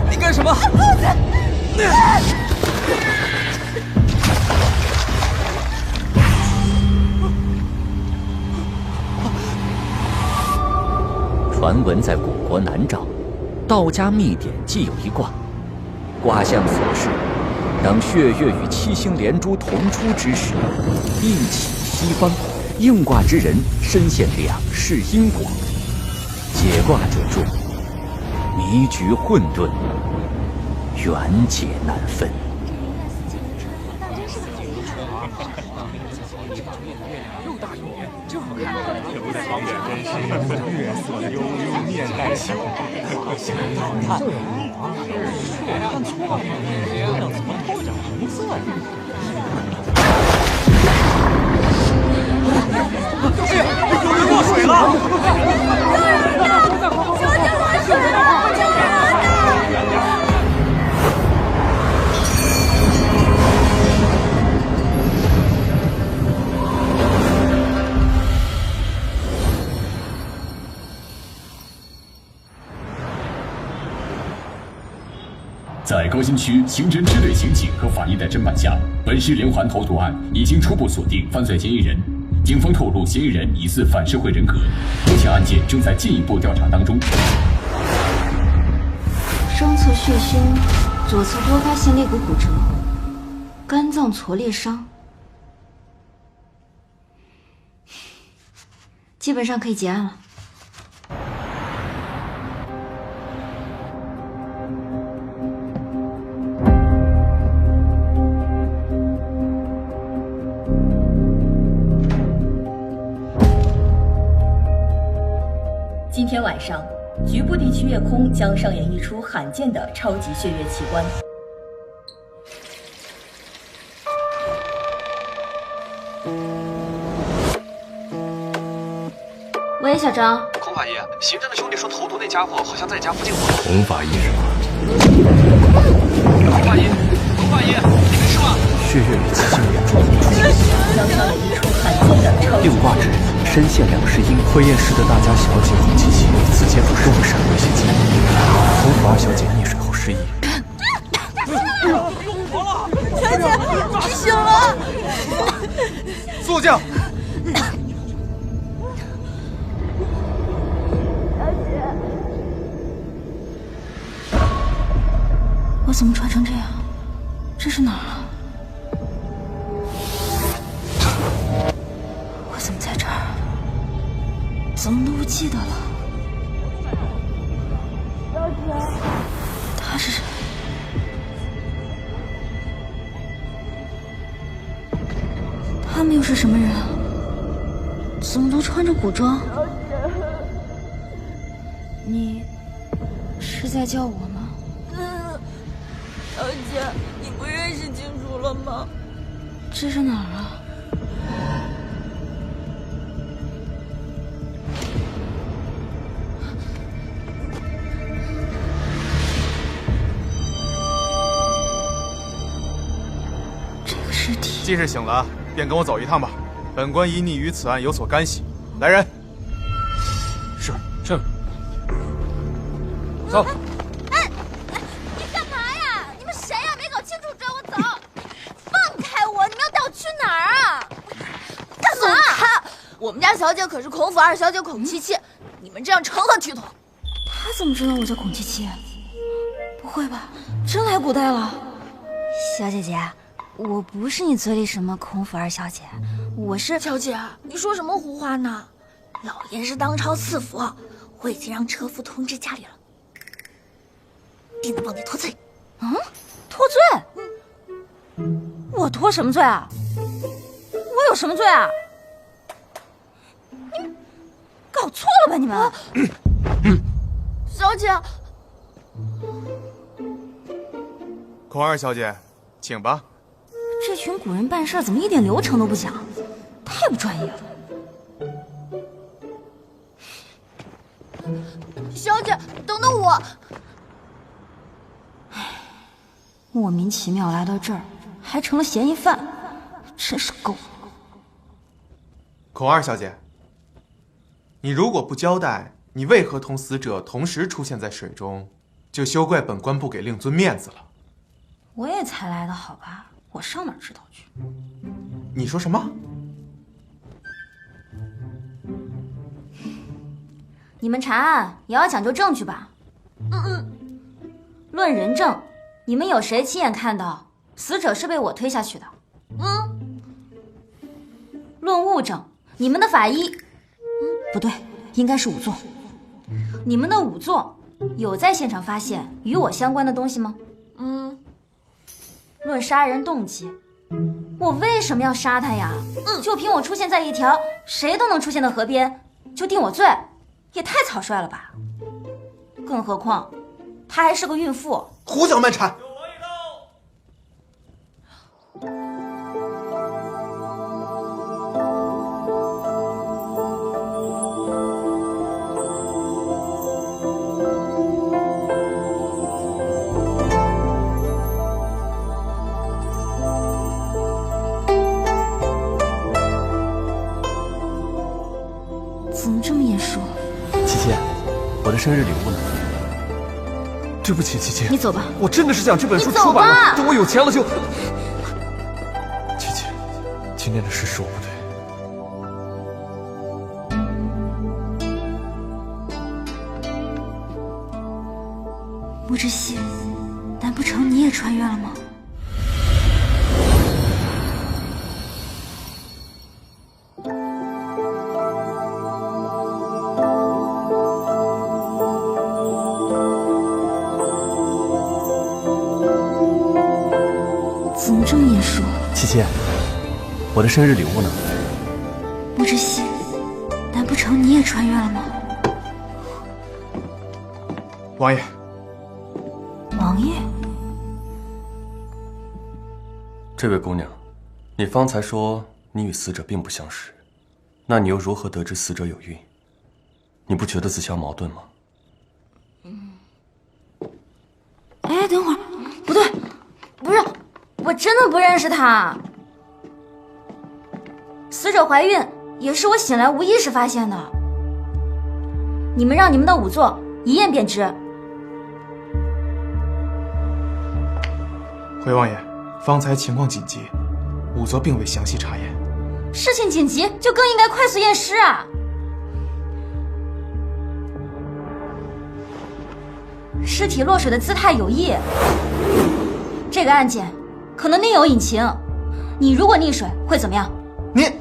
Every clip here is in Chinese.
你干什么？兔子！传闻在古国南诏，道家秘典既有一卦，卦象所示，当血月与七星连珠同出之时，应起西方，应卦之人身陷两世因果。解卦者注：迷局混沌，缘解难分。月色悠悠面带笑，看看错了，怎么透着红色呀？有人落水了！救人呐！小姐落水了！救人呐！在高新区刑侦支队刑警和法医的侦办下，本市连环投毒案已经初步锁定犯罪嫌疑人。警方透露，嫌疑人疑似反社会人格，目前案件正在进一步调查当中。双侧血胸，左侧多发性肋骨骨折，肝脏挫裂伤，基本上可以结案了。今天晚上，局部地区夜空将上演一出罕见的超级血月奇观。喂，小张。孔法医，刑侦的兄弟说投毒那家伙好像在家附近活动。孔法医是吗？孔法医，你没事吗？血月与七星连珠同出，将上演一出罕见的超级应卦之人身陷两世因。会验室的大家小姐孔七七此前和多闪过一些经历，孔府二小姐溺水后失忆。小姐，你醒了！坐下。我怎么穿成这样？这是哪儿啊？我怎么在这儿？怎么都不记得了？小姐，他是谁？他们又是什么人啊？怎么都穿着古装？小姐，你是在叫我吗？小姐，你不认识清楚了吗？这是哪儿啊？这个尸体。既是醒了，便跟我走一趟吧。本官疑你与此案有所干系。来人。是。走。我们家小姐可是孔府二小姐孔七七，你们这样成何体统？他怎么知道我叫孔七七？不会吧，真来古代了？小姐姐，我不是你嘴里什么孔府二小姐，我是……小姐，你说什么胡话呢？老爷是当朝赐福，我已经让车夫通知家里了，定能帮你脱罪。脱罪？我脱什么罪啊？我有什么罪啊？搞错了吧你们？小姐，孔二小姐，请吧。这群古人办事怎么一点流程都不讲，太不专业了。小姐，等等我。莫名其妙来到这儿，还成了嫌疑犯，真是够了。孔二小姐，你如果不交代，你为何同死者同时出现在水中，就休怪本官不给令尊面子了。我也才来的好吧，我上哪儿知道去？你说什么？你们查案也要讲究证据吧？论人证，你们有谁亲眼看到死者是被我推下去的？论物证，你们的法医，不对，应该是仵作。你们的仵作有在现场发现与我相关的东西吗？论杀人动机，我为什么要杀他呀？就凭我出现在一条谁都能出现的河边，就定我罪，也太草率了吧！更何况，她还是个孕妇。胡搅蛮缠！怎么这么眼熟？琪琪，我的生日礼物呢？对不起，琪琪，你走吧。我真的是想这本书你走吧出版了，等我有钱了就……琪琪，今天的事是我不对。穆之熙，难不成你也穿越了吗？怎么这么眼熟？琪琪，我的生日礼物呢？穆之熙，难不成你也穿越了吗？王爷，王爷，这位姑娘，你方才说你与死者并不相识，那你又如何得知死者有孕？你不觉得自相矛盾吗？哎，等会儿，不对，不是，我真的不认识她。死者怀孕也是我醒来无意识发现的。你们让你们的仵作一验便知。回王爷，方才情况紧急，仵作并未详细查验。事情紧急就更应该快速验尸啊！尸体落水的姿态有异，这个案件可能另有隐情。你如果溺水会怎么样？你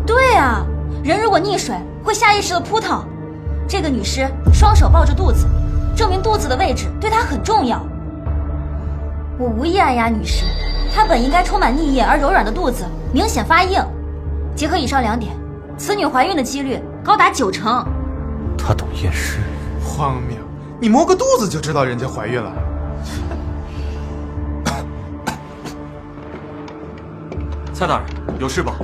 对啊，人如果溺水会下意识的扑腾。这个女尸双手抱着肚子，证明肚子的位置对她很重要。我无意按压女尸，她本应该充满溺液而柔软的肚子明显发硬。结合以上两点，此女怀孕的几率高达90%。她懂验尸？荒谬！你摸个肚子就知道人家怀孕了？蔡大人，有事吧？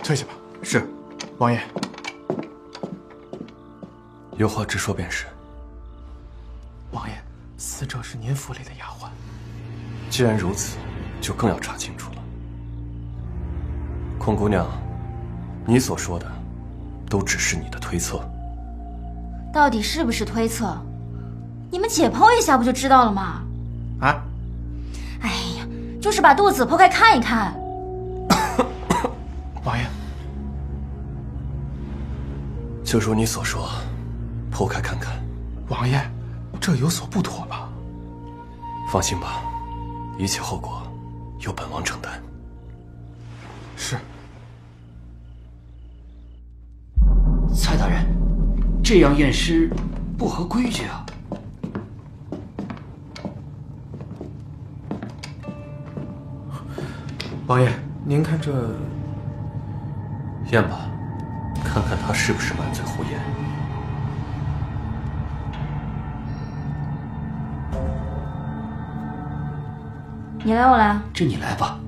退下吧。是，王爷。有话直说便是。王爷，死者是您府里的丫鬟。既然如此，就更要查清楚了。孔姑娘，你所说的，都只是你的推测。到底是不是推测？你们解剖一下不就知道了吗？啊？哎呀，就是把肚子剖开看一看。王爷，就如你所说，剖开看看。王爷，这有所不妥吧？放心吧，一切后果由本王承担。是。蔡大人，这样验尸不合规矩啊！王爷，您看这……验吧，看看他是不是满嘴胡言。你来我来，这你来吧。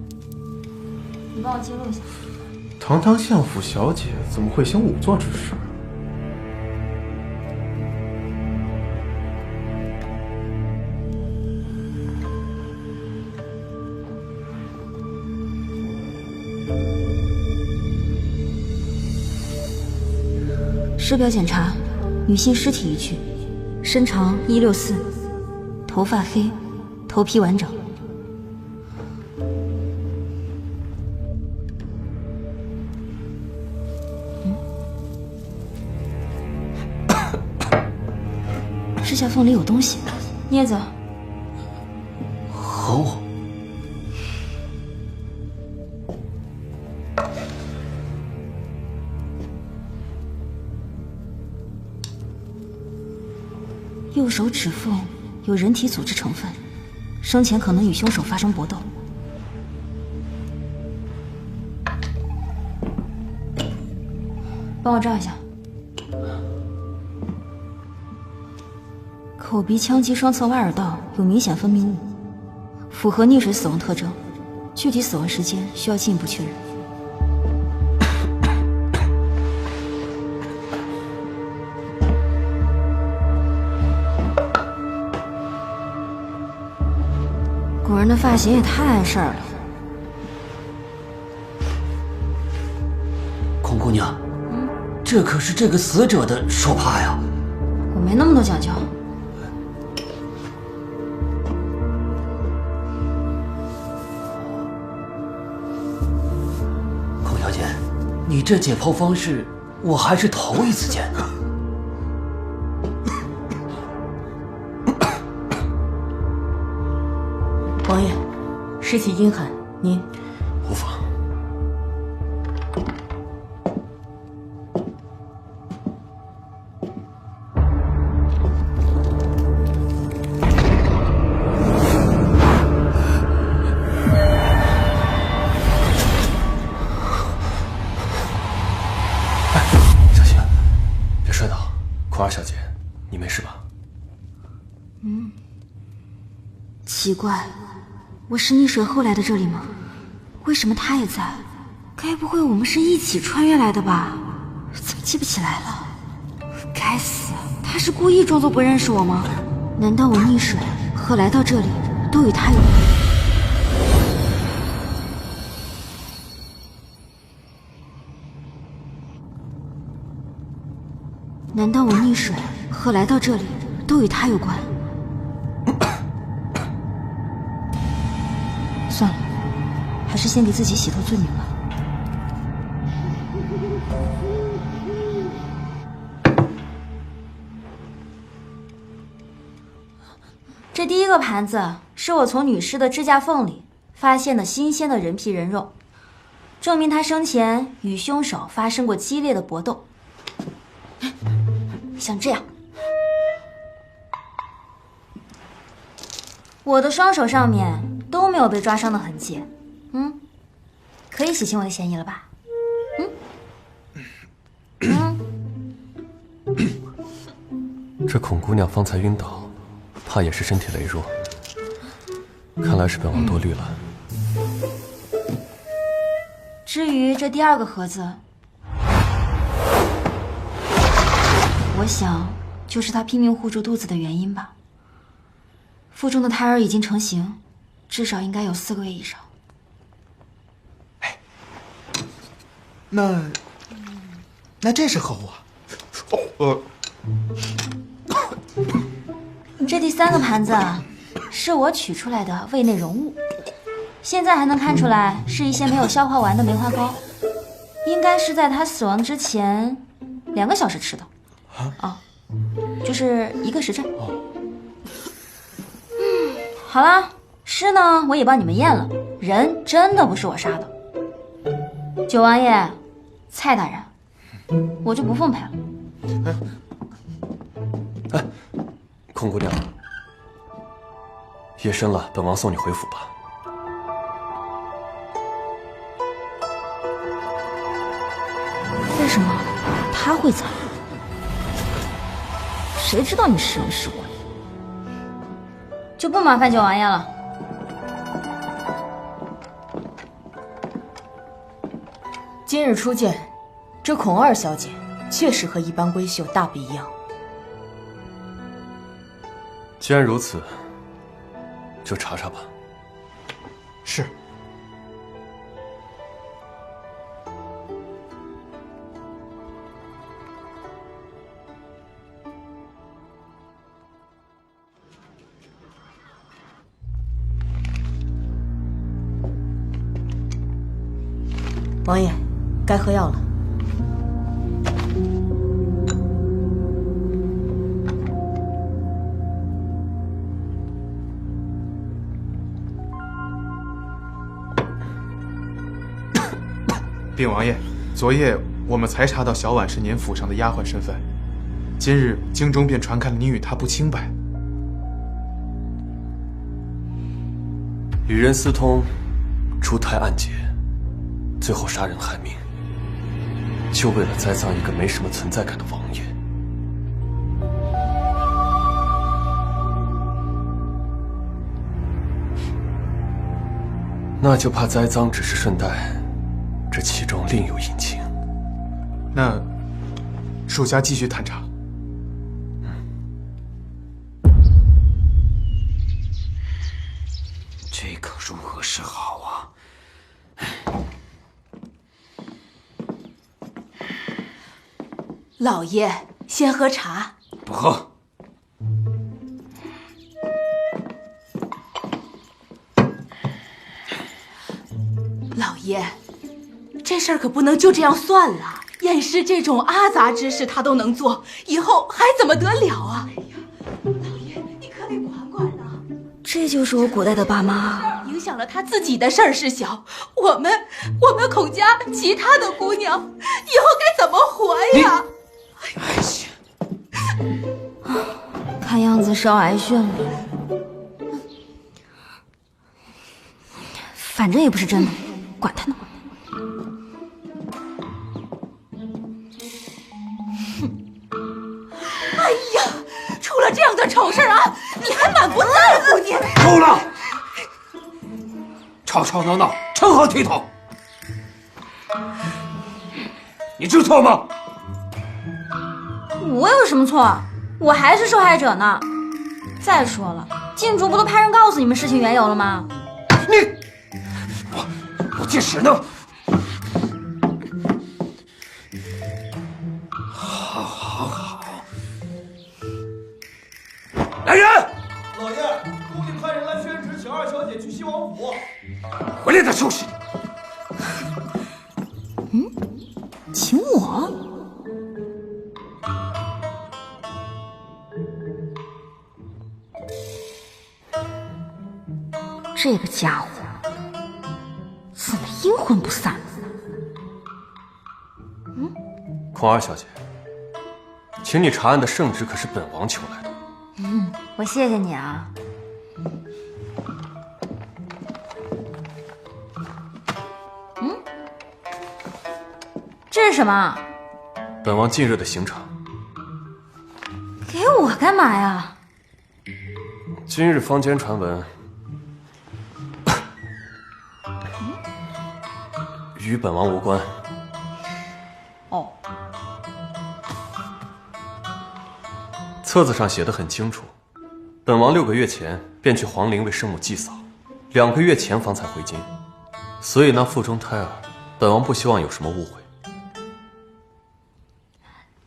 你帮我记录一下。堂堂相府小姐怎么会行仵作之事？尸表检查，女性尸体一具，身长164，头发黑，头皮完整。指甲缝里有东西，镊子。猴。右手指缝有人体组织成分，生前可能与凶手发生搏斗。帮我照一下。口鼻腔及双侧挖耳道有明显分泌物，符合溺水死亡特征，具体死亡时间需要进一步确认。古人的发型也太碍事儿了。孔姑娘，这可是这个死者的手帕呀！我没那么多讲究。孔小姐，你这解剖方式我还是头一次见呢。王爷，尸体阴寒，您无妨。小心，别摔倒。孔二小姐，你没事吧？奇怪，我是溺水后来的这里吗？为什么他也在？该不会我们是一起穿越来的吧？怎么记不起来了？该死，他是故意装作不认识我吗？难道我溺水和来到这里都与他有关？难道我溺水和来到这里都与他有关？算了，还是先给自己洗头罪名吧。这第一个盘子是我从女尸的指甲缝里发现的新鲜的人皮人肉，证明她生前与凶手发生过激烈的搏斗。像这样，我的双手上面都没有被抓伤的痕迹，可以洗清我的嫌疑了吧？这孔姑娘方才晕倒，怕也是身体羸弱，看来是本王多虑了。至于这第二个盒子，我想就是他拼命护住肚子的原因吧。腹中的胎儿已经成型，至少应该有4个月以上。那这是何物啊？这第3个盘子是我取出来的胃内容物，现在还能看出来是一些没有消化完的梅花糕，应该是在他死亡之前2个小时吃的。就是1个时辰。好了，尸呢我也帮你们验了，人真的不是我杀的。九王爷，蔡大人，我就不奉陪了。孔姑娘，夜深了，本王送你回府吧。为什么他会在？谁知道你是人是鬼？就不麻烦九王爷了。今日初见，这孔二小姐确实和一般闺秀大不一样。既然如此，就查查吧。是。王爷，该喝药了。禀王爷，昨夜我们才查到小婉是您府上的丫鬟身份，今日京中便传开了您与她不清白。与人私通，出胎暗结，最后杀人害命，就为了栽赃一个没什么存在感的王爷。那就怕栽赃只是顺带，这其中另有隐情。那属下继续探查。这可如何是好啊？老爷，先喝茶。不喝。老爷，这事儿可不能就这样算了。验尸这种阿杂之事他都能做，以后还怎么得了啊？哎呀，老爷，你可得管管呐。这就是我古代的爸妈，影响了他自己的事儿是小，我们孔家其他的姑娘以后该怎么活呀？看样子是要挨训了。反正也不是真的，管他呢。哎呀，出了这样的丑事啊，你还满不在乎你？够了！吵吵闹闹，成何体统？你知错吗？我有什么错？我还是受害者呢。再说了，禁主不都派人告诉你们事情缘由了吗？我届时呢？好，来人！老爷，宫里派人来宣旨，请二小姐去西王府。回来再收拾。请我？这个家伙怎么阴魂不散？孔二小姐，请你查案的圣旨可是本王求来的。我谢谢你啊。这是什么？本王近日的行程。给我干嘛呀？今日坊间传闻，与本王无关。哦，册子上写得很清楚，本王6个月前便去皇陵为生母祭扫，2个月前方才回京，所以那腹中胎儿，本王不希望有什么误会。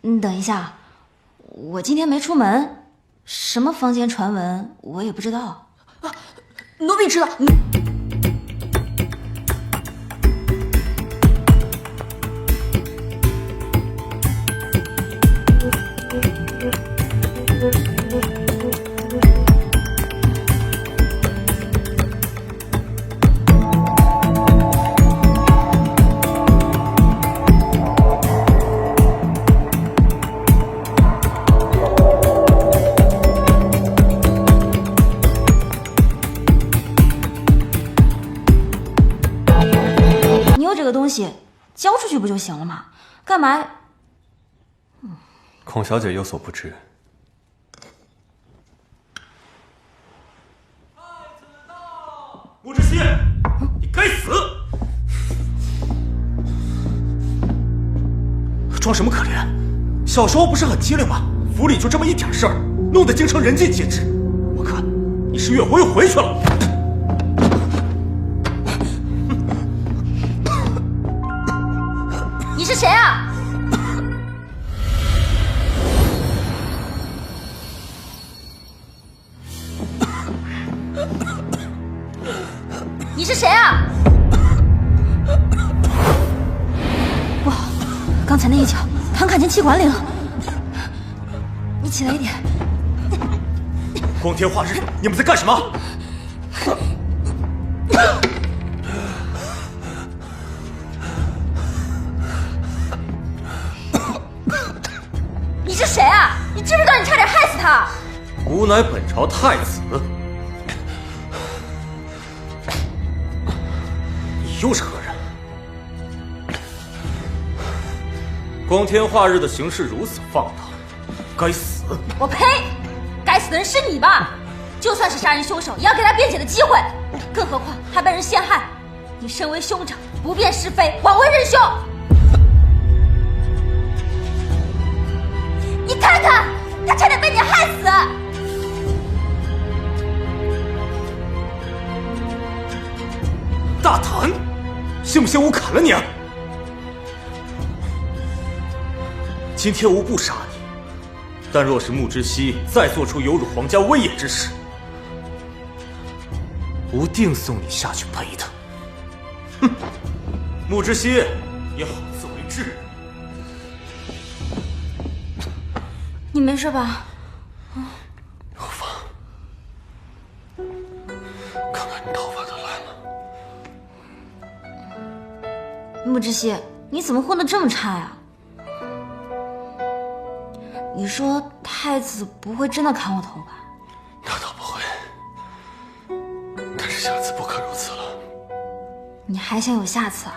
你等一下，我今天没出门，什么坊间传闻我也不知道。奴婢知道。交出去不就行了吗？干嘛？孔小姐有所不知，穆之西，你该死！装什么可怜？小时候不是很机灵吗？府里就这么一点事儿，弄得京城人尽皆知。我看你是越活越回去了。你是谁啊？你是谁啊？才那一脚，唐卡进气管里了。你起来一点。光天化日，你们在干什么？你是谁啊？你知不知道你差点害死他？吾乃本朝太子。你又是何人？光天化日的行事如此放荡，该死！我呸！该死的人是你吧？就算是杀人凶手，也要给他辩解的机会。更何况还被人陷害，你身为兄长，不辨是非，枉为人兄。你看看，他差点被你害死。大胆！信不信吾砍了你啊？今天吾不杀你，但若是穆之熙再做出有辱皇家威严之事，吾定送你下去陪他。哼！穆之熙也好自为之。你没事吧？有发，看看你头发都烂了。穆之熙，你怎么混得这么差呀？你说太子不会真的砍我头吧？那倒不会，但是下次不可如此了。你还想有下次啊？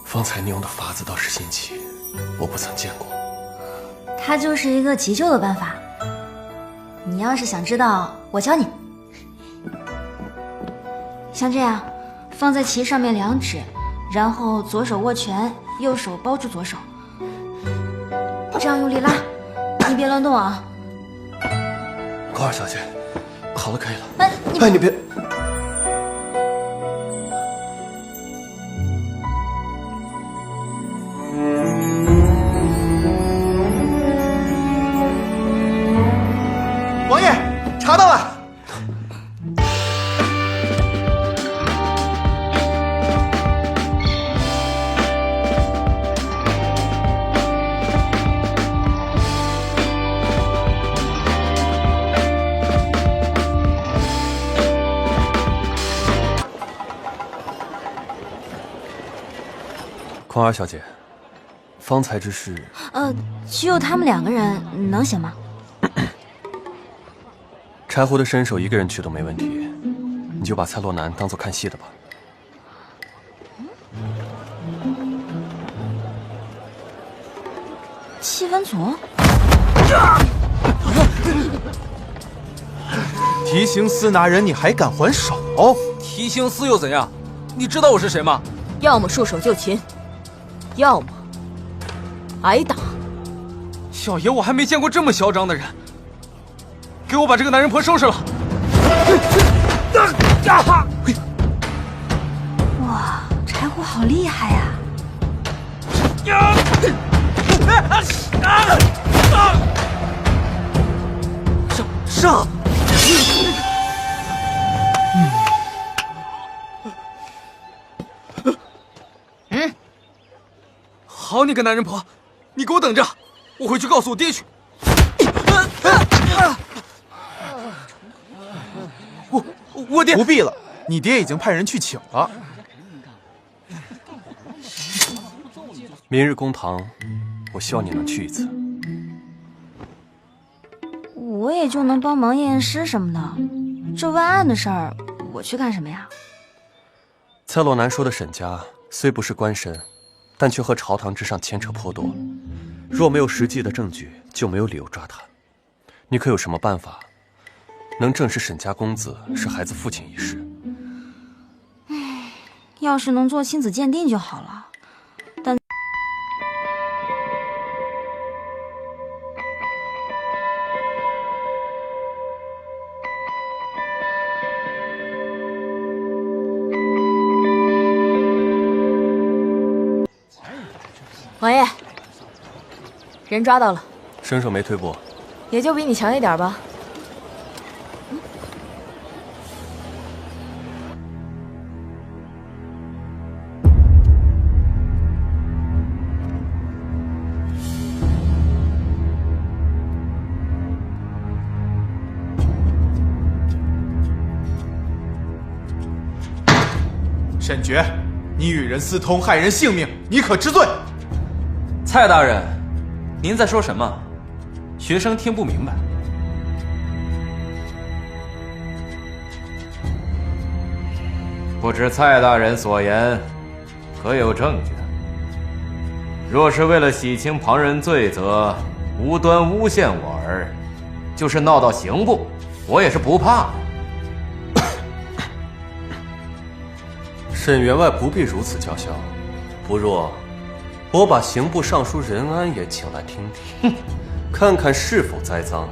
方才你用的法子倒是新奇，我不曾见过。它就是一个急救的办法。你要是想知道，我教你。像这样，放在旗上面2指，然后左手握拳，右手包住左手，这样用力拉，你别乱动啊。高二小姐，好了，可以了。哎，你别。王爷，查到了。匡儿小姐，方才之事，只有他们2个人，能行吗？柴胡的身手一个人去都没问题，你就把蔡洛南当做看戏的吧。气氛组？提刑司拿人，你还敢还手？提刑司又怎样？你知道我是谁吗？要么束手就擒，要么挨打。小爷我还没见过这么嚣张的人，给我把这个男人婆收拾了。哇，柴胡好厉害呀！上！好你个男人婆，你给我等着，我回去告诉我爹去。我爹不必了，你爹已经派人去请了。明日公堂，我希望你能去一次。我也就能帮忙验验尸什么的，这问案的事儿，我去干什么呀？蔡洛南说的沈家虽不是官绅，但却和朝堂之上牵扯颇多。若没有实际的证据，就没有理由抓他。你可有什么办法，能证实沈家公子是孩子父亲一事？要是能做亲子鉴定就好了，但王爷，人抓到了，身手没退步，也就比你强一点吧。沈觉，你与人私通，害人性命，你可知罪？蔡大人，您在说什么？学生听不明白。不知蔡大人所言，可有证据？若是为了洗清旁人罪责，无端诬陷我儿，就是闹到刑部，我也是不怕的。沈员外不必如此叫嚣，不若我把刑部尚书任安也请来听听，看看是否栽赃，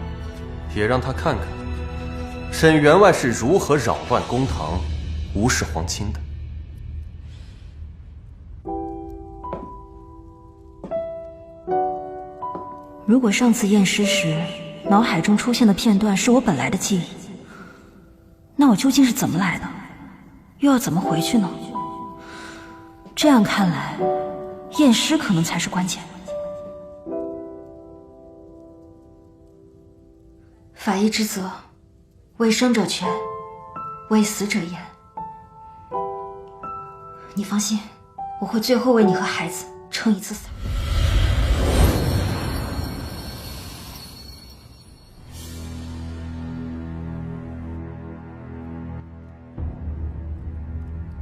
也让他看看沈员外是如何扰乱公堂、无视皇亲的。如果上次验尸时脑海中出现的片段是我本来的记忆，那我究竟是怎么来的，又要怎么回去呢？这样看来，验尸可能才是关键。法医之责，为生者全，为死者严。你放心，我会最后为你和孩子撑一次伞。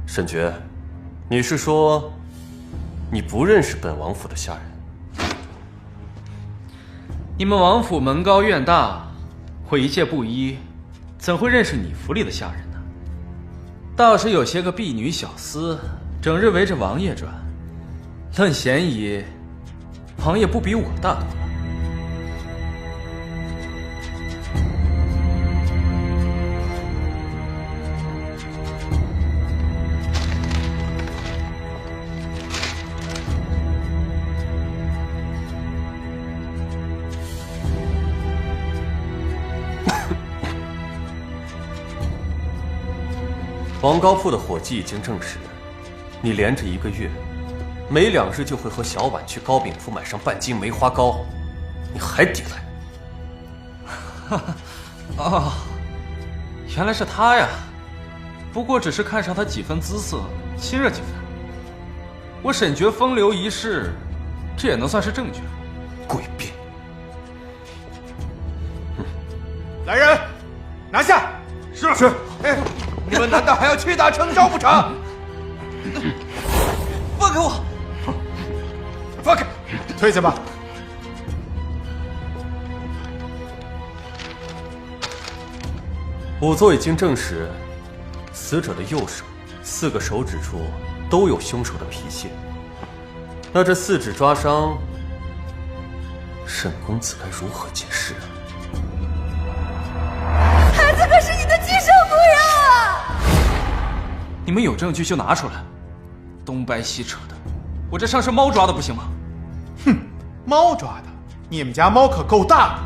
沈觉，你是说你不认识本王府的下人？你们王府门高院大，我一介布衣，怎会认识你府里的下人呢？倒是有些个婢女小厮，整日围着王爷转。论嫌疑，王爷不比我大多了。王高铺的伙计已经证实，你连着1个月，每2日就会和小婉去糕饼铺买上半斤梅花糕，你还抵赖？哦，原来是他呀！不过只是看上他几分姿色，亲热几分。我沈觉风流一世，这也能算是证据。诡辩！来人，拿下！是。哎，你们难道还要屈打成招不成？放开我！放开！退下吧。仵作已经证实，死者的右手4个手指处都有凶手的皮屑。那这4指抓伤，沈公子该如何解释啊？孩子可是你的亲生骨肉啊！你们有证据就拿出来，东掰西扯的，我这像是猫抓的不行吗？哼，猫抓的，你们家猫可够大的。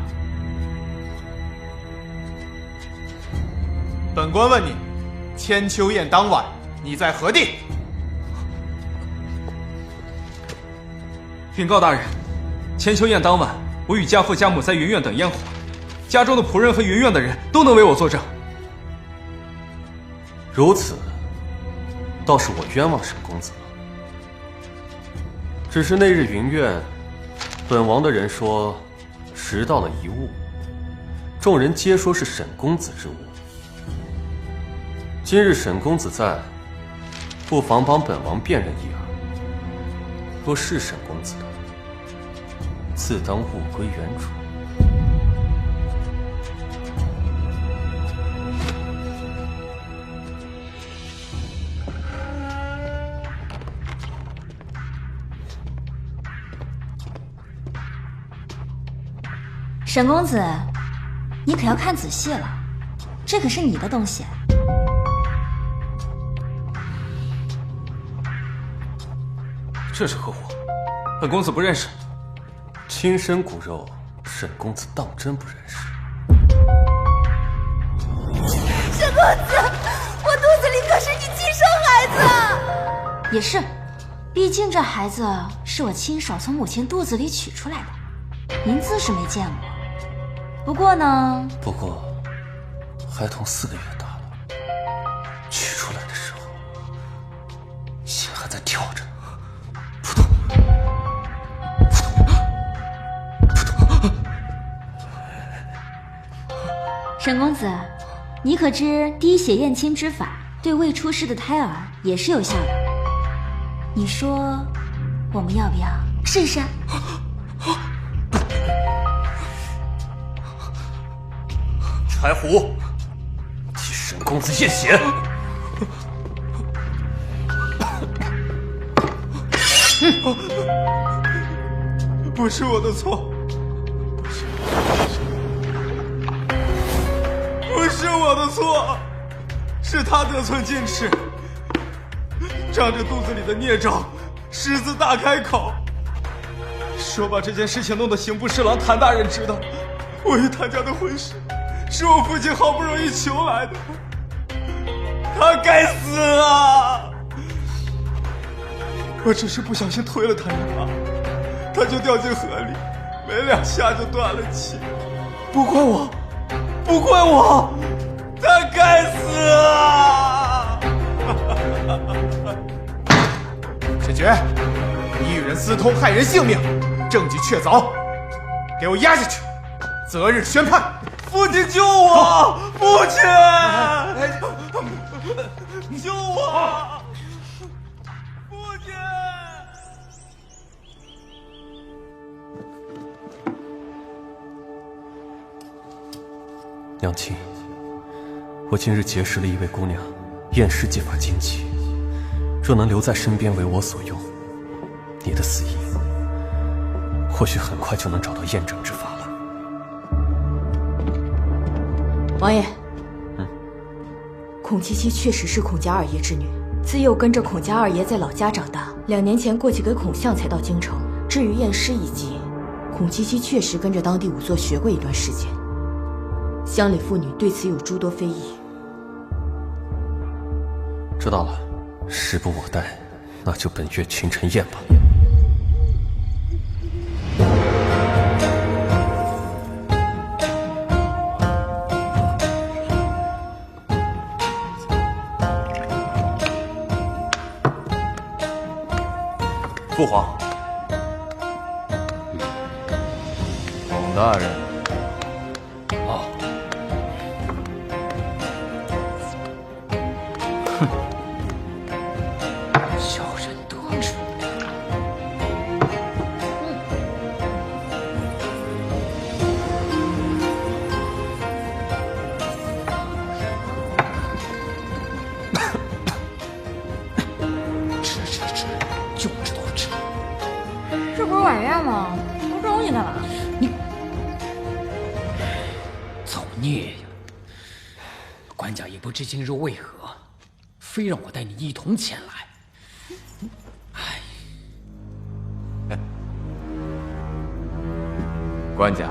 本官问你，千秋宴当晚你在何地？禀告大人，千秋宴当晚，我与家父家母在云苑等烟火，家中的仆人和云苑的人都能为我作证。如此，倒是我冤枉沈公子了。只是那日云苑，本王的人说拾到了遗物，众人皆说是沈公子之物。今日沈公子在，不妨帮本王辨认一二。若是沈公子的，自当物归原主。沈公子，你可要看仔细了，这可是你的东西。这是何物？本公子不认识。亲生骨肉，沈公子当真不认识？沈公子，我肚子里可是你亲生孩子。也是，毕竟这孩子是我亲手从母亲肚子里取出来的，您自是没见过。不过呢，孩童4个月大了，取出来的时候，在跳着。沈公子，你可知滴血验亲之法对未出世的胎儿也是有效的？你说，我们要不要试试？柴胡，替沈公子验血。不是我的错，不是我的错，是他得寸进尺，仗着肚子里的孽障，狮子大开口，说把这件事情弄得刑部侍郎谭大人知道，我与谭家的婚事是我父亲好不容易求来的，他该死啊！我只是不小心推了他一把，他就掉进河里，没2下就断了气。不怪我，不怪我，他该死啊！沈觉，你与人私通，害人性命，证据确凿，给我押下去，择日宣判。父亲救我！父亲，救我！父亲！娘亲，我今日结识了一位姑娘，验尸技法精奇，若能留在身边为我所用，你的死因或许很快就能找到验证之法了。王爷，孔七七确实是孔家二爷之女，自幼跟着孔家二爷在老家长大，2年前过继给孔相才到京城。至于验尸一级，孔七七确实跟着当地仵作学过一段时间。乡里妇女对此有诸多非议。知道了，时不我待，那就本月群臣宴吧。父皇，孔大人。哦，哼，小人得知。吃，就知道吃。这不是晚宴吗？偷东西干嘛？你造孽呀！官家也不知今日为何，非让我带你一同前来。官家，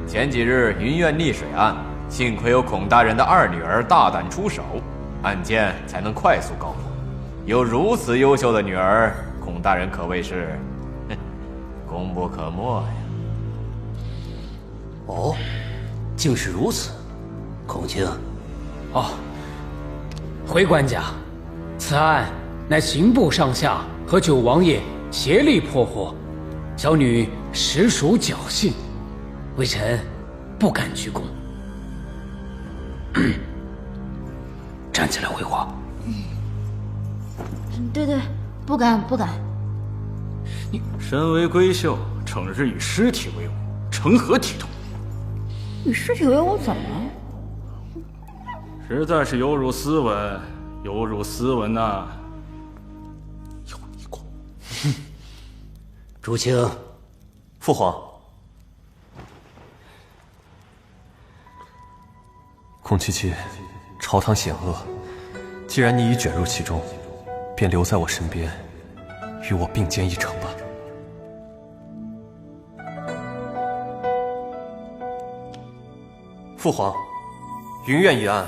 前几日云苑溺水案，幸亏有孔大人的二女儿大胆出手，案件才能快速告破。有如此优秀的女儿，孔大人可谓是功不可没呀。哦，竟是如此，孔卿。哦，回官家，此案乃刑部上下和九王爷协力破获，小女实属侥幸，微臣不敢居功。站起来回话。对，不敢。你身为闺秀，整日与尸体为伍，成何体统？与尸体为伍怎么了？实在是有辱斯文，有辱斯文呐！有你过。竹青，父皇，孔七七，朝堂险恶，既然你已卷入其中，便留在我身边，与我并肩一程吧。父皇，云苑一案，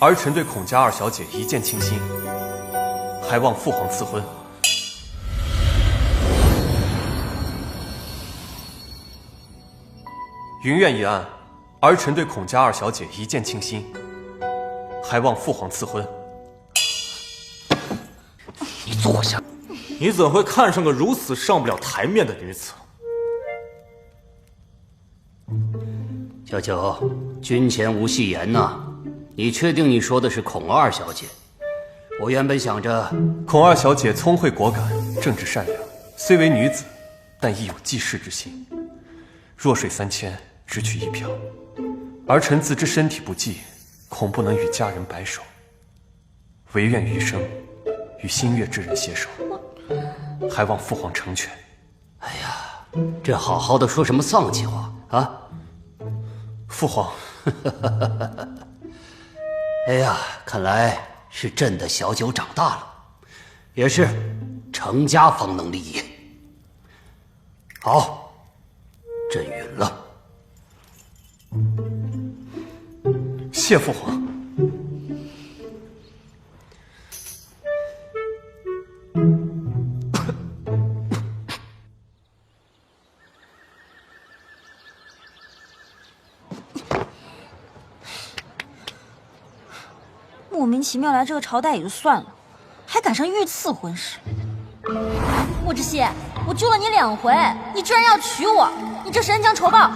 儿臣对孔家二小姐一见倾心，还望父皇赐婚。云苑一案，儿臣对孔家二小姐一见倾心，还望父皇赐婚。你坐下。你怎会看上个如此上不了台面的女子？小九，军前无戏言呐，你确定你说的是孔二小姐？我原本想着，孔二小姐聪慧果敢，正直善良，虽为女子，但亦有济世之心。弱水三千，只取一瓢。儿臣自知身体不济，恐不能与家人白首，唯愿余生与心悦之人携手，还望父皇成全。哎呀，这好好的说什么丧气话啊！父皇，哎呀，看来是朕的小九长大了，也是成家方能立业。好，朕允了。谢父皇。莫名其妙来这个朝代也就算了，还赶上御赐婚事。莫知悉，我救了你2回，你居然要娶我，你这是恩将仇报！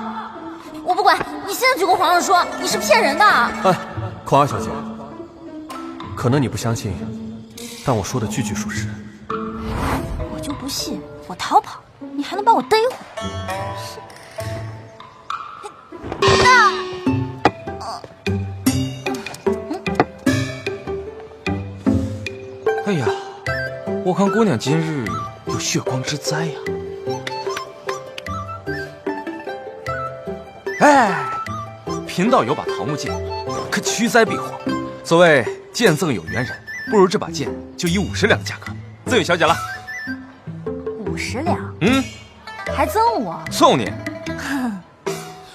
我不管，你现在就跟皇上说你是骗人的！哎，孔二小姐，可能你不相信，但我说的句句属实。我就不信，我逃跑，你还能把我逮回？哎呀，我看姑娘今日有血光之灾呀！哎，贫道有把桃木剑，可驱灾避祸。所谓剑赠有缘人，不如这把剑就以50两的价格赠与小姐了。50两？嗯，还赠我？送你。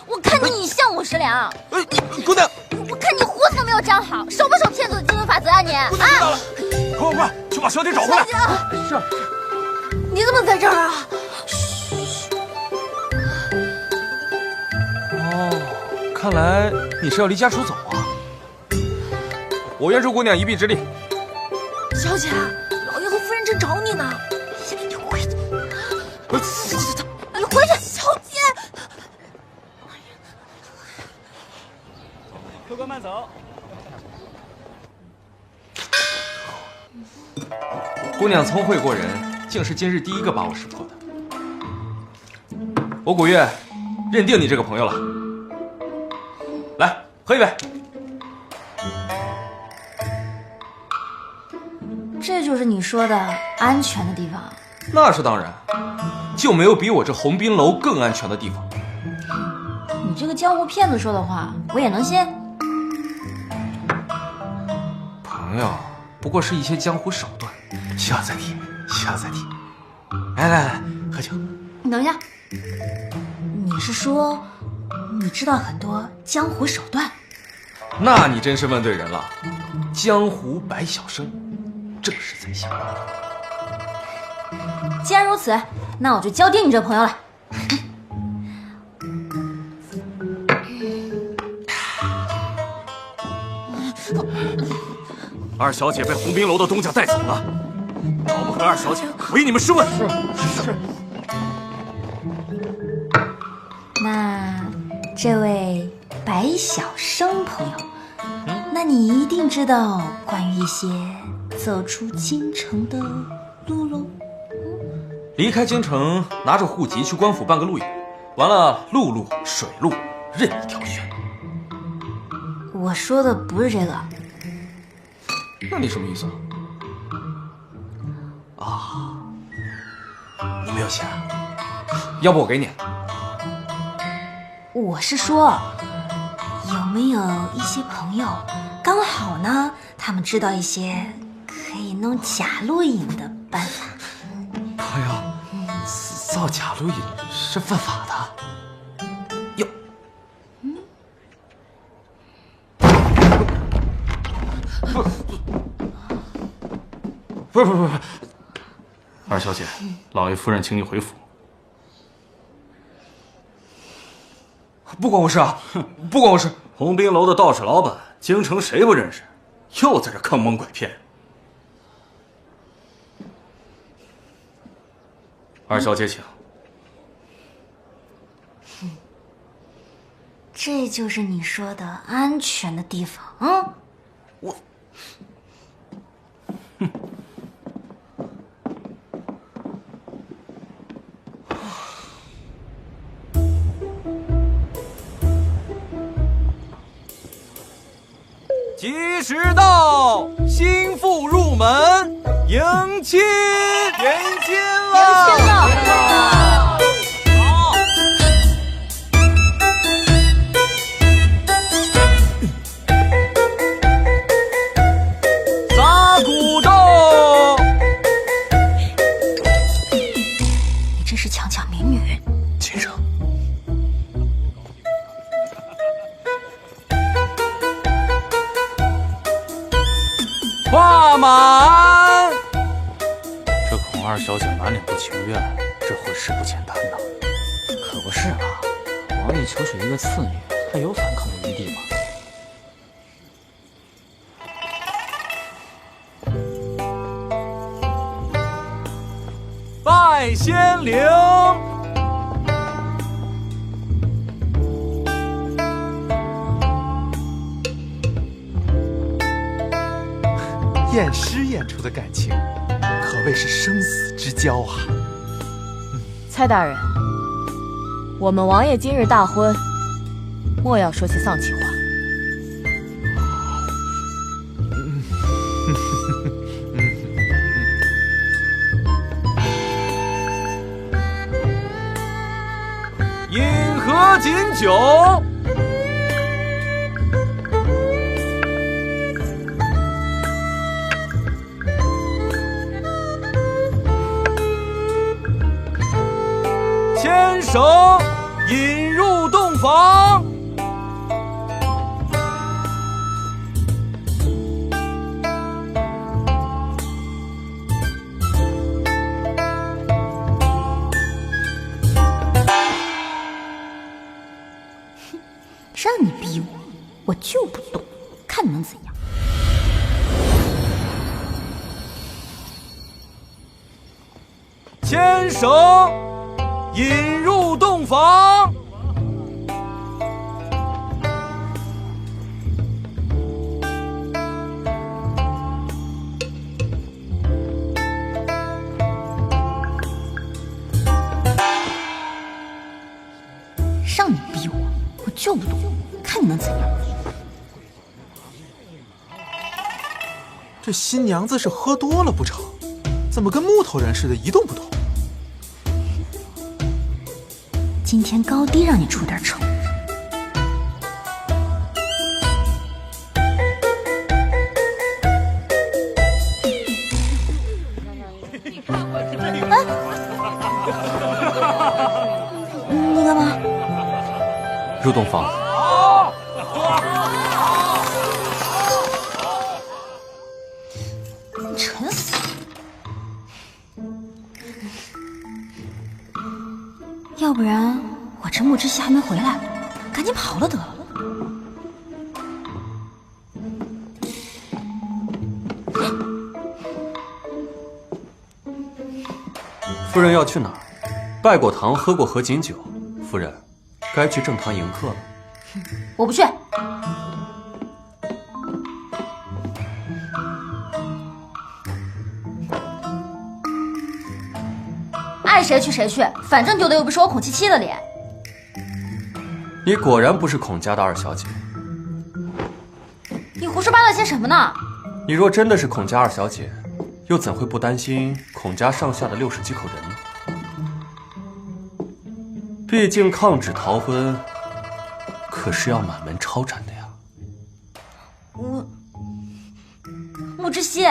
我看你像50两。姑娘，我看你胡子都没有长好，守不守骗子的精神法则啊你？啊！快，去把小姐找回来！是。你怎么在这儿啊？哦，看来你是要离家出走啊！我愿助姑娘一臂之力。小姐，老爷和夫人正找你呢。你回去。你回去，小姐。客官慢走。姑娘聪慧过人，竟是今日第一个把我识破的。我古月认定你这个朋友了。来，喝一杯。这就是你说的安全的地方？那是当然，就没有比我这鸿宾楼更安全的地方。你这个江湖骗子说的话，我也能信？朋友，不过是一些江湖手段，需要再提，需要再提。来，喝酒。你等一下，你是说你知道很多江湖手段？那你真是问对人了。江湖百晓生，正是在下。既然如此，那我就交定你这朋友了。二小姐被鸿宾楼的东家带走了，逃不回二小姐，唯你们是问。是。那这位白晓生朋友，那你一定知道关于一些走出京城的路喽？离开京城，拿着户籍去官府办个路引，完了陆路、水路任你挑选。我说的不是这个。那你什么意思啊？你没有钱？要不我给你。我是说，有没有一些朋友，刚好呢，他们知道一些可以弄假录影的办法？朋友，造假录影是犯法的。哟，不是，二小姐，老爷夫人请你回府。不关我事啊，不关我事。鸿宾楼的道士老板，京城谁不认识？又在这坑蒙拐骗。二小姐，请。这就是你说的安全的地方啊！我，吉时到，新妇入门，迎亲，迎亲了，迎亲了。撒鼓咒！你真是强抢民女，亲生。画满。这孔二小姐满脸不情愿，这婚事不简单呐。可不是嘛，王爷求娶一个次女，还有反抗的余地吗？拜仙灵。验尸验出的感情，可谓是生死之交啊！蔡大人，我们王爷今日大婚，莫要说起丧气话。饮河锦酒。牵手引入洞房。让你逼我，我就不动，看能怎样。牵手引入洞房。让你逼我，我就不动，看你能怎样。这新娘子是喝多了不成？怎么跟木头人似的，一动不动？今天高低让你出点丑。你干嘛？入洞房。沉死！要不然我这木之熙还没回来，赶紧跑了得了。夫人要去哪儿？拜过堂，喝过合卺酒，夫人该去正堂迎客了。我不去。爱谁去谁去，反正丢的又不是我孔七七的脸。你果然不是孔家的二小姐。你胡说八道些什么呢？你若真的是孔家二小姐，又怎会不担心孔家上下的60几口人呢？毕竟抗旨逃婚，可是要满门抄斩的呀。穆之熙，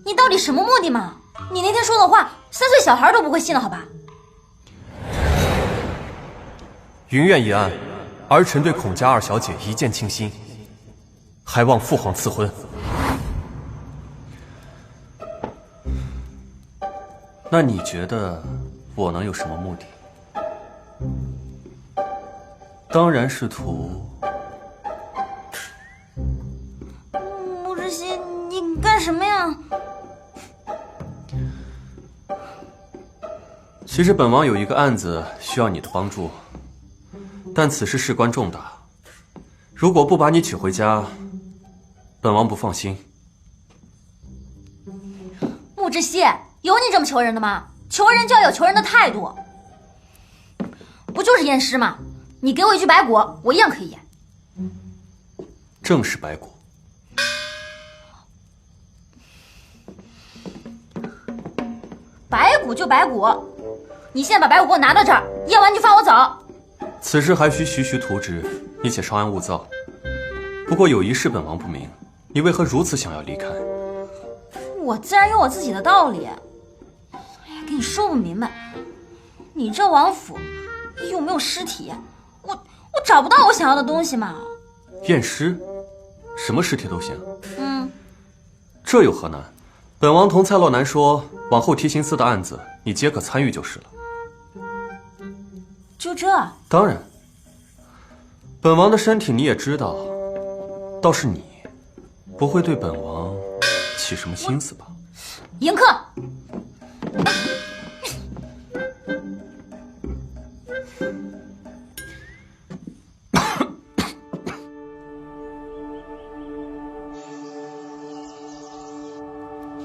你到底什么目的嘛？你那天说的话，3岁小孩都不会信了，好吧？云苑一案，儿臣对孔家二小姐一见倾心，还望父皇赐婚。那你觉得我能有什么目的？当然是图……穆之熙，你干什么呀？其实本王有一个案子需要你的帮助，但此事事关重大，如果不把你娶回家，本王不放心。穆志燮，有你这么求人的吗？求人就要有求人的态度。不就是验尸吗？你给我一具白骨，我一样可以验。正是白骨。白骨就白骨，你现在把白骨给我拿到这儿，验完就放我走。此事还需徐徐图纸，你且稍安勿躁。不过有一事本王不明，你为何如此想要离开？我自然有我自己的道理。哎呀，跟你说不明白，你这王府有没有尸体？我找不到我想要的东西嘛。验尸，什么尸体都行。这有何难？本王同蔡洛南说，往后提刑司的案子，你皆可参与就是了。就这？当然。本王的身体你也知道，倒是你，不会对本王起什么心思吧？迎客。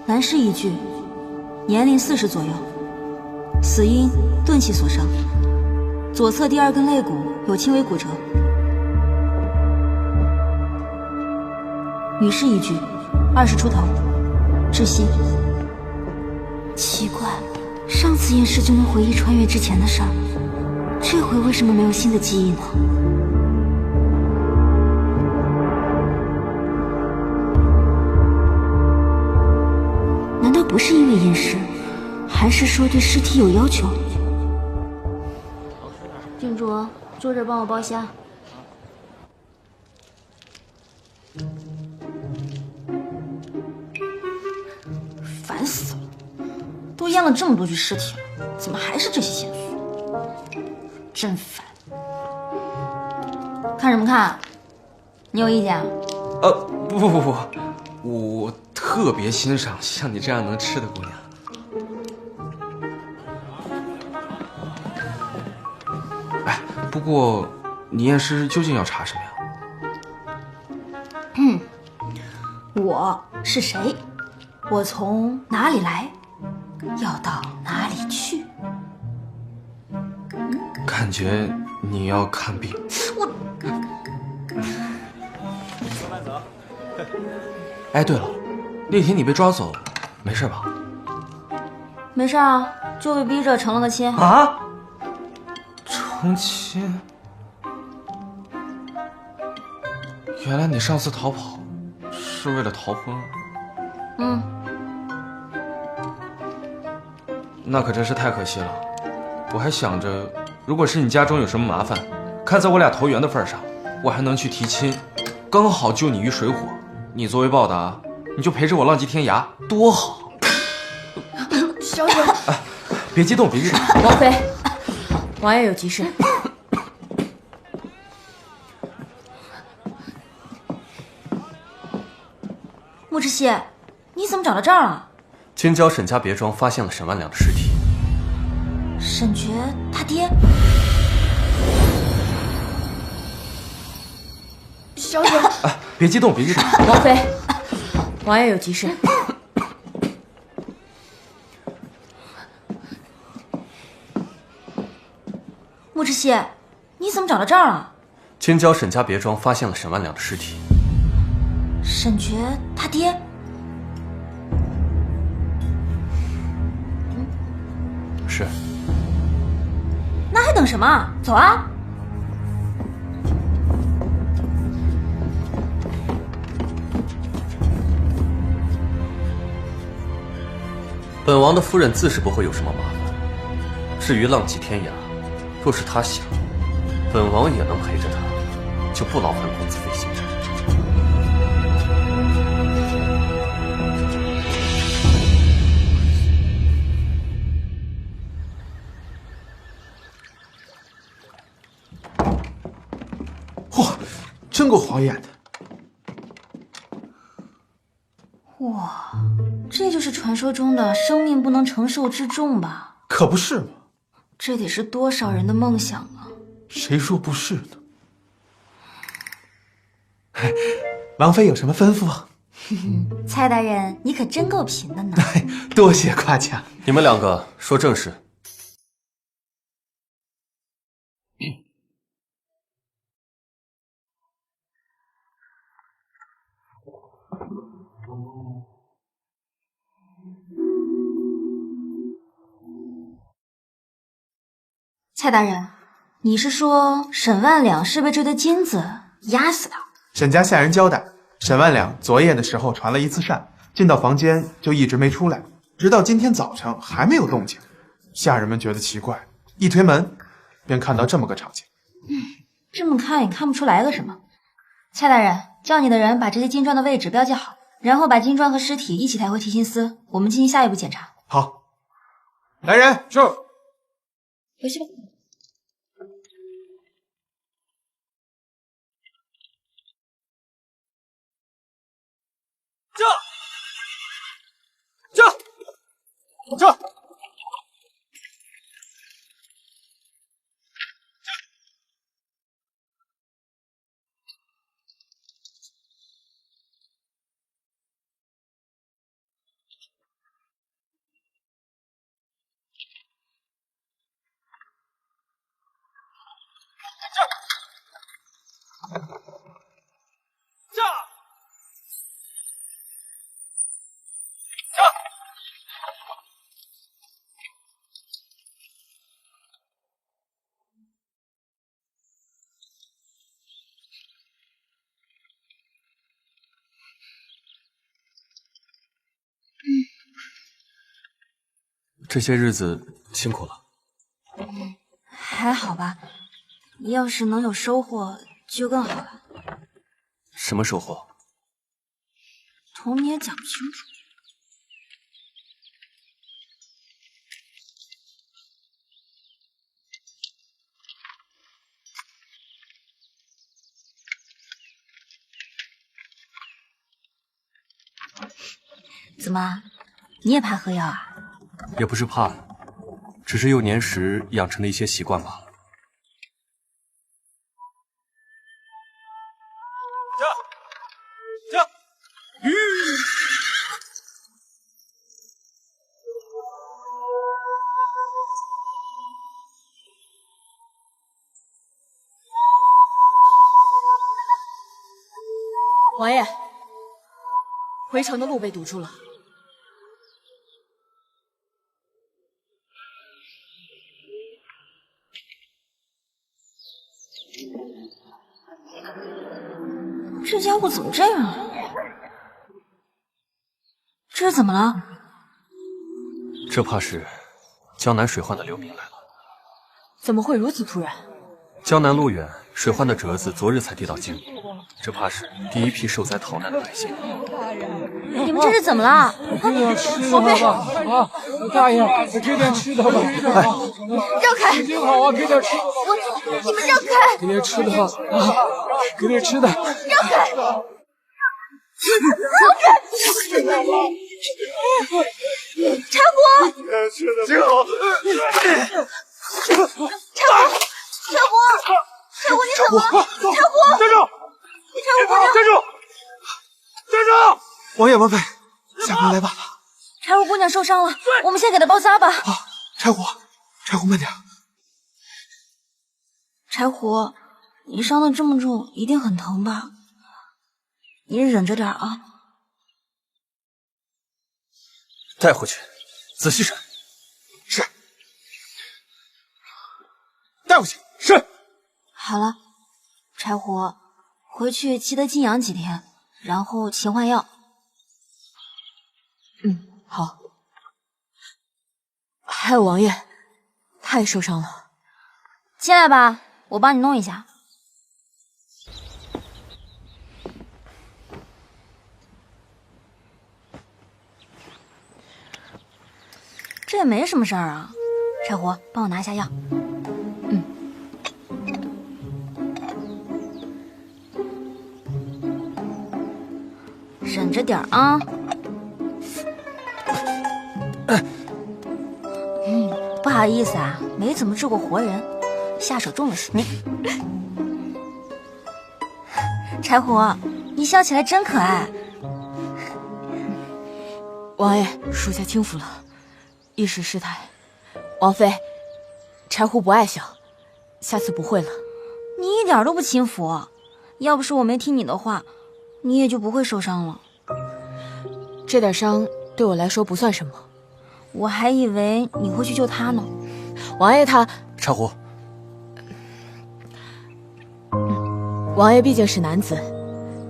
男尸一具，年龄40左右，死因钝器所伤，左侧第2根肋骨有轻微骨折。女尸一具，20出头，窒息。奇怪，上次验尸就能回忆穿越之前的事儿，这回为什么没有新的记忆呢？难道不是因为验尸，还是说对尸体有要求？郡主，坐这儿帮我剥虾。烦死了，都腌了这么多具尸体了，怎么还是这些线索？真烦！看什么看？你有意见啊？不，我特别欣赏像你这样能吃的姑娘。哎，不过你验尸究竟要查什么呀？我是谁？我从哪里来？要到哪里去？感觉你要看病。我。哎，对了，那天你被抓走，没事吧？没事啊，就被逼着成了个亲。啊？成亲？原来你上次逃跑是为了逃婚啊？那可真是太可惜了。我还想着，如果是你家中有什么麻烦，看在我俩投缘的份上，我还能去提亲，刚好救你于水火。你作为报答，你就陪着我浪迹天涯，多好！小姐，别激动，别激动。王妃，王爷有急事。穆志燮，你怎么找到这儿了？京郊沈家别庄发现了沈万良的尸体。沈爵他爹？小姐，别激动，别激动。王妃，王爷有急事。穆志燮，你怎么找到这儿了？京郊沈家别庄发现了沈万良的尸体。沈爵他爹？是。那还等什么？走啊！本王的夫人自是不会有什么麻烦。至于浪迹天涯，若是他想，本王也能陪着他，就不劳烦公子费心。嚯，真够好演的！哇，这就是传说中的生命不能承受之重吧？可不是嘛，这得是多少人的梦想啊！谁说不是呢？王妃有什么吩咐？蔡大人，你可真够贫的呢。多谢夸奖。你们两个说正事。蔡大人，你是说沈万两是被这堆金子压死的？沈家下人交代，沈万两昨夜的时候传了一次扇，进到房间就一直没出来，直到今天早上还没有动静。下人们觉得奇怪，一推门便看到这么个场景。这么看也看不出来个什么。蔡大人，叫你的人把这些金砖的位置标记好，然后把金砖和尸体一起抬回提刑司，我们进行下一步检查。好。来人，是。回去吧。这这些日子辛苦了。还好吧，要是能有收获就更好了。什么收获？童你也讲不清楚。怎么，你也怕喝药啊？也不是怕，只是幼年时养成的一些习惯罢了。王爷，回城的路被堵住了。这家伙怎么这样啊？这是怎么了？这怕是江南水患的流民来了。怎么会如此突然？江南路远，水患的折子昨日才递到京，这怕是第一批受灾逃难的百姓。你们这是怎么了？给点吃的吧！啊，大爷，给点吃的吧！让开！已经好啊，给点吃。你们让开！给点吃的吧！啊，给点吃的。让开！让开！柴火！金好。柴火，你怎么了？柴火！站住！柴火，站住！站住！王爷王妃，下官来晚了。柴火姑娘受伤了，我们先给她包扎吧。柴火慢点。柴火，你伤得这么重，一定很疼吧？你忍着点啊。带回去，仔细审。是。带回去。是。好了，柴火，回去记得静养几天，然后勤换药。好。还有王爷，他也受伤了。进来吧，我帮你弄一下。这也没什么事儿啊。柴火，帮我拿一下药。忍着点啊。不好好意思啊，没怎么治过活人，下手重了些。你，柴胡，你笑起来真可爱。王爷，属下轻浮了，一时失态。王妃，柴胡不爱笑，下次不会了。你一点都不轻浮，要不是我没听你的话，你也就不会受伤了。这点伤对我来说不算什么。我还以为你会去救他呢。王爷他……柴胡，王爷毕竟是男子，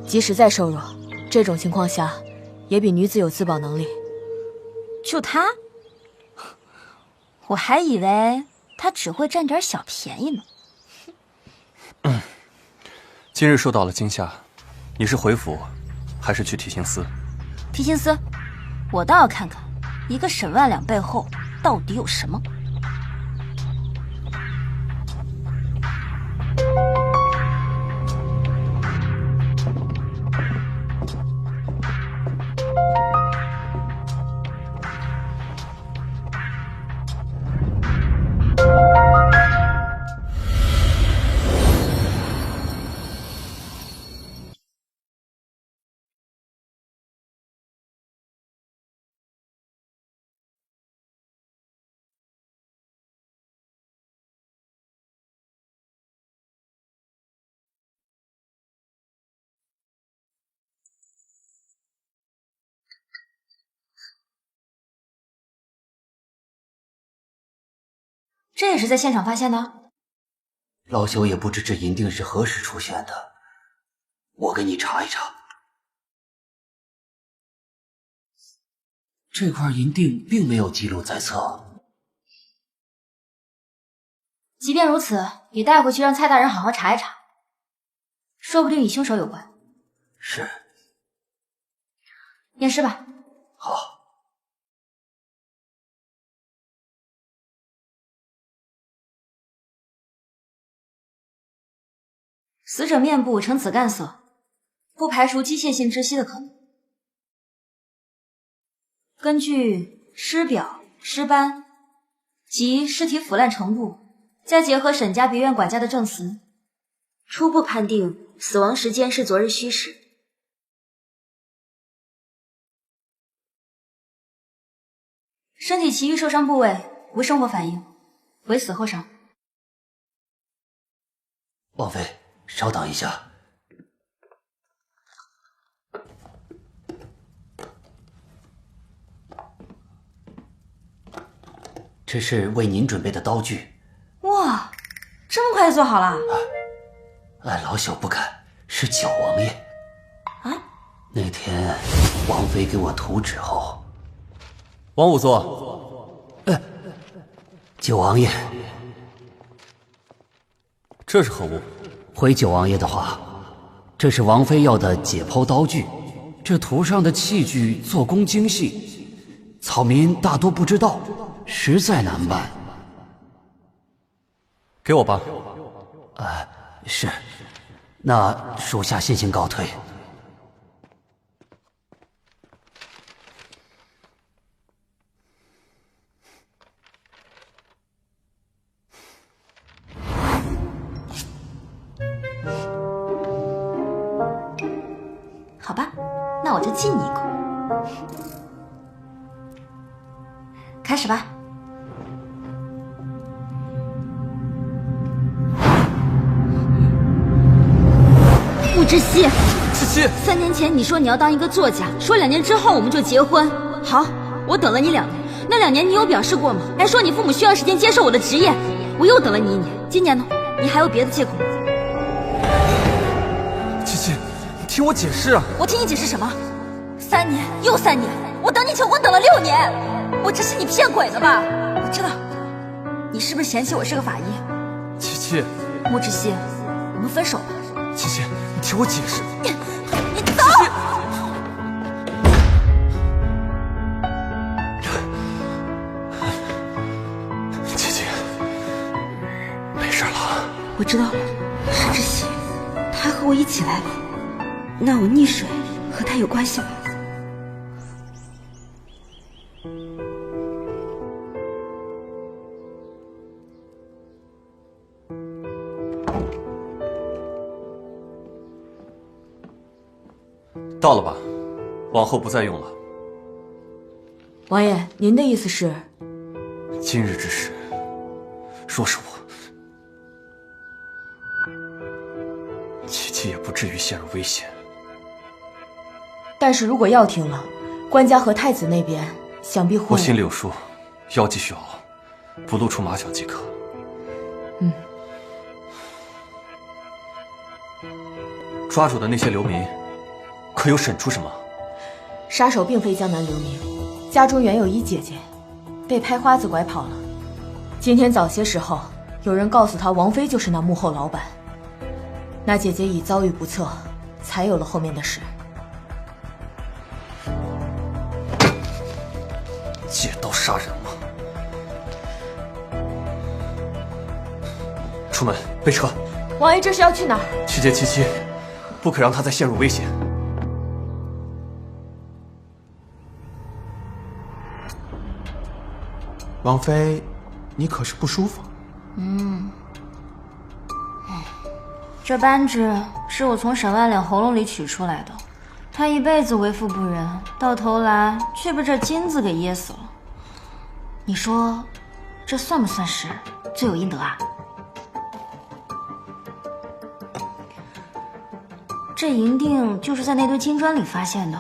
即使再瘦弱，这种情况下也比女子有自保能力。就他？我还以为他只会占点小便宜呢。今日受到了惊吓，你是回府，还是去提刑司？提刑司，我倒要看看一个沈万两背后到底有什么。这也是在现场发现的？老朽也不知这银锭是何时出现的，我给你查一查。这块银锭并没有记录在册。即便如此，也带回去让蔡大人好好查一查，说不定与凶手有关。是。验尸吧。好。死者面部呈紫干色，不排除机械性窒息的可能。根据尸表、尸斑及尸体腐烂程度，再结合沈家别院管家的证词，初步判定死亡时间是昨日戌时。身体其余受伤部位无生活反应，为死后伤。王妃，稍等一下。这是为您准备的刀具。哇，这么快就做好了？老朽不敢，是九王爷。啊？那天王妃给我图纸后，王仵作，九王爷，这是何物？回九王爷的话，这是王妃要的解剖刀具。这图上的器具做工精细，草民大多不知道，实在难办。给我吧。是。那属下先行告退。好吧，那我就敬你一口。开始吧。穆之熙，七七，3年前你说你要当一个作家，说2年之后我们就结婚。好，我等了你2年，那2年你有表示过吗？还说你父母需要时间接受我的职业，我又等了你1年。今年呢？你还有别的借口吗？七七，你听我解释啊！我听你解释什么？3年又3年，我等你求婚等了6年，我这是你骗鬼的吧？我知道，你是不是嫌弃我是个法医？七七，穆之熙，我们分手吧。七七，你听我解释。你走！七七，没事了。我知道了，是之熙，他和我一起来了。那我溺水和他有关系吗？到了吧，往后不再用了。王爷，您的意思是？今日之事，若是我，琪琪也不至于陷入危险。但是如果要停了，官家和太子那边想必会……我心里有数，药继续熬，不露出马脚即可。嗯。抓住的那些流民，可有审出什么？杀手并非江南流民，家中原有一姐姐，被拍花子拐跑了。今天早些时候，有人告诉他王妃就是那幕后老板。那姐姐已遭遇不测，才有了后面的事。借刀杀人吗？出门备车。王爷这是要去哪儿？去接七七，不可让她再陷入危险。王妃，你可是不舒服？这扳指是我从沈万两喉咙里取出来的，他一辈子为富不仁，到头来却被这金子给噎死了。你说，这算不算是罪有应得啊？这银锭就是在那堆金砖里发现的，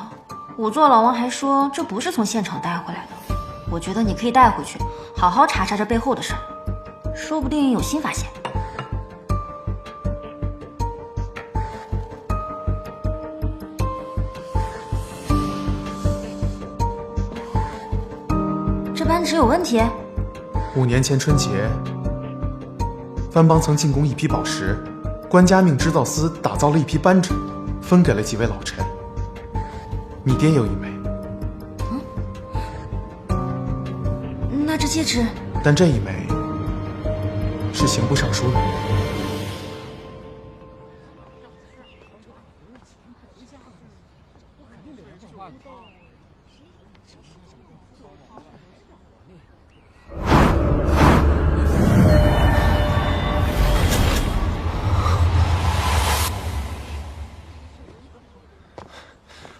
仵作老王还说这不是从现场带回来的。我觉得你可以带回去，好好查查这背后的事儿，说不定有新发现。这扳指有问题？5年前春节，藩邦曾进贡一批宝石，官家命织造司打造了一批扳指，分给了几位老臣。你爹有一枚。那这戒指，但这一枚是刑部尚书的。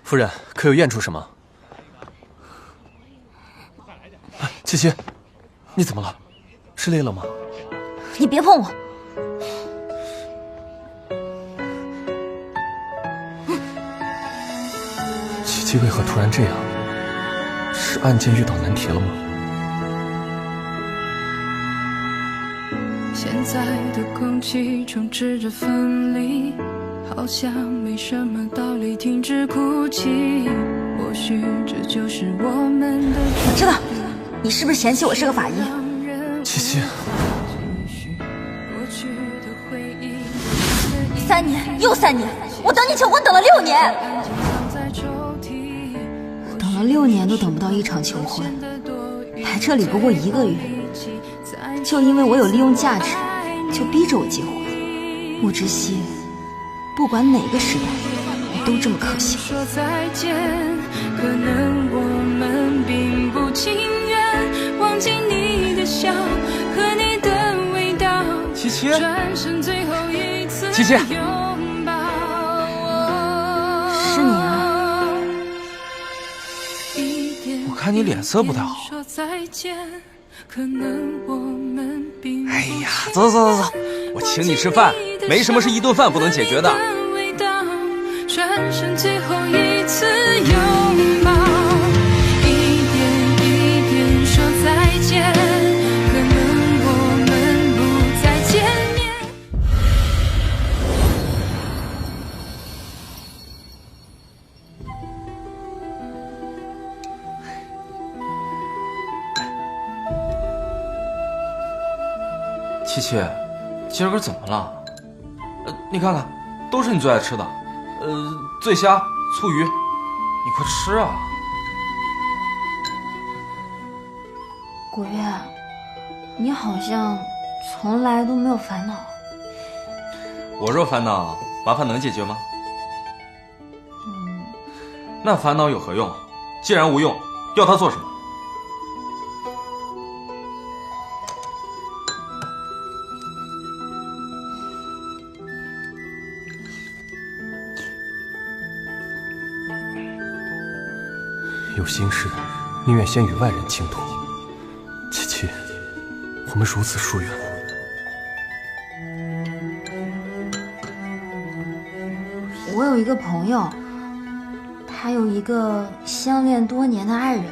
夫人，可有验出什么？七七，你怎么了？是累了吗？你别碰我！七七为何突然这样？是案件遇到难题了吗？现在的空气充斥着分离，好像没什么道理停止哭泣。或许这就是我们的。我知道。你是不是嫌弃我是个法医？七七，3年又3年，我等你求婚等了6年，等了6年都等不到一场求婚，来这里不过1个月，就因为我有利用价值，就逼着我结婚。我只希不管哪个时代，我都这么可惜。说再见，可能我们并不情愿。忘记你的笑和你的味道，七七，七七，是你啊！我看你脸色不太好。哎呀，走，我请你吃饭，没什么是1顿饭不能解决的。转身最后一次拥抱。七七，今儿个怎么了？你看看，都是你最爱吃的，醉虾、醋鱼，你快吃啊！古月，你好像从来都没有烦恼。我若烦恼，麻烦能解决吗？那烦恼有何用？既然无用，要它做什么？心事，宁愿先与外人倾吐。七七，我们如此疏远了。我有一个朋友，他有一个相恋多年的爱人，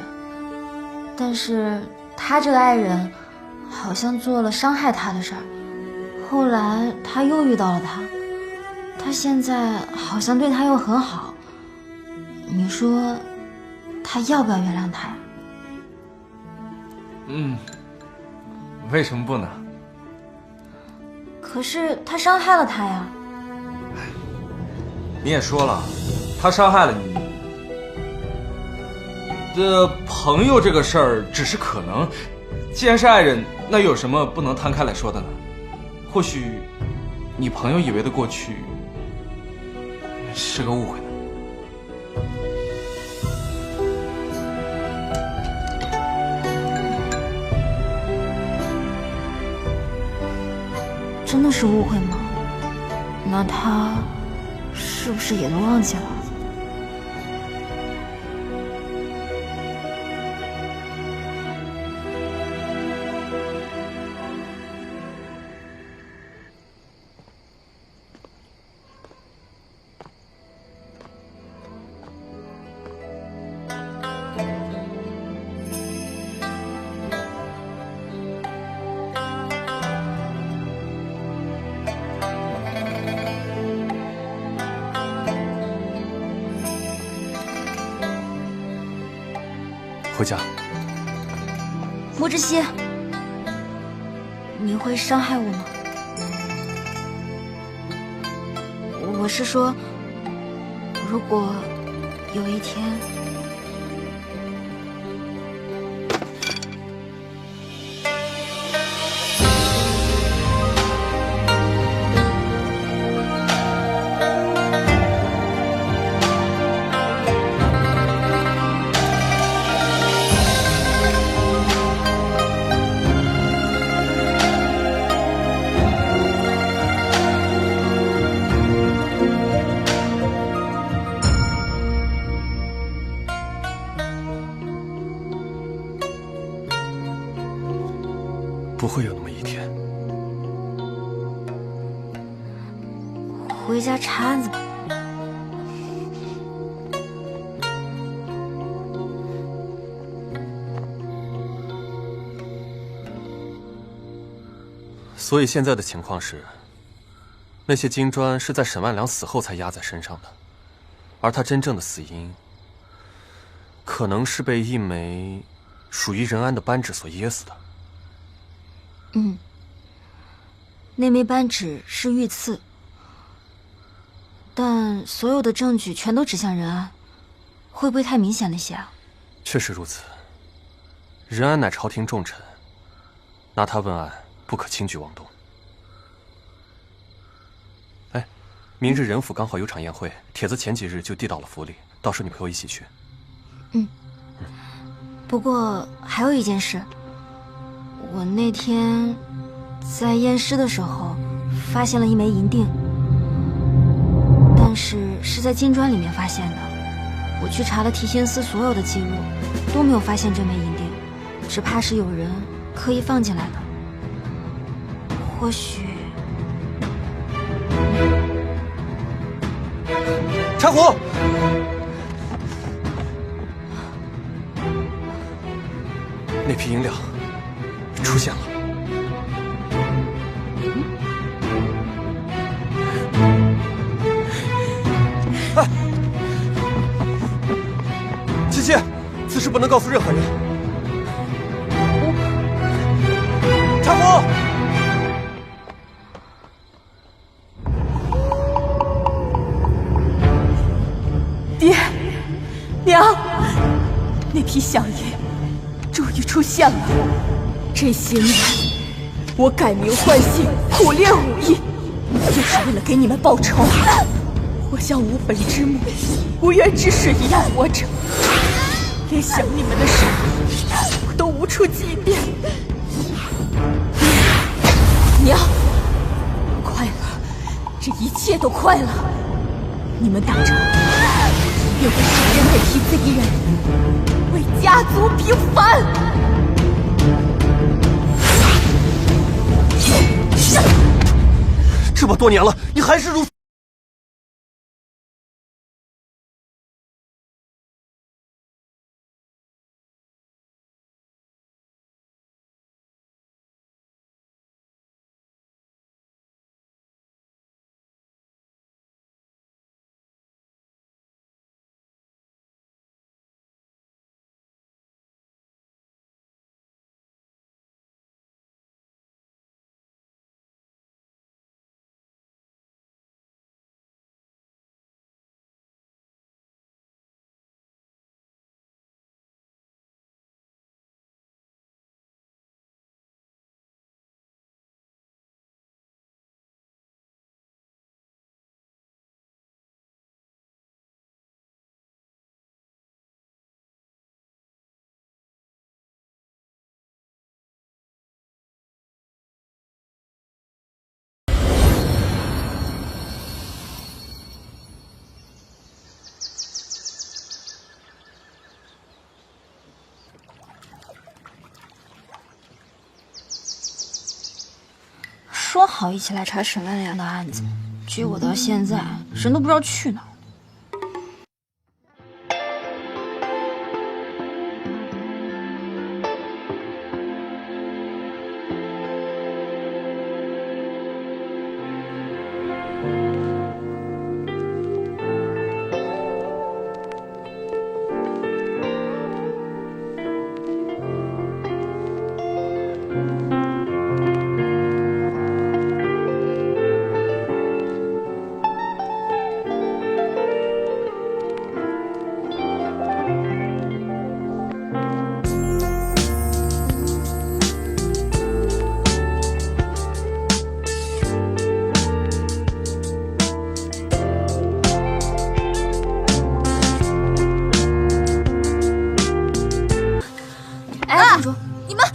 但是他这个爱人好像做了伤害他的事儿，后来他又遇到了他，他现在好像对他又很好，你说他要不要原谅他呀？为什么不呢？可是他伤害了他呀。你也说了，他伤害了你。朋友这个事儿只是可能，既然是爱人，那有什么不能摊开来说的呢？或许你朋友以为的过去是个误会呢。真的是误会吗？那他是不是也都忘记了？回家。莫之熙，你会伤害我吗？我是说，如果有一天……不会有那么一天。回家查案子吧。所以现在的情况是，那些金砖是在沈万良死后才压在身上的，而他真正的死因，可能是被一枚属于任安的扳指所噎死的。那枚扳指是御刺，但所有的证据全都指向任安，会不会太明显了些啊？确实如此。任安乃朝廷重臣，拿他问案不可轻举妄动。哎，明日任府刚好有场宴会，帖子前几日就递到了府里，到时候你陪我一起去。不过还有一件事，我那天在验尸的时候发现了一枚银锭，但是在金砖里面发现的。我去查了提刑司所有的记录，都没有发现这枚银锭，只怕是有人刻意放进来的。或许……柴胡，那批银两出现了。哎，七七，此事不能告诉任何人。柴胡，爹，娘，那批香烟终于出现了。这些年，我改名换姓，苦练武艺，就是为了给你们报仇。我像无本之木、无源之水一样活着，连想你们的时候，我都无处祭奠。娘，快了，这一切都快了。你们等着，为敌人而替贼人，为家族平反。这么多年了，你还是如此。说好一起来查沈万良的案子，结果到现在人都不知道去哪儿。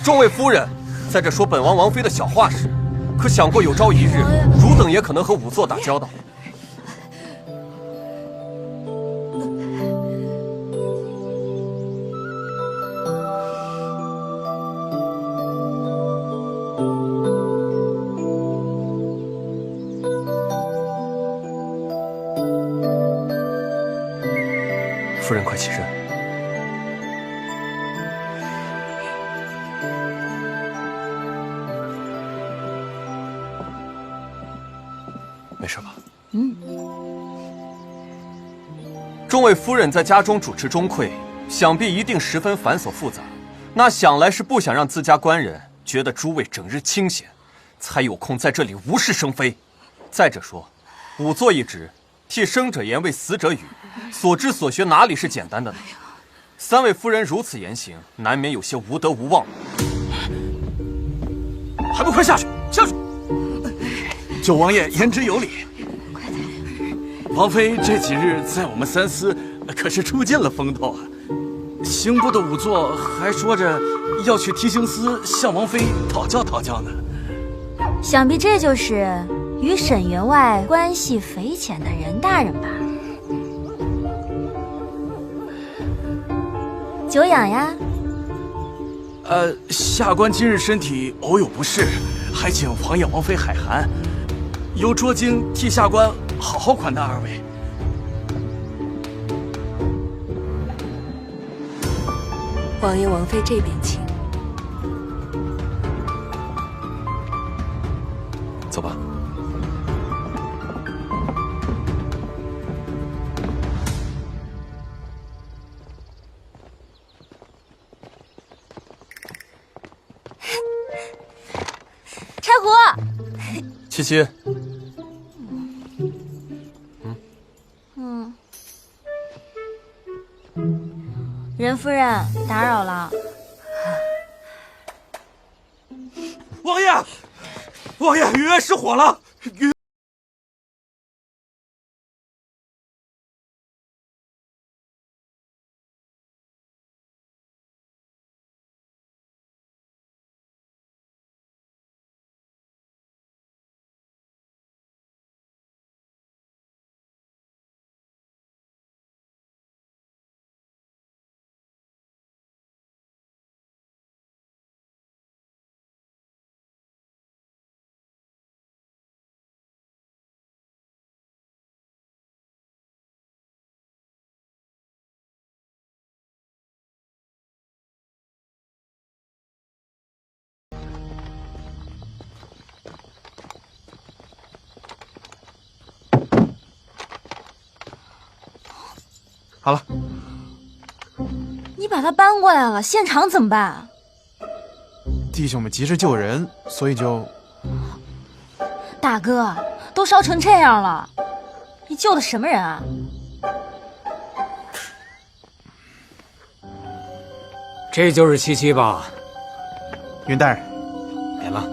众位夫人，在这说本王王妃的小话时，可想过有朝一日，汝等也可能和仵作打交道？夫人，快起身。没事吧？众位夫人在家中主持钟馗，想必一定十分繁琐复杂。那想来是不想让自家官人觉得诸位整日清闲，才有空在这里无事生非。再者说，仵作一职，替生者言，为死者语，所知所学哪里是简单的呢？三位夫人如此言行，难免有些无德无望。还不快下去！下去！九王爷言之有理。王妃这几日在我们三司可是出尽了风头啊！刑部的仵作还说着要去提刑司向王妃讨教讨教呢。想必这就是与沈员外关系匪浅的任大人吧？久仰呀。下官今日身体偶有不适，还请王爷王妃海涵。由卓京替下官好好款待二位。王爷王妃这边请。走吧。柴胡，七七。任夫人，打扰了。王爷，王爷，鱼失火了！好了，你把他搬过来了，现场怎么办？弟兄们急着救人，所以就……大哥，都烧成这样了，你救的什么人啊？这就是七七吧？云大人，免了。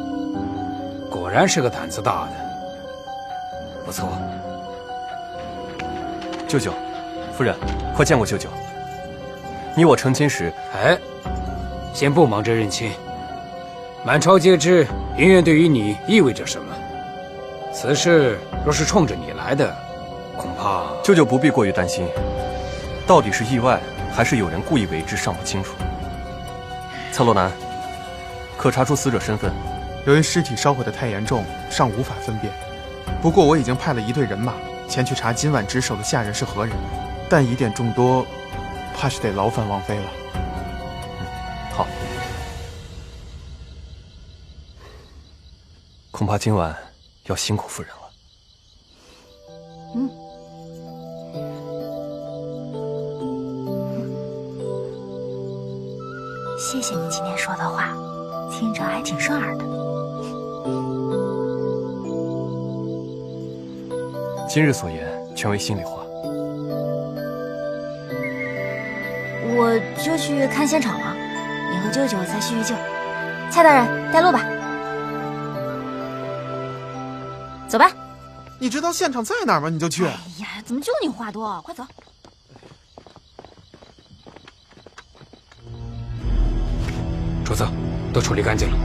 果然是个胆子大的，不错。舅舅，夫人，快见过舅舅。你我成亲时，哎，先不忙着认亲。满朝皆知云远对于你意味着什么。此事若是冲着你来的，恐怕……舅舅不必过于担心，到底是意外还是有人故意为之，尚不清楚。策洛南，可查出死者身份？由于尸体烧毁的太严重，尚无法分辨。不过我已经派了一队人马前去查今晚值守的下人是何人，但疑点众多，怕是得劳烦王妃了。好，恐怕今晚要辛苦夫人了。谢谢你今天说的话，听着还挺顺耳的。今日所言全为心里话。我就去看现场了，你和舅舅再叙叙旧。蔡大人，带路吧。走吧。你知道现场在哪儿吗？你就去。哎呀，怎么就你话多？快走。主子，都处理干净了。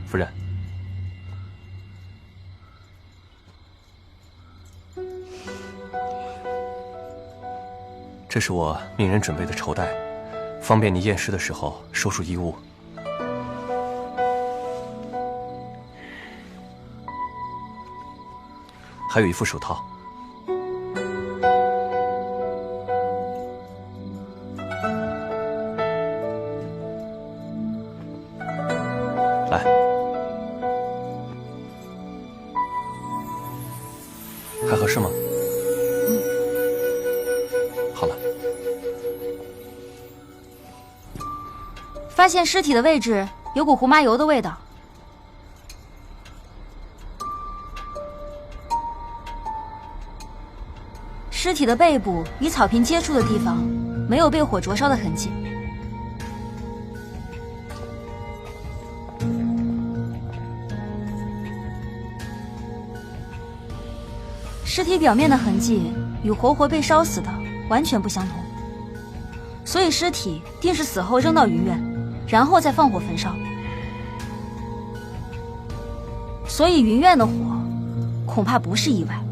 夫人，这是我命人准备的绸带，方便你验尸的时候收拾衣物。还有一副手套。来，还合适吗？好了。发现尸体的位置有股胡麻油的味道。尸体的背部与草坪接触的地方没有被火灼烧的痕迹。尸体表面的痕迹与活活被烧死的完全不相同，所以尸体定是死后扔到云院，然后再放火焚烧。所以云院的火恐怕不是意外。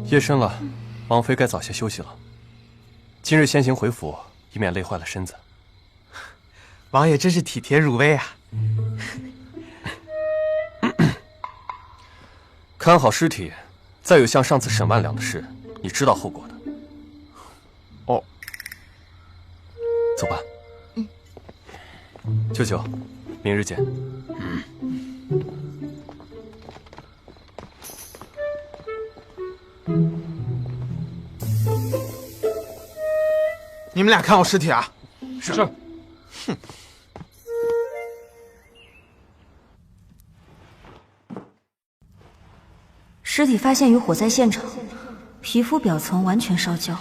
夜深了，王妃该早些休息了。今日先行回府，以免累坏了身子。王爷真是体贴入微啊！看好尸体，再有像上次沈万两的事，你知道后果的。哦，走吧。舅舅，明日见。你们俩看好尸体啊！是。哼。尸体发现于火灾现场，皮肤表层完全烧焦。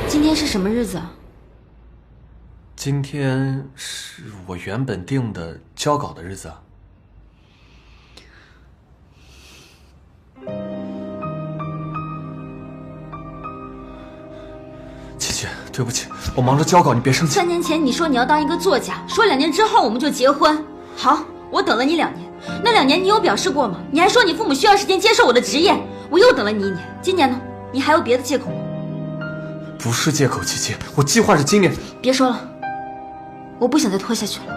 今天是什么日子啊？今天是我原本定的交稿的日子啊。琪琪，对不起，我忙着交稿，你别生气。3年前你说你要当一个作家，说2年之后我们就结婚。好，我等了你2年，那2年你有表示过吗？你还说你父母需要时间接受我的职业，我又等了你1年。今年呢？你还有别的借口吗？不是借口，琪琪，我计划着今年。别说了，我不想再拖下去了。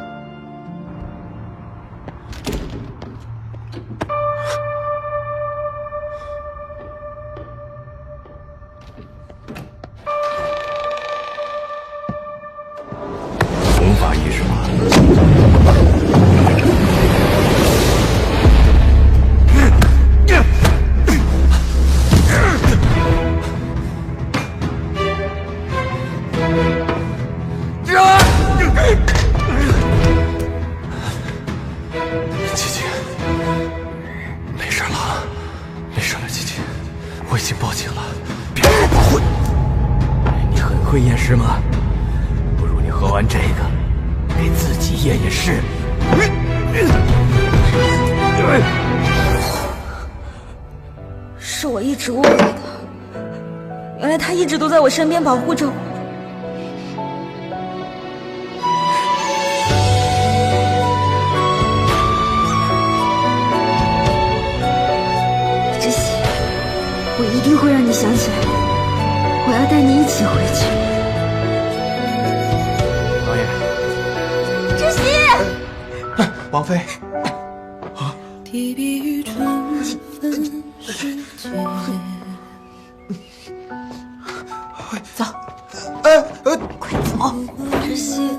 弘法仪式吗？琪琪，没事了，没事了，琪琪，我已经报警了，别让我跑混。你很会验尸吗？不如你喝完这个，给自己验验尸。是我一直误会的，原来他一直都在我身边保护着我。知悉，我一定会让你想起来的，我要带你一起回去。王爷，知悉，王妃。提笔于春分时节。走。快走！知悉。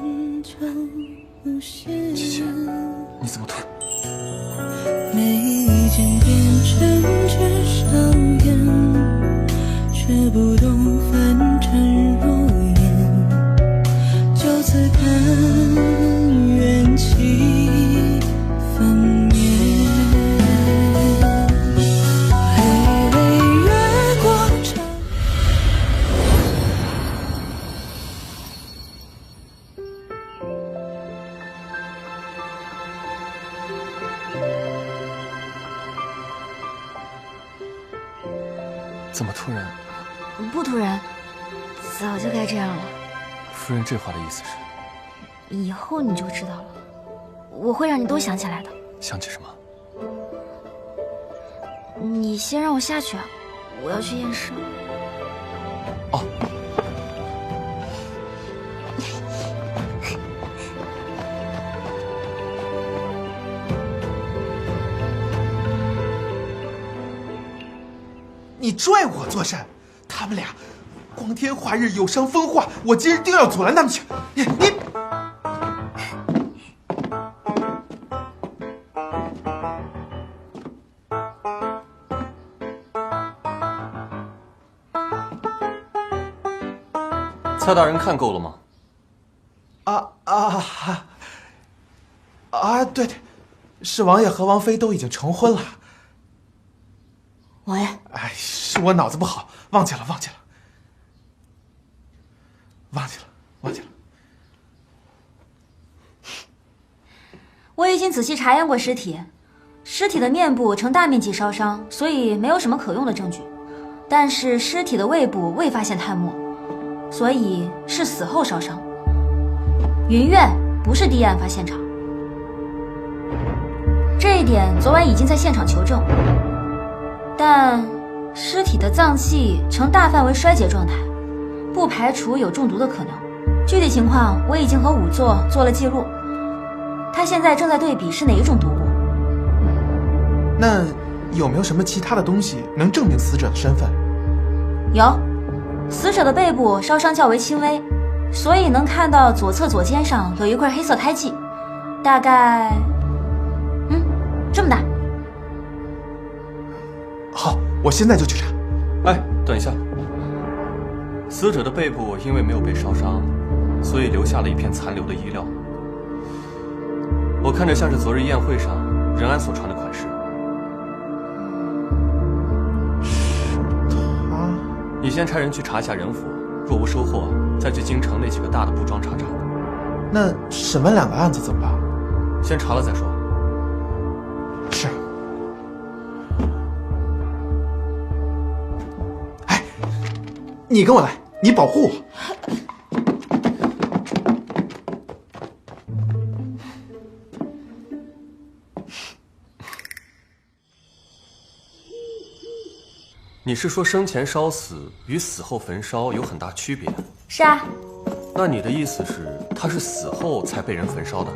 琪琪，你怎么突然？眉间变成纸上烟，却不懂凡尘若烟。就此看缘起分灭。累累月光长。怎么突然？不突然，早就该这样了。夫人这话的意思是？以后你就知道了，我会让你都想起来的。想起什么？你先让我下去，我要去验尸。哦。你拽我做甚？他们俩光天化日有伤风化，我今日定要阻拦他们去。你。蔡大人看够了吗？对，是王爷和王妃都已经成婚了。王爷，哎，是我脑子不好，忘记了。我已经仔细查验过尸体，尸体的面部呈大面积烧伤，所以没有什么可用的证据。但是尸体的胃部未发现炭末，所以是死后烧伤。云苑不是第一案发现场，这一点昨晚已经在现场求证。但尸体的脏器呈大范围衰竭状态，不排除有中毒的可能。具体情况我已经和仵作做了记录，他现在正在对比是哪一种毒物。那有没有什么其他的东西能证明死者的身份？有，死者的背部烧伤较为轻微，所以能看到左侧左肩上有一块黑色胎记，大概这么大。好，我现在就去查。哎，等一下，死者的背部因为没有被烧伤，所以留下了一片残留的衣料。我看着像是昨日宴会上任安所穿的款式。是他？你先差人去查一下人府，若无收获，再去京城那几个大的布庄查查。那审问两个案子怎么办？先查了再说。是。你跟我来，你保护我。你是说生前烧死与死后焚烧有很大区别？是啊。那你的意思是，他是死后才被人焚烧的？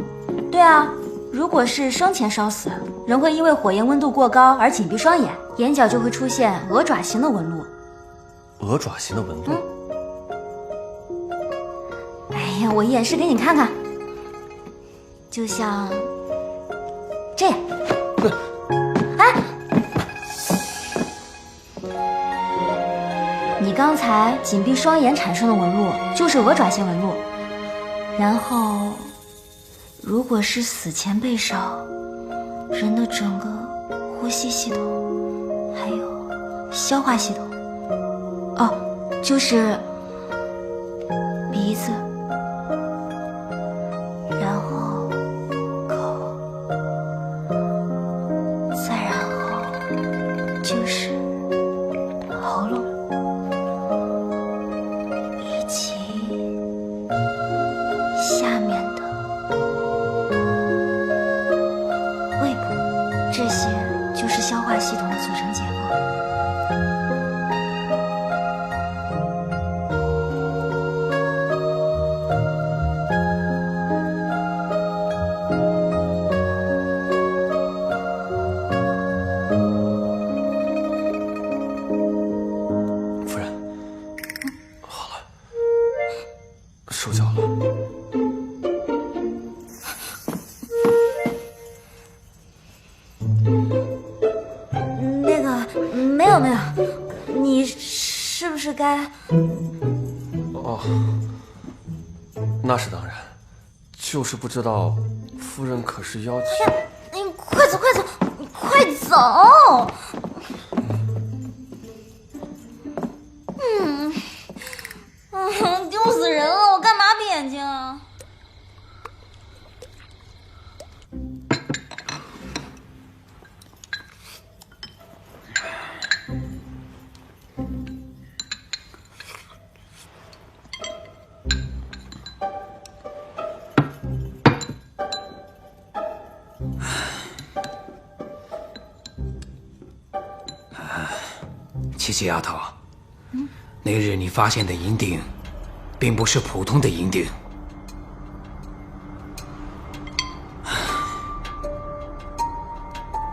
对啊，如果是生前烧死，人会因为火焰温度过高而紧闭双眼，眼角就会出现鹅爪形的纹路。鹅爪形的纹路。哎呀，我演示给你看看，就像这样。哎，你刚才紧闭双眼产生的纹路就是鹅爪形纹路。然后，如果是死前被烧，人的整个呼吸系统还有消化系统。哦，就是鼻子，然后口，再然后就是喉咙，以及下面的胃部，这些就是消化系统的组成结构。受脚了。那个，没有，你是不是该……哦，那是当然，就是不知道夫人可是要求……你快走，你快走！丢死人了！我干嘛闭眼睛啊？七七丫头，那日你发现的银锭，并不是普通的银锭。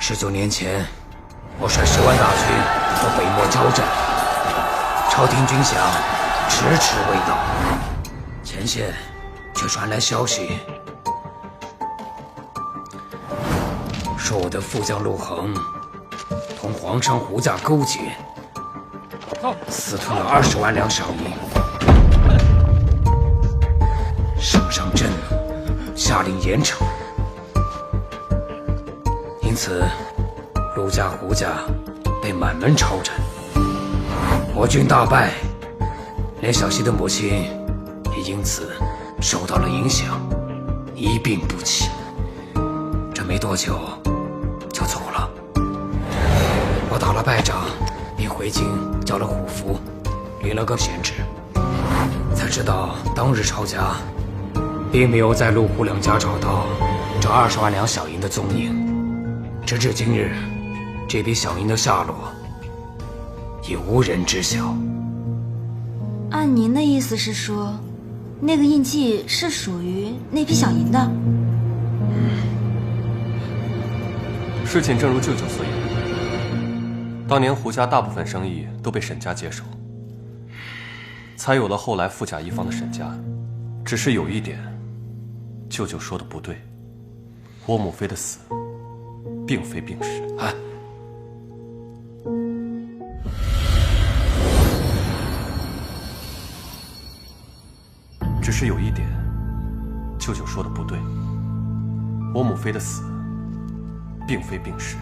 19年前，我率10万大军到北漠交战，朝廷军饷迟迟未到，前线却传来消息，说我的副将陆衡同皇上胡家勾结，私吞了20万两赏银。圣上震怒，下令严惩。因此，陆家、胡家被满门抄斩，我军大败，连小溪的母亲也因此受到了影响，一病不起。这没多久就走了。我打了败仗，便回京交了虎符，领了个闲职，才知道当日抄家并没有在陆胡两家找到这20万两小银的踪影。直至今日，这笔小银的下落也无人知晓。按您的意思是说，那个印记是属于那批小银的？事情正如舅舅所言，当年胡家大部分生意都被沈家接手，才有了后来富甲一方的沈家。只是有一点，舅舅说的不对，我母妃的死并非病逝。只是有一点，舅舅说的不对，我母妃的死并非病逝。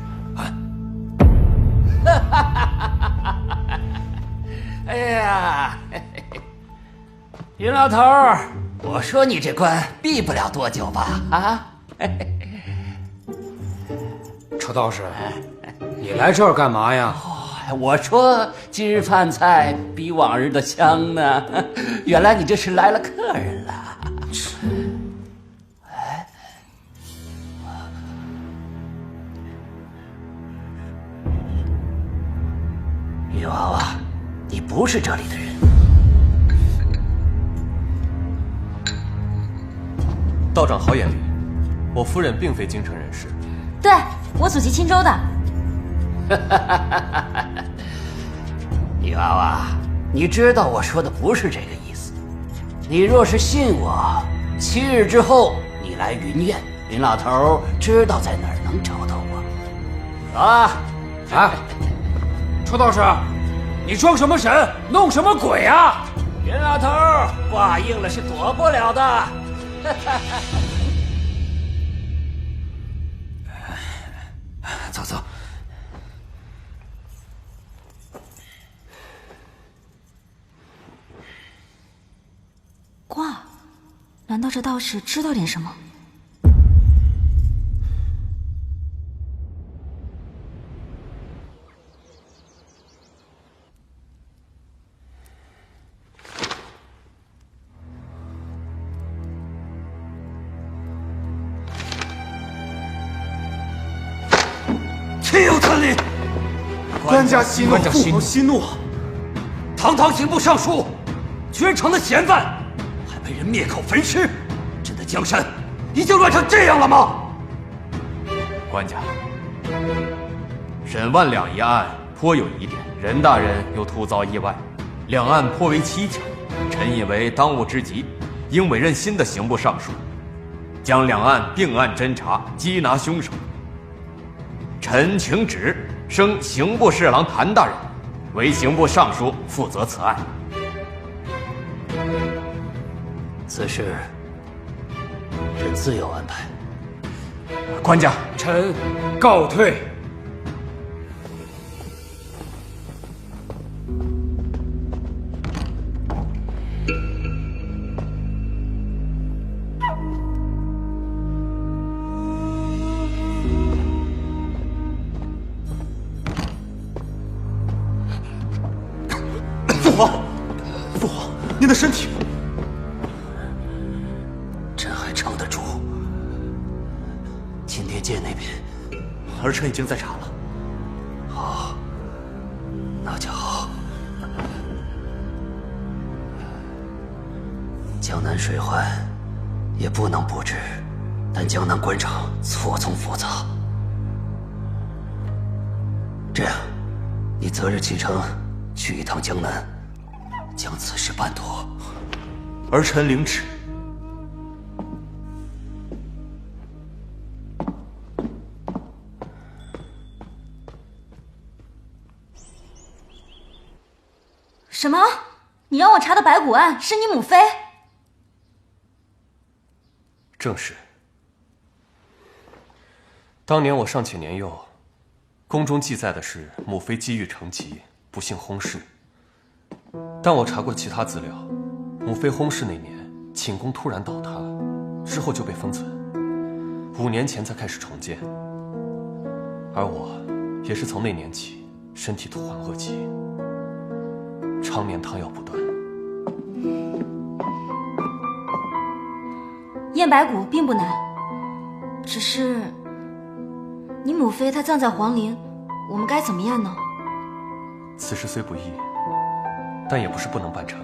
哎呀，云老头儿，我说你这关闭不了多久吧？啊？仇道士，你来这儿干嘛呀？我说今日饭菜比往日的香呢，原来你这是来了客人了。女娃娃，你不是这里的人。道长好眼力，我夫人并非京城人士。对，我祖籍青州的。女娃娃，你知道我说的不是这个意思。你若是信我，7日之后你来云苑，林老头知道在哪儿能找到我。走啊！啊！仇道士，你装什么神，弄什么鬼啊？林老头挂硬了是躲不了的。走走。挂？难道这道士知道点什么？岂有此理！官家息怒，官家息怒！堂堂刑部尚书，绝城的嫌犯，还被人灭口焚尸，朕的江山已经乱成这样了吗？官家，沈万两一案颇有疑点，任大人又突遭意外，两案颇为蹊跷。臣以为当务之急，应委任新的刑部尚书，将两案并案侦查，缉拿凶手。臣请旨升刑部侍郎谭大人为刑部尚书，负责此案。此事朕自有安排。官家，臣告退。父皇，您的身体，朕还撑得住。钦天监那边，儿臣已经在查了。好，那就好。江南水患也不能不知，但江南官场错综复杂。这样，你择日启程，去一趟江南，将此事办妥。儿臣领旨。什么？你让我查的白骨案是你母妃？正是。当年我尚且年幼，宫中记载的是母妃积郁成疾，不幸薨逝。但我查过其他资料，母妃薨逝那年，寝宫突然倒塌，之后就被封存，5年前才开始重建。而我也是从那年起，身体突患恶疾，常年汤药不断。验白骨并不难，只是你母妃她葬在皇陵，我们该怎么样呢？此事虽不易，但也不是不能办成。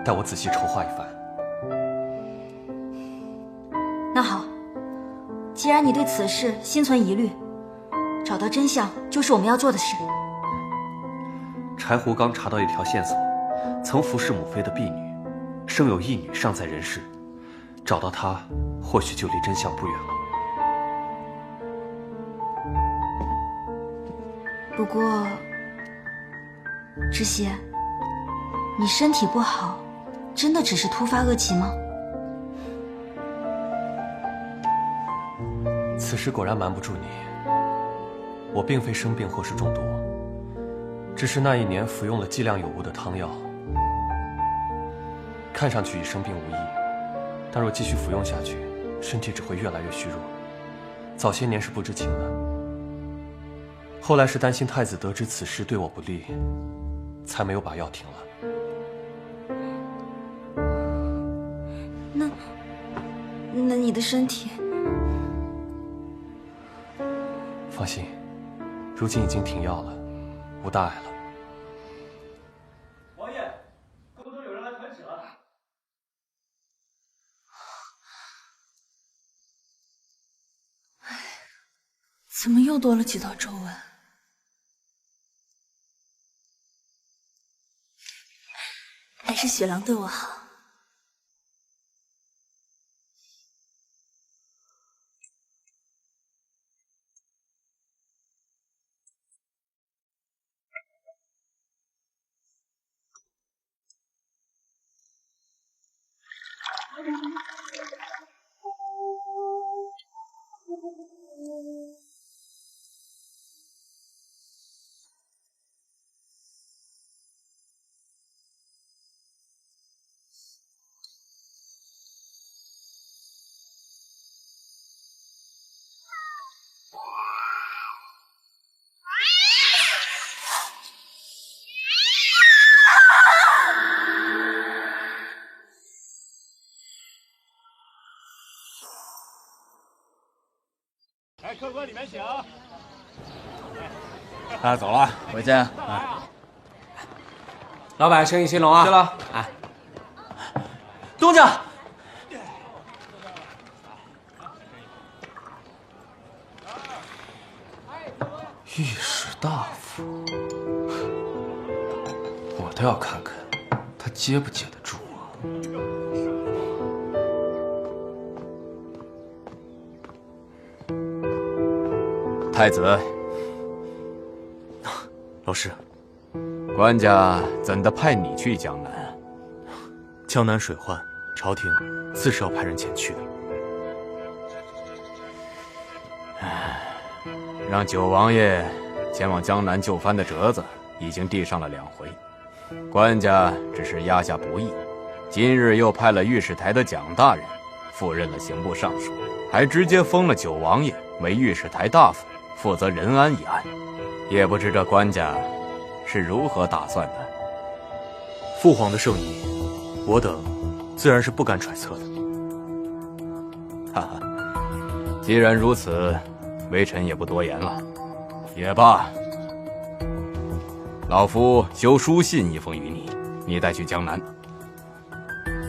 待我仔细筹划一番。那好，既然你对此事心存疑虑，找到真相就是我们要做的事。柴胡刚查到一条线索，曾服侍母妃的婢女，生有一女尚在人世，找到她，或许就离真相不远了。不过，知邪，你身体不好，真的只是突发恶疾吗？此事果然瞒不住你，我并非生病或是中毒，只是那一年服用了剂量有误的汤药，看上去与生病无异，但若继续服用下去，身体只会越来越虚弱。早些年是不知情的，后来是担心太子得知此事对我不利，才没有把药停了。那你的身体……放心，如今已经停药了，无大碍了。王爷，宫中有人来传旨了。怎么又多了几道皱纹？还是雪狼对我好。来，客官里面请。走了，回见。老板，生意兴隆啊！谢了。哎，东家，御史大夫，我倒要看看他接不接得住啊！太子，老师，官家怎的派你去江南？江南水患，朝廷自是要派人前去的。让九王爷前往江南救藩的折子已经递上了2回，官家只是压下不义，今日又派了御史台的蒋大人赴任了刑部尚书，还直接封了九王爷为御史台大夫，负责仁安一案，也不知这官家是如何打算的。父皇的圣意，我等自然是不敢揣测的。哈哈，既然如此，微臣也不多言了。也罢，老夫修书信一封于你，你带去江南。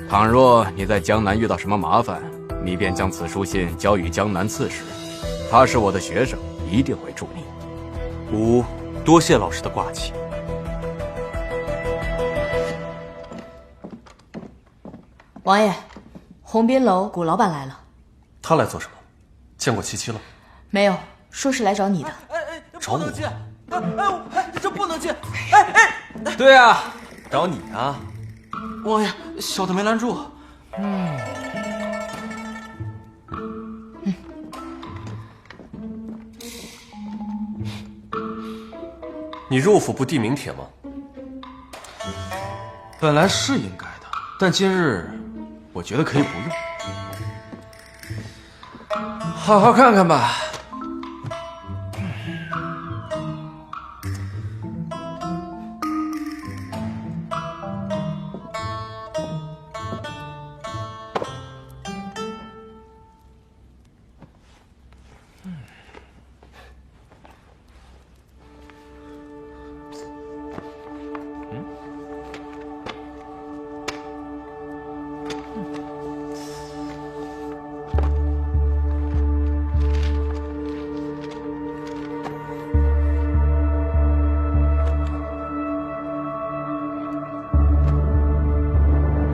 倘若你在江南遇到什么麻烦，你便将此书信交与江南刺史，他是我的学生，一定会助你。吾多谢老师的挂记。王爷，鸿宾楼谷老板来了。他来做什么？见过77了？没有，说是来找你的。找我？这不能进！对啊，找你啊！王爷，小的没拦住。你入府不递名帖吗？本来是应该的，但今日我觉得可以不用。好好看看吧。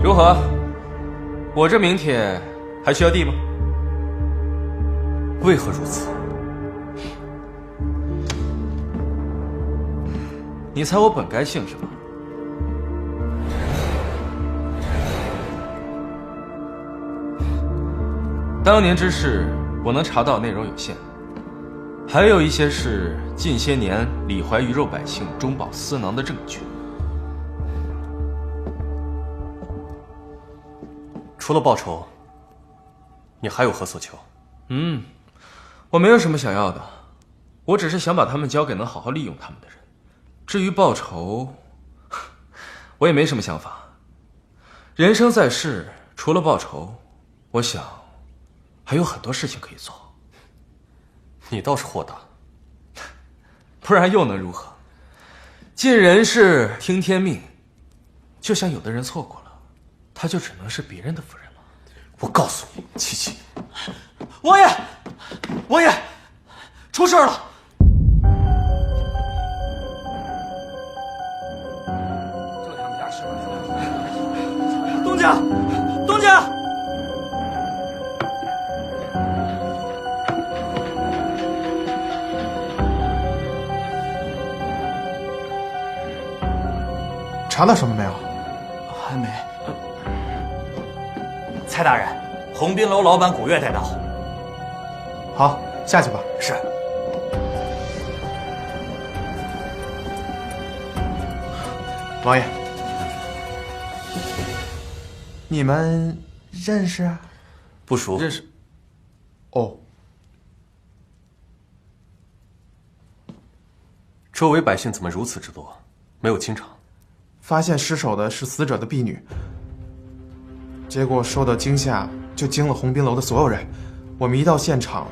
如何？我这名帖还需要递吗？为何如此？你猜我本该姓什么？当年之事，我能查到内容有限，还有一些是近些年李怀鱼肉百姓中饱私囊的证据。除了报仇，你还有何所求？我没有什么想要的，我只是想把他们交给能好好利用他们的人。至于报仇，我也没什么想法。人生在世，除了报仇，我想还有很多事情可以做。你倒是豁达，不然又能如何？尽人事，听天命。就像有的人错过了，他就只能是别人的夫人了。我告诉你，77，王爷，王爷，出事了！东家，东家！查到什么没有？还没。蔡大人，鸿宾楼老板古月带到。好，下去吧。是。王爷，你们认识？不熟。认识。哦。周围百姓怎么如此之多？没有清场。发现尸首的是死者的婢女。结果受到惊吓，就惊了鸿宾楼的所有人。我们一到现场，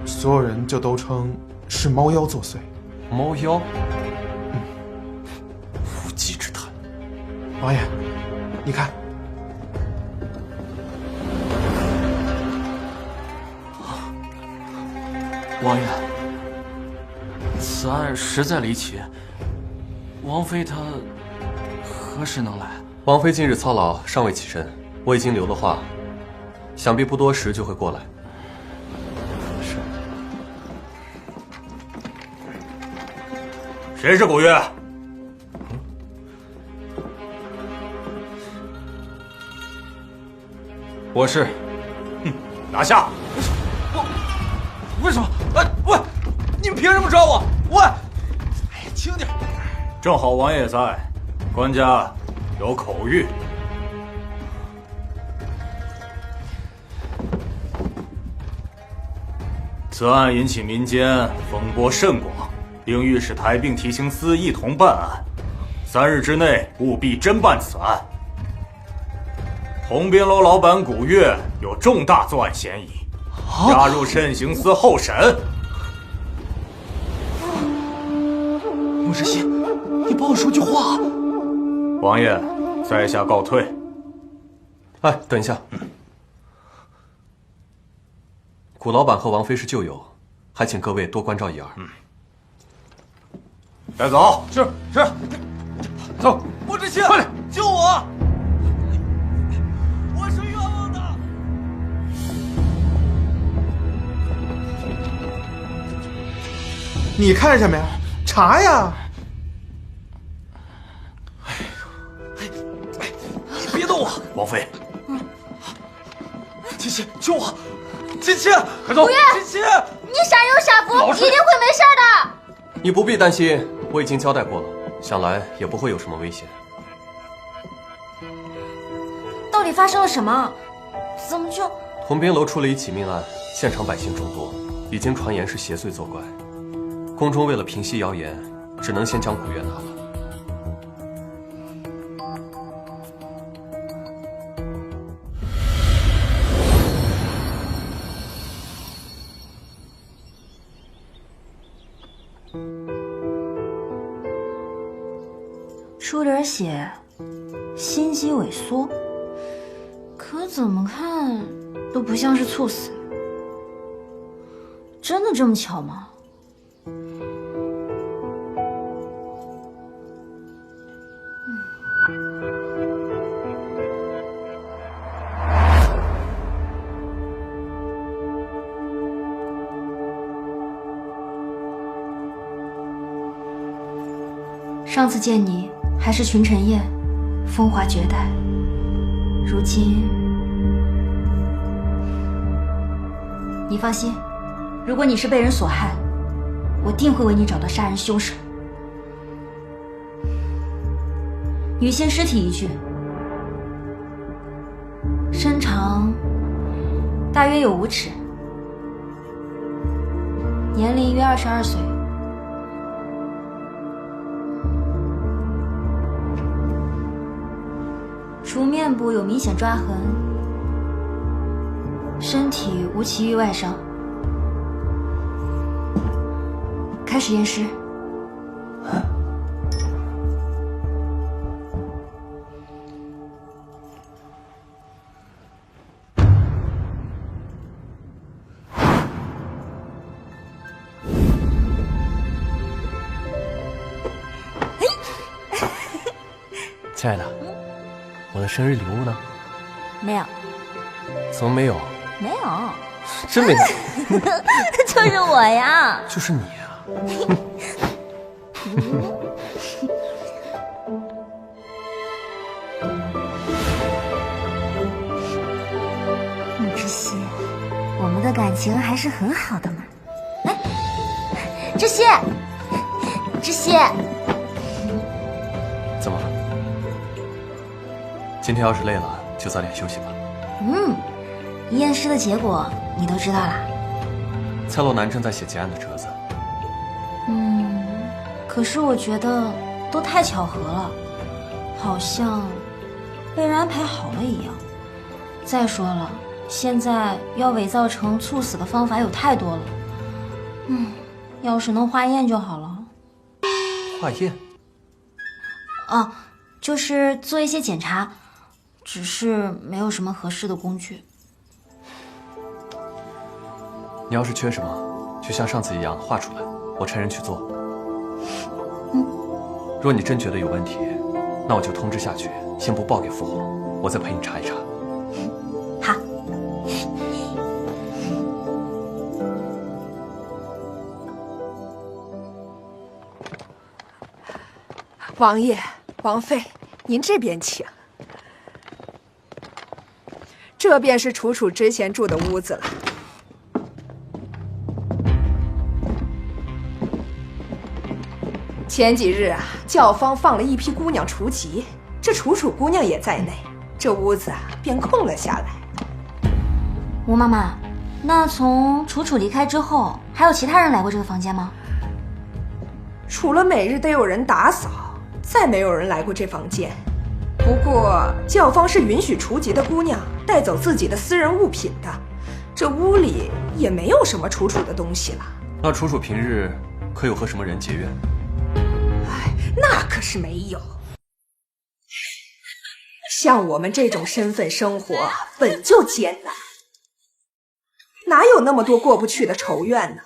所有人就都称是猫妖作祟。猫妖？无稽之谈。王爷，你看，王爷，此案实在离奇。王妃她何时能来？王妃近日操劳，尚未起身。我已经留了话，想必不多时就会过来。是。谁是古月？我是。拿下！为什么？喂！你们凭什么抓我？喂！轻点！正好王爷在，官家有口谕。此案引起民间风波甚广，并御史台并提刑司一同办案，3日之内务必侦办此案。鸿宾楼老板古月有重大作案嫌疑，押入慎刑司候审。穆志熙，你帮我说句话。王爷，在下告退。哎，等一下。古老板和王妃是旧友，还请各位多关照一二。带走。是。走，莫知县，快点救我！我是冤枉的。你看什么呀？查呀！你别动我，王妃。七七，救我！七七，快走！不愿，七七，你傻有傻福，一定会没事的。你不必担心，我已经交代过了，想来也不会有什么危险。到底发生了什么？怎么就……同宾楼出了一起命案，现场百姓众多，已经传言是邪祟作怪。宫中为了平息谣言，只能先将古月拿了。出点血，心肌萎缩，可怎么看都不像是猝死。真的这么巧吗？上次见你还是群臣宴，风华绝代。如今，你放心，如果你是被人所害，我定会为你找到杀人凶手。女性尸体一具，身长大约有5尺，年龄约22岁。除面部有明显抓痕，身体无其余外伤。开始验尸。亲爱的，我的生日礼物呢？没有。怎么没有？没有。真没有。就是我呀。就是你啊。知悉，我们的感情还是很好的嘛。哎，知悉，知悉，怎么了？今天要是累了，就早点休息吧。验尸的结果你都知道啦？蔡洛南正在写结案的折子。可是我觉得都太巧合了，好像被人安排好了一样。再说了，现在要伪造成猝死的方法有太多了。要是能化验就好了。化验？就是做一些检查，只是没有什么合适的工具。你要是缺什么，就像上次一样画出来，我差人去做。若你真觉得有问题，那我就通知下去，先不报给父皇，我再陪你查一查。好。王爷、王妃，您这边请。这便是楚楚之前住的屋子了。前几日啊，教坊放了一批姑娘除籍，这楚楚姑娘也在内，这屋子啊便空了下来。吴妈妈，那从楚楚离开之后，还有其他人来过这个房间吗？除了每日得有人打扫，再没有人来过这房间。不过教坊是允许除籍的姑娘带走自己的私人物品的，这屋里也没有什么楚楚的东西了。那楚楚平日可有和什么人结怨？那可是没有。像我们这种身份生活本就艰难，哪有那么多过不去的仇怨呢？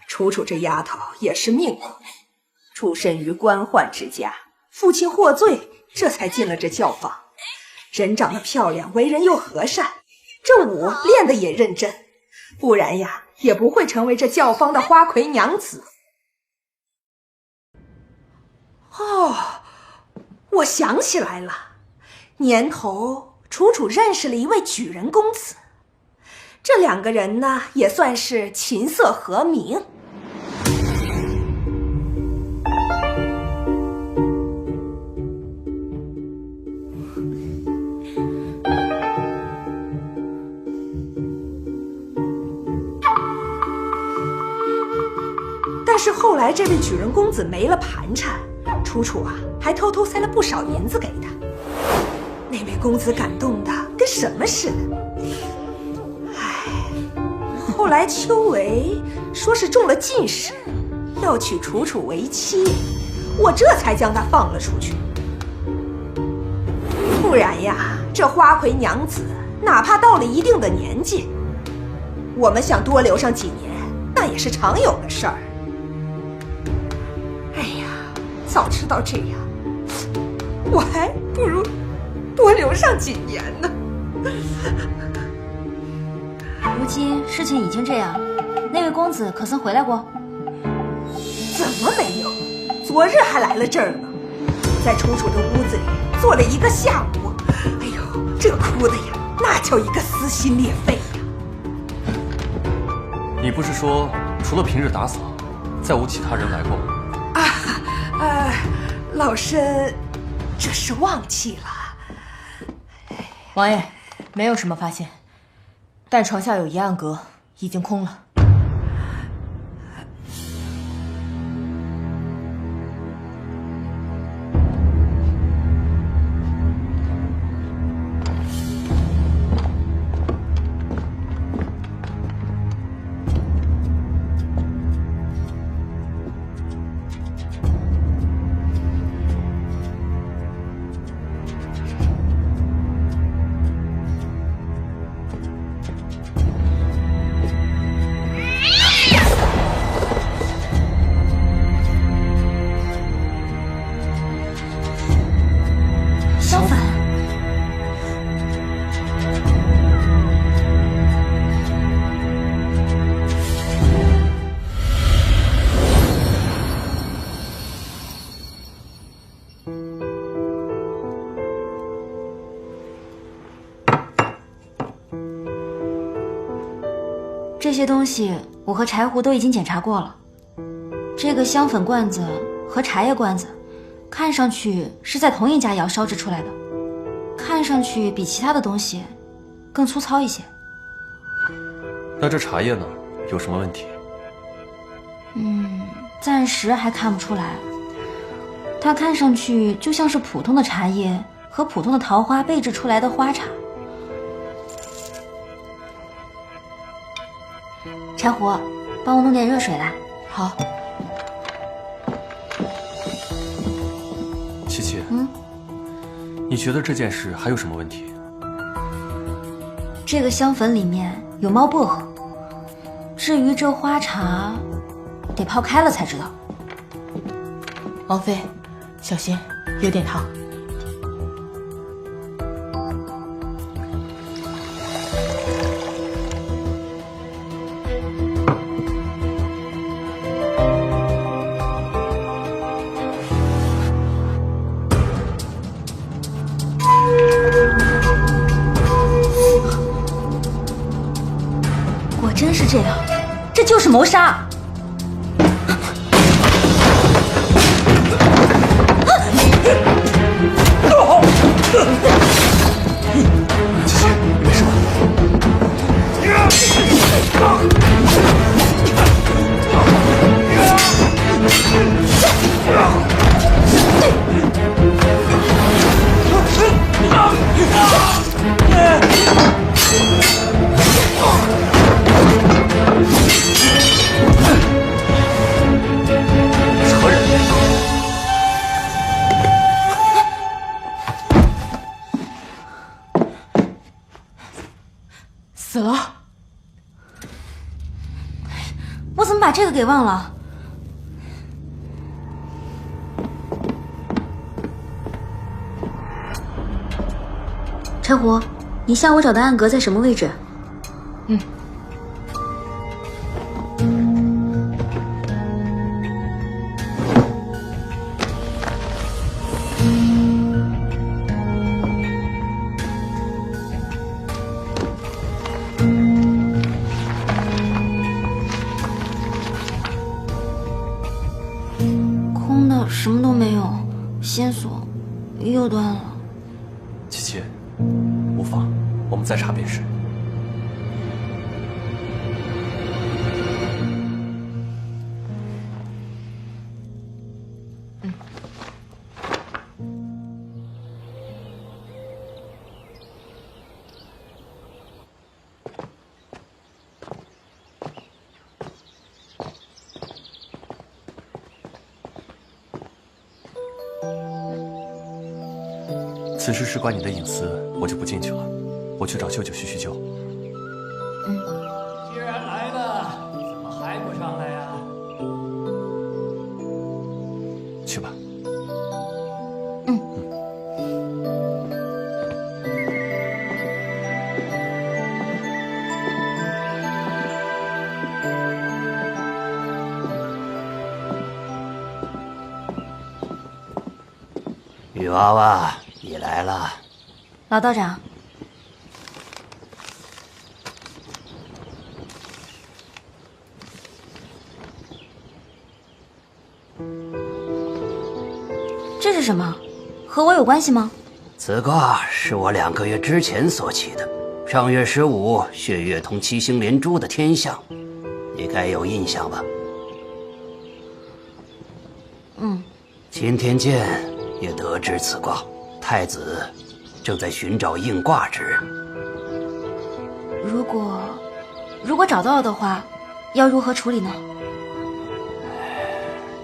楚楚这丫头也是命苦，出身于官宦之家，父亲获罪，这才进了这教坊。人长得漂亮，为人又和善，这武练得也认真，不然呀，也不会成为这教坊的花魁娘子。哦，我想起来了，年头楚楚认识了一位举人公子，这两个人呢，也算是琴瑟和鸣。但是后来这位举人公子没了盘缠，楚楚啊还偷偷塞了不少银子给他。那位公子感动的跟什么似的。后来秋维说是中了进士，要娶楚楚为妻，我这才将她放了出去。不然呀，这花魁娘子哪怕到了一定的年纪，我们想多留上几年，那也是常有的事儿。哎呀，早知道这样，我还不如多留上几年呢。如今事情已经这样，那位公子可曾回来过？怎么没有？昨日还来了这儿呢，在楚楚的屋子里坐了一个下午。哎呦，这哭的呀，那叫一个撕心裂肺呀！你不是说除了平日打扫，再无其他人来过吗？老身这是忘记了。王爷，没有什么发现，但床下有一暗格，已经空了。这些东西我和柴胡都已经检查过了，这个香粉罐子和茶叶罐子看上去是在同一家窑烧制出来的，看上去比其他的东西更粗糙一些。那这茶叶呢，有什么问题？暂时还看不出来，它看上去就像是普通的茶叶和普通的桃花焙制出来的花茶。柴胡，帮我弄点热水来。好。琪琪，你觉得这件事还有什么问题？这个香粉里面有猫薄荷，至于这花茶，得泡开了才知道。王妃，小心，有点烫。真是这样，这就是谋杀！琪琪，你没事吧？怎么把这个给忘了？柴胡，你下午找的暗格在什么位置？嗯。空的，什么都没有，线索又断了。琪琪，无妨，我们再查便是。此事事关你的隐私，我就不进去了。我去找舅舅叙叙旧。既然来了，怎么还不上来呀？去吧。雨娃娃，你来了。老道长，这是什么？和我有关系吗？此卦是我2个月之前所起的，上月15血月同七星连珠的天象，你该有印象吧？今天见也得知此卦，太子正在寻找应卦之人。如果找到了的话，要如何处理呢？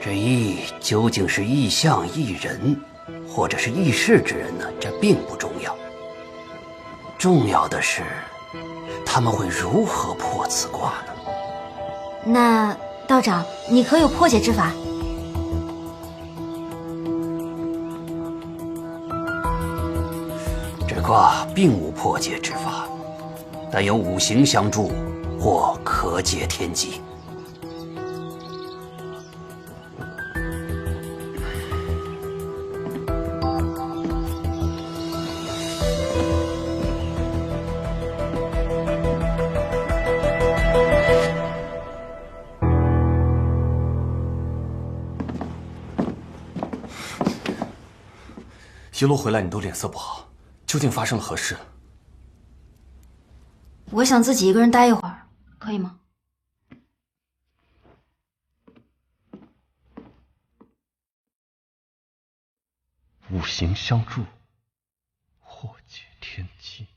这意究竟是异象异人，或者是异事之人呢？这并不重要，重要的是他们会如何破此卦呢？那道长，你可有破解之法？这卦并无破解之法，但有五行相助，或可解天机。一路回来你都脸色不好，究竟发生了何事？我想自己一个人待一会儿，可以吗？五行相助，或解天机。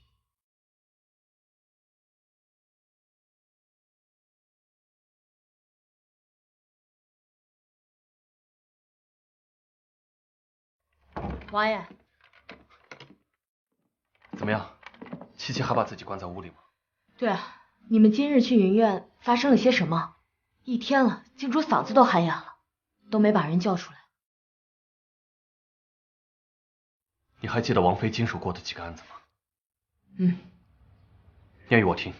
王爷，怎么样？七七还把自己关在屋里吗？对啊，你们今日去云苑发生了些什么？一天了，静主嗓子都喊哑了，都没把人叫出来。你还记得王妃经手过的几个案子吗？嗯，念与我听。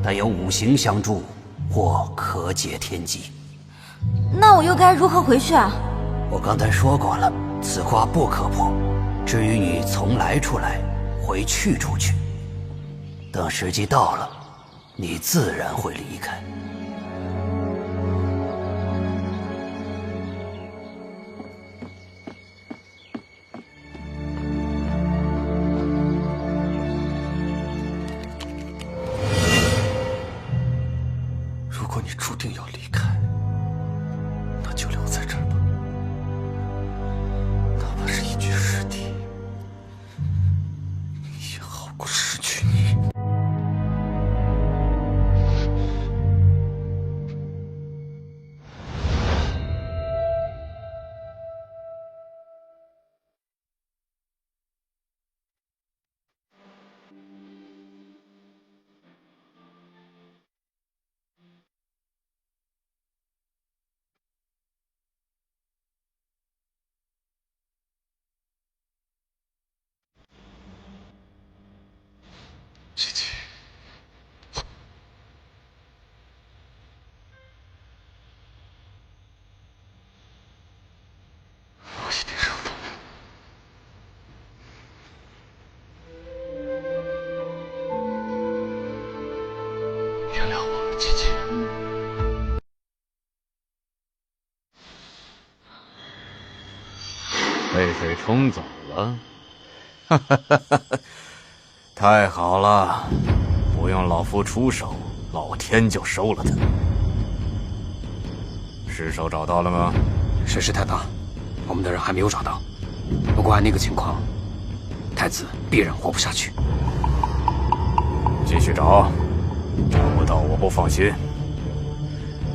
但有五行相助，或可解天机。那我又该如何回去啊？我刚才说过了，此卦不可破。至于你从来出来，会去出去，等时机到了，你自然会离开。如果你注定要离开，那就留在这儿吧，哪怕是一具尸体，也好过失去你。琪琪，我一定是疯了。原谅我，琪琪。被水冲走了，哈哈哈哈！太好了，不用老夫出手，老天就收了他。尸首找到了吗？声势太大，我们的人还没有找到。不过按那个情况，太子必然活不下去。继续找，找不到我不放心。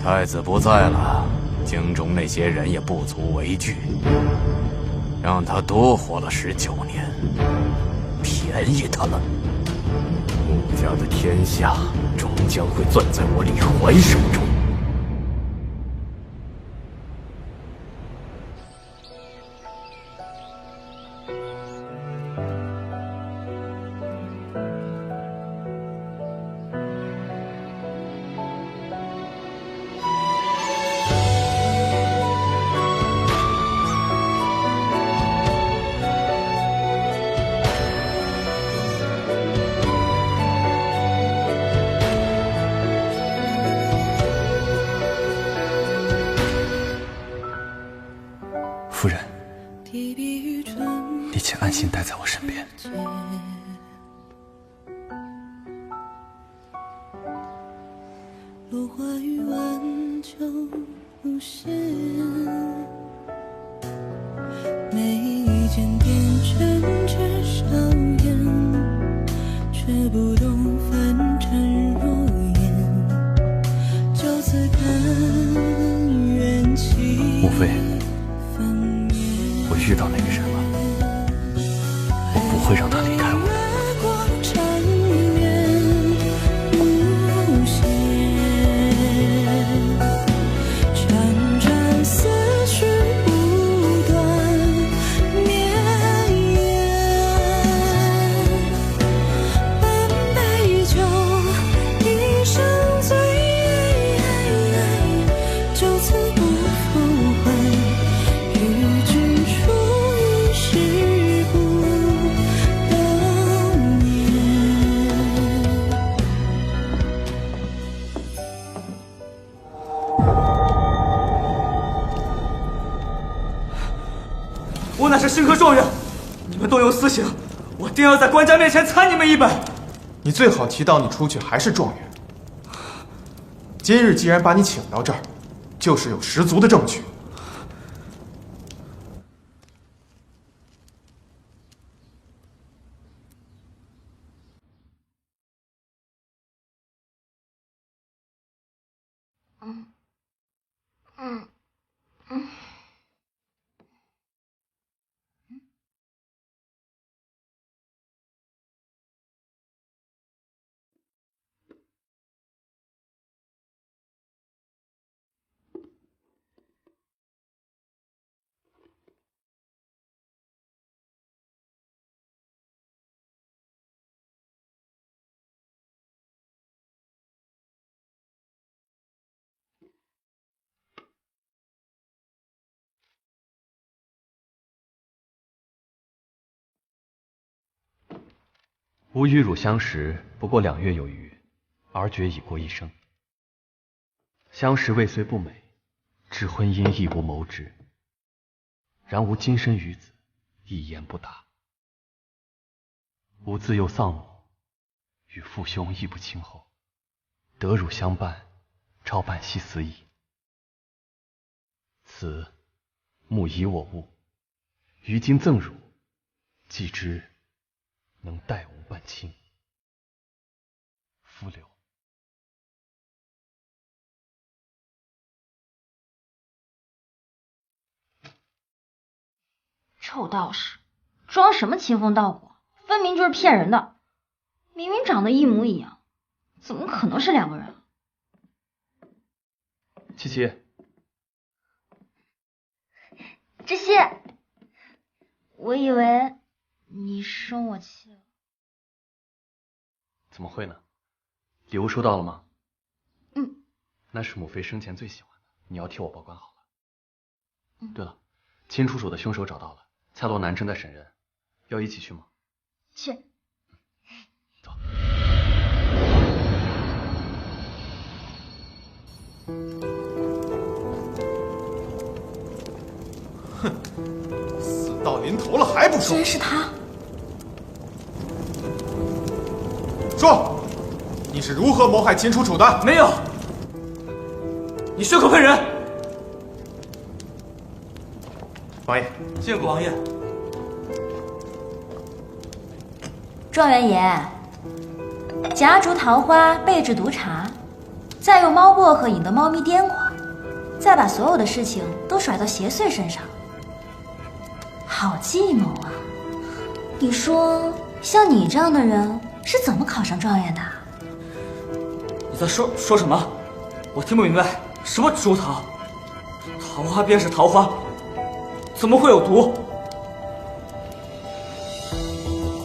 太子不在了，京中那些人也不足为惧。让他多活了19年，便宜他了。穆家的天下终将会攥在我李怀手中。夫人，你请安心待在我身边。落花与晚秋无限，每一件点缀至少眼，却不懂凡尘若烟，就此看缘起。莫非我遇到那个人了？我不会让他离开我的。我乃是星河状元，你们动用私刑，我定要在官家面前参你们一本。你最好提到你出去还是状元。今日既然把你请到这儿，就是有十足的证据。吾与汝相识不过2月有余，而觉已过一生。相识未虽不美，至婚姻亦无谋之。然吾今身于子，一言不答。吾自幼丧母，与父兄亦不亲厚，得汝相伴，朝伴夕死矣。此母以我物，于今赠汝，既知能待吾半亲。夫留。臭道士，装什么清风道骨？分明就是骗人的！明明长得一模一样，怎么可能是2个人？七七，知悉，我以为你生我气了。怎么会呢？礼物收到了吗？嗯，那是母妃生前最喜欢的，你要替我保管好了。对了，秦楚楚的凶手找到了，蔡罗南正在审人，要一起去吗？去。走。哼，死到临头了还不说！竟然是他！说，你是如何谋害秦楚楚的？没有，你血口喷人！王爷，谢过王爷。状元爷，夹竹桃花备制毒茶，再用猫薄荷引得猫咪癫狂，再把所有的事情都甩到邪祟身上，好计谋啊！你说，像你这样的人是怎么考上状元的？你在说什么？我听不明白。什么竹桃？桃花便是桃花，怎么会有毒？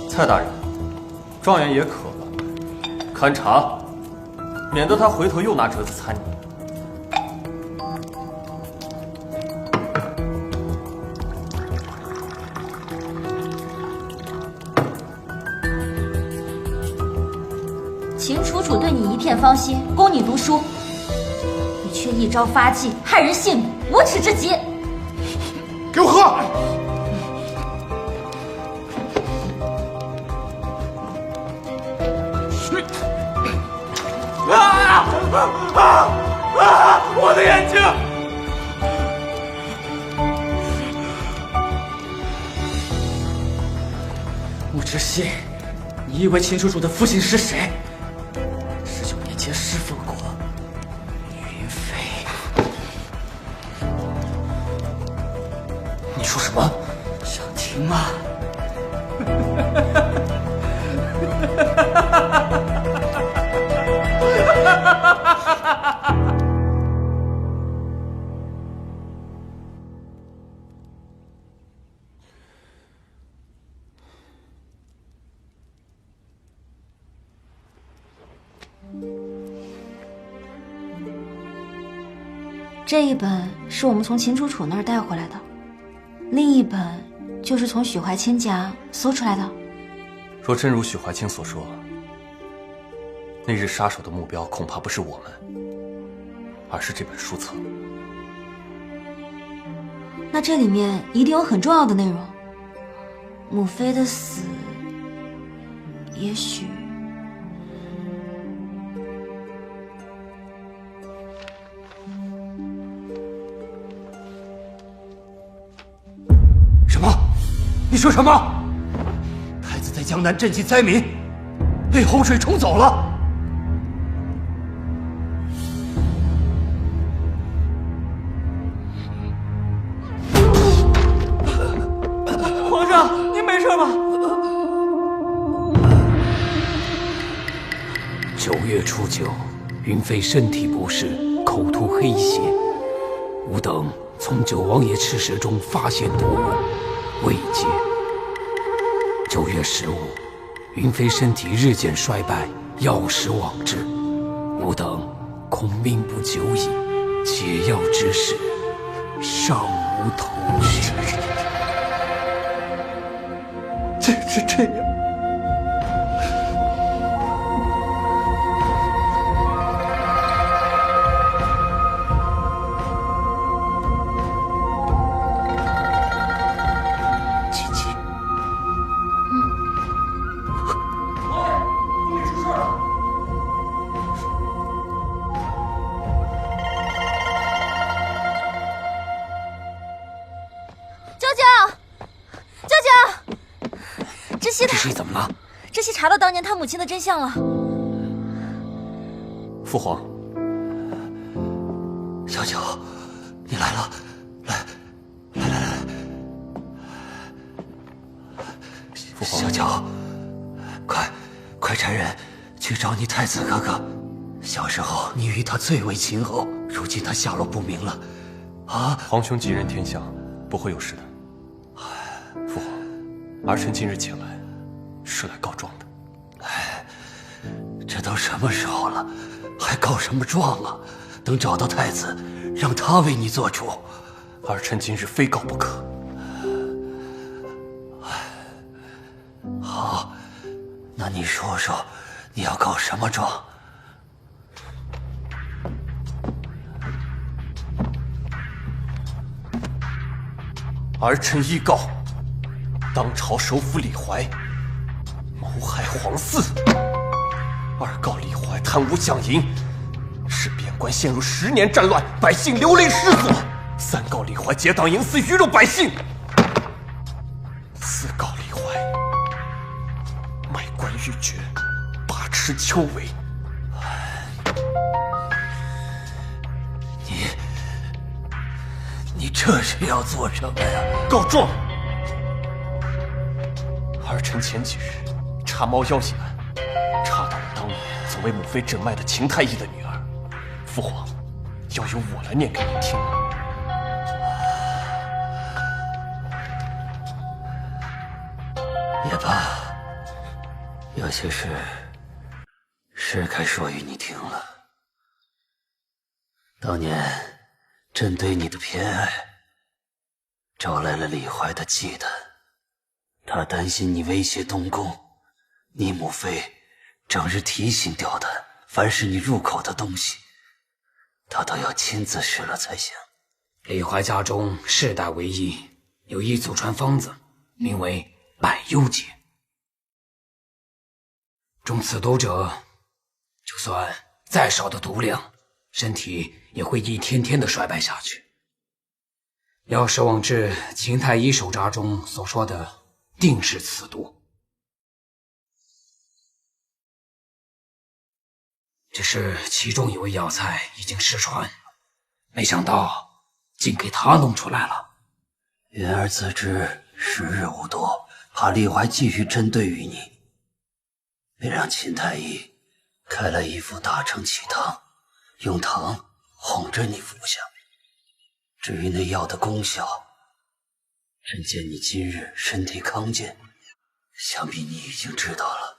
蔡大人，状元爷渴了，看茶，免得他回头又拿折子参你。秦楚楚对你一片芳心，供你读书，你却一朝发迹，害人性命，无耻至极！给我喝！我的眼睛！穆知悉，你以为秦楚楚的父亲是谁？19年前侍奉过云飞。你说什么？想听吗？这一本是我们从秦楚楚那儿带回来的，另一本就是从许怀清家搜出来的。若真如许怀清所说，那日杀手的目标恐怕不是我们，而是这本书册。那这里面一定有很重要的内容。母妃的死，也许……什么？你说什么？太子在江南赈济灾民，被洪水冲走了。皇上，您没事吧？9月初9，云妃身体不适，口吐黑血，吾等从九王爷赤蛇中发现毒物，未解。9月15，云妃身体日渐衰败，药石罔治，吾等恐命不久矣，解药之时，尚无头绪。这样，熙他，这是怎么了？这熙查到当年他母亲的真相了。父皇，小九，你来了，来，父皇，小九，快差人去找你太子哥哥。小时候你与他最为亲厚，如今他下落不明了，啊！皇兄吉人天相，不会有事的。父皇，儿臣今日前来，是来告状的。这都什么时候了，还告什么状啊？等找到太子，让他为你做主。儿臣今日非告不可。好，那你说说，你要告什么状？儿臣依告当朝首辅李怀谋害皇嗣，二告李怀贪污享银，使边关陷入10年战乱，百姓流离失所；三告李怀结党营私，鱼肉百姓；四告李怀卖官鬻爵，把持丘闱。你这是要做什么呀？告状！儿臣前几日查猫妖一案，查到了当年曾为母妃诊脉的秦太医的女儿。父皇，要由我来念给您听吗？也罢，有些事是该说与你听了。当年朕对你的偏爱，招来了李怀的忌惮。他担心你威胁东宫，你母妃整日提心吊胆，凡是你入口的东西，他都要亲自试了才行。李怀家中世代为医，有一祖传方子，名为百忧解。中此毒者，就算再少的毒量，身体也会一天天的衰败下去。要是往至秦太医手札中所说的，定是此毒。只是其中一味药材已经失传，没想到竟给他弄出来了。云儿自知时日无多，怕李怀继续针对于你，便让秦太医开了一副大承气汤，用糖哄着你服下。至于那药的功效，朕见你今日身体康健，想必你已经知道了。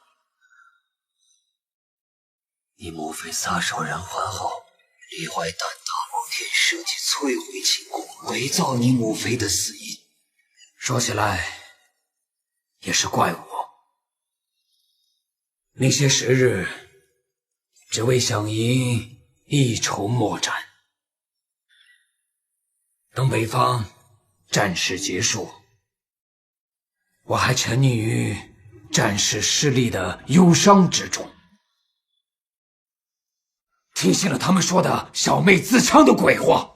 你母妃撒手人寰后，李怀胆大包天，设计摧毁秦宫，伪造你母妃的死因。说起来也是怪我，那些时日只为想赢一筹莫展。等北方战事结束，我还沉溺于战事失利的忧伤之中，听信了他们说的小妹自戕的鬼话，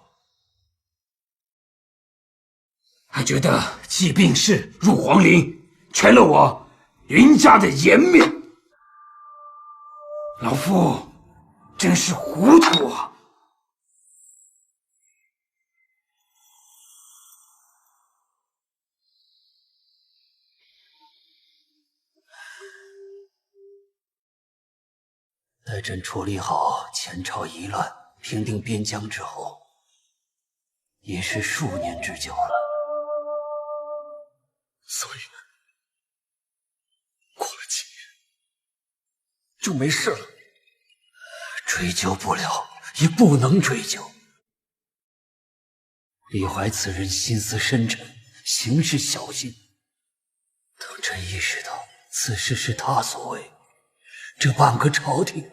还觉得弃病逝入皇陵，全了我云家的颜面。老夫真是糊涂啊！待朕处理好前朝疑乱，平定边疆之后，也是数年之久了。所以过了几年就没事了。追究不了，也不能追究。李怀此人心思深沉，行事小心。等朕意识到此事是他所为，这半个朝廷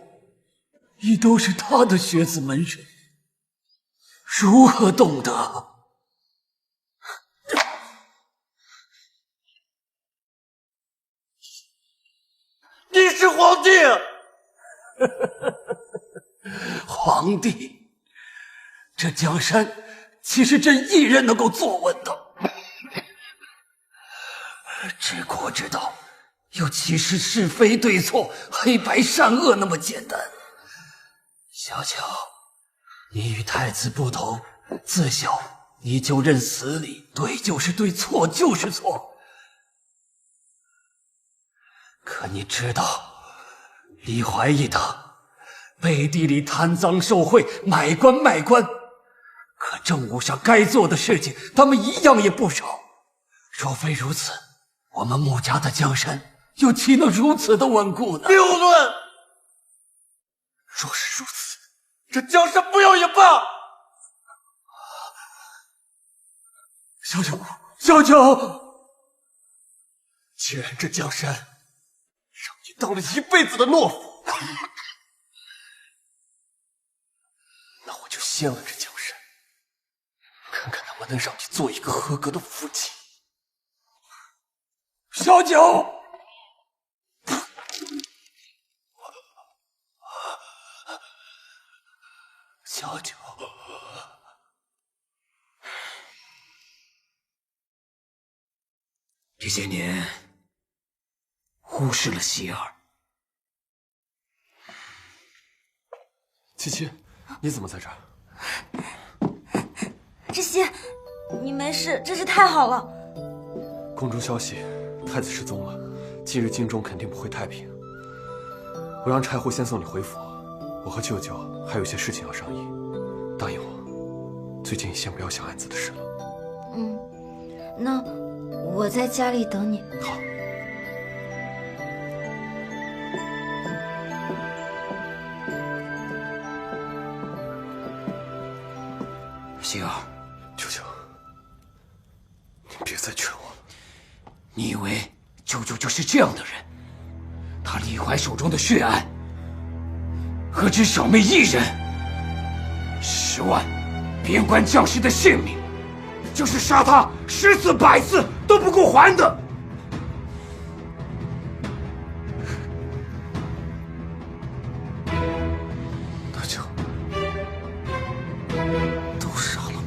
亦都是他的学子门生，如何动得？你是皇帝啊！皇帝，这江山岂是朕一人能够坐稳的？只可知道，又岂是是非对错、黑白善恶那么简单？小乔，你与太子不同，自小你就认死理，对就是对，错就是错。可你知道，李怀一党背地里贪赃受贿、买官卖官，可政务上该做的事情，他们一样也不少。若非如此，我们穆家的江山又岂能如此的稳固呢？谬论！若是如此，这江山不要也罢。小九，小九，既然这江山让你当了一辈子的懦夫，那我就掀了这江山，看看能不能让你做一个合格的夫妻。小九，小九，这些年忽视了希儿。七七，你怎么在这儿？知悉，你没事，真是太好了。宫中消息，太子失踪了，近日京中肯定不会太平。我让柴胡先送你回府，我和舅舅还有些事情要商议，答应我，最近先不要想案子的事了。那我在家里等你。好。希儿，舅舅，你别再劝我了。你以为舅舅就是这样的人？他李怀手中的血案，何止小妹一人，10万边关将士的性命，就是杀他10次100次都不够还的。大舅，都杀了吧。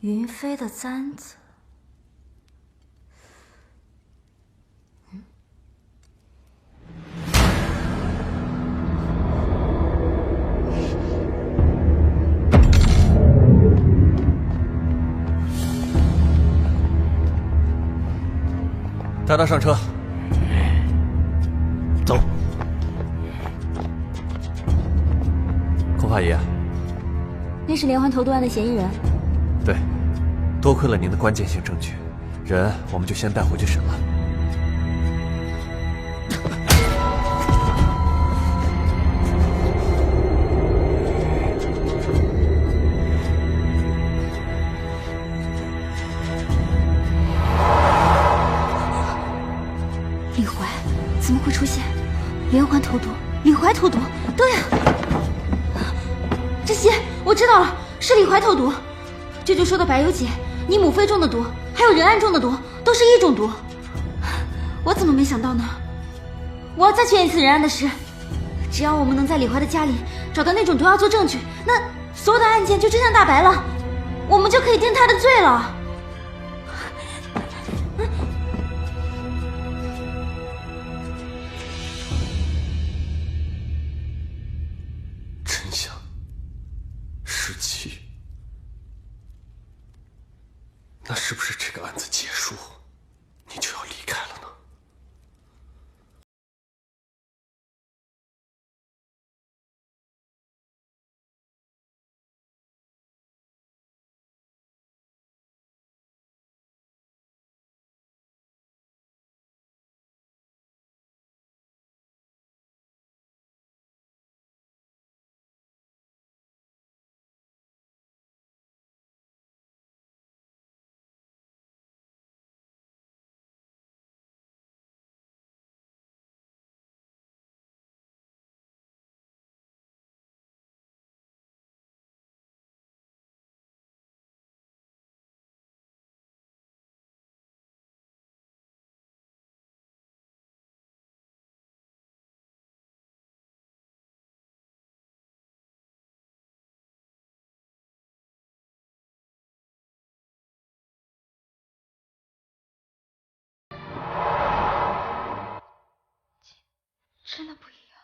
云飞的簪子，带他上车。走。孔法爷，那是连环投毒案的嫌疑人。对，多亏了您的关键性证据，人我们就先带回去审了。李怀怎么会出现？连环投毒，李怀投毒，对啊！知悉，我知道了，是李怀投毒。舅舅说的白油姐、你母妃中的毒，还有仁安中的毒，都是一种毒。我怎么没想到呢？我要再确认一次仁安的事。只要我们能在李怀的家里找到那种毒药做证据，那所有的案件就真相大白了，我们就可以定他的罪了。真相17，那是不是这个案子结束，你就要离开了呢？真的不一样。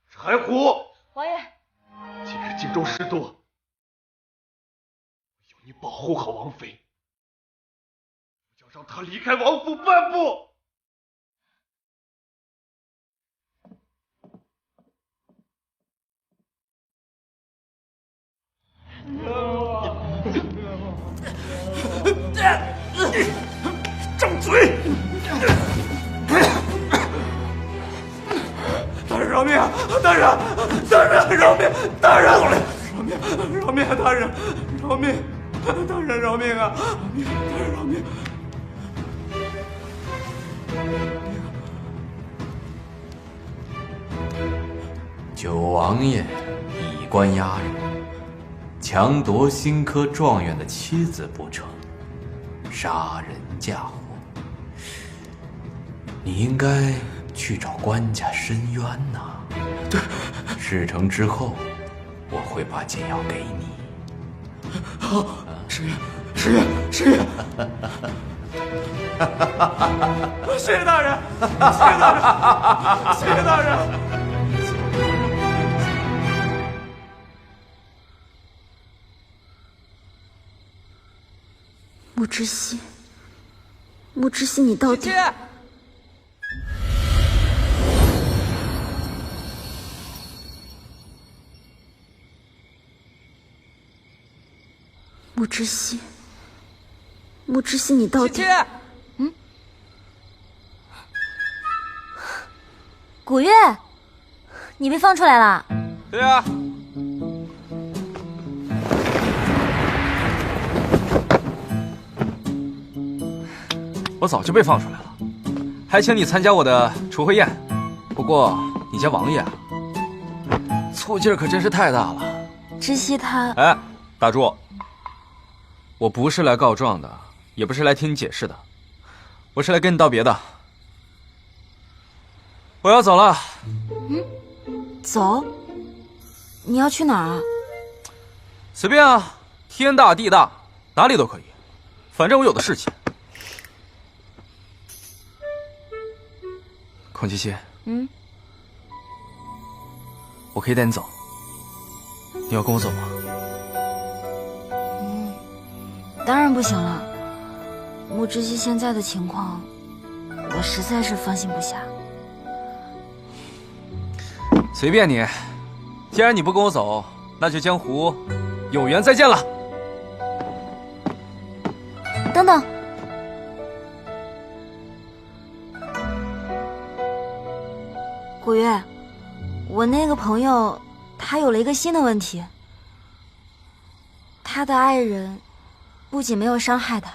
柴胡，王爷，今日京中事多，有你保护好王妃，不要让她离开王府半步。张嘴！大人饶命啊！大人，饶命！大人，饶命！大人，饶命！大人饶命啊！大人饶命！九王爷以官压人，强夺新科状元的妻子不成，杀人嫁祸。你应该去找官家申冤呐。对，事成之后，我会把解药给你。好，申冤！谢谢大人！谢谢大人！穆之熙，你到底……穆之熙，你到底……古月，你被放出来了？对啊。我早就被放出来了，还请你参加我的除会宴。不过你家王爷啊，醋劲儿可真是太大了。知熙他……哎，打住！我不是来告状的，也不是来听你解释的，我是来跟你道别的。我要走了。走？你要去哪儿啊？随便啊，天大地大，哪里都可以，反正我有的是钱。孔七七，我可以带你走，你要跟我走吗？当然不行了。穆之熙现在的情况，我实在是放心不下。随便你，既然你不跟我走，那就江湖有缘再见了。等等。古月，我那个朋友他有了一个新的问题，他的爱人不仅没有伤害他，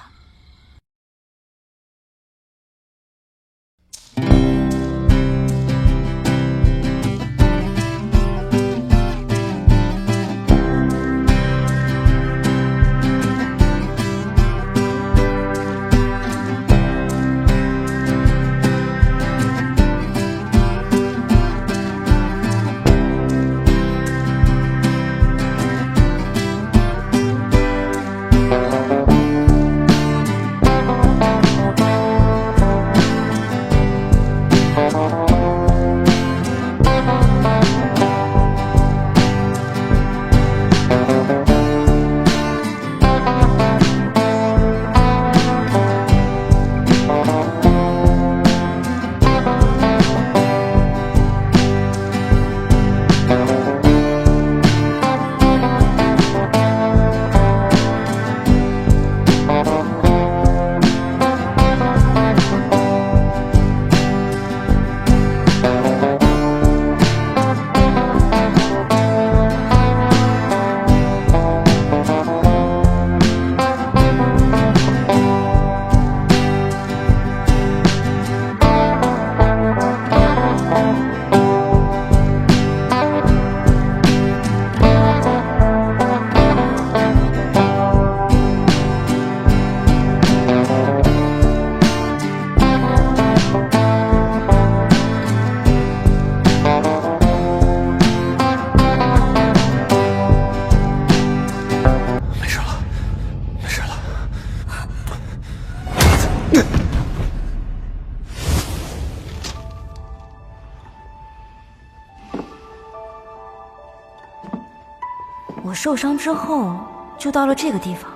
受伤之后就到了这个地方，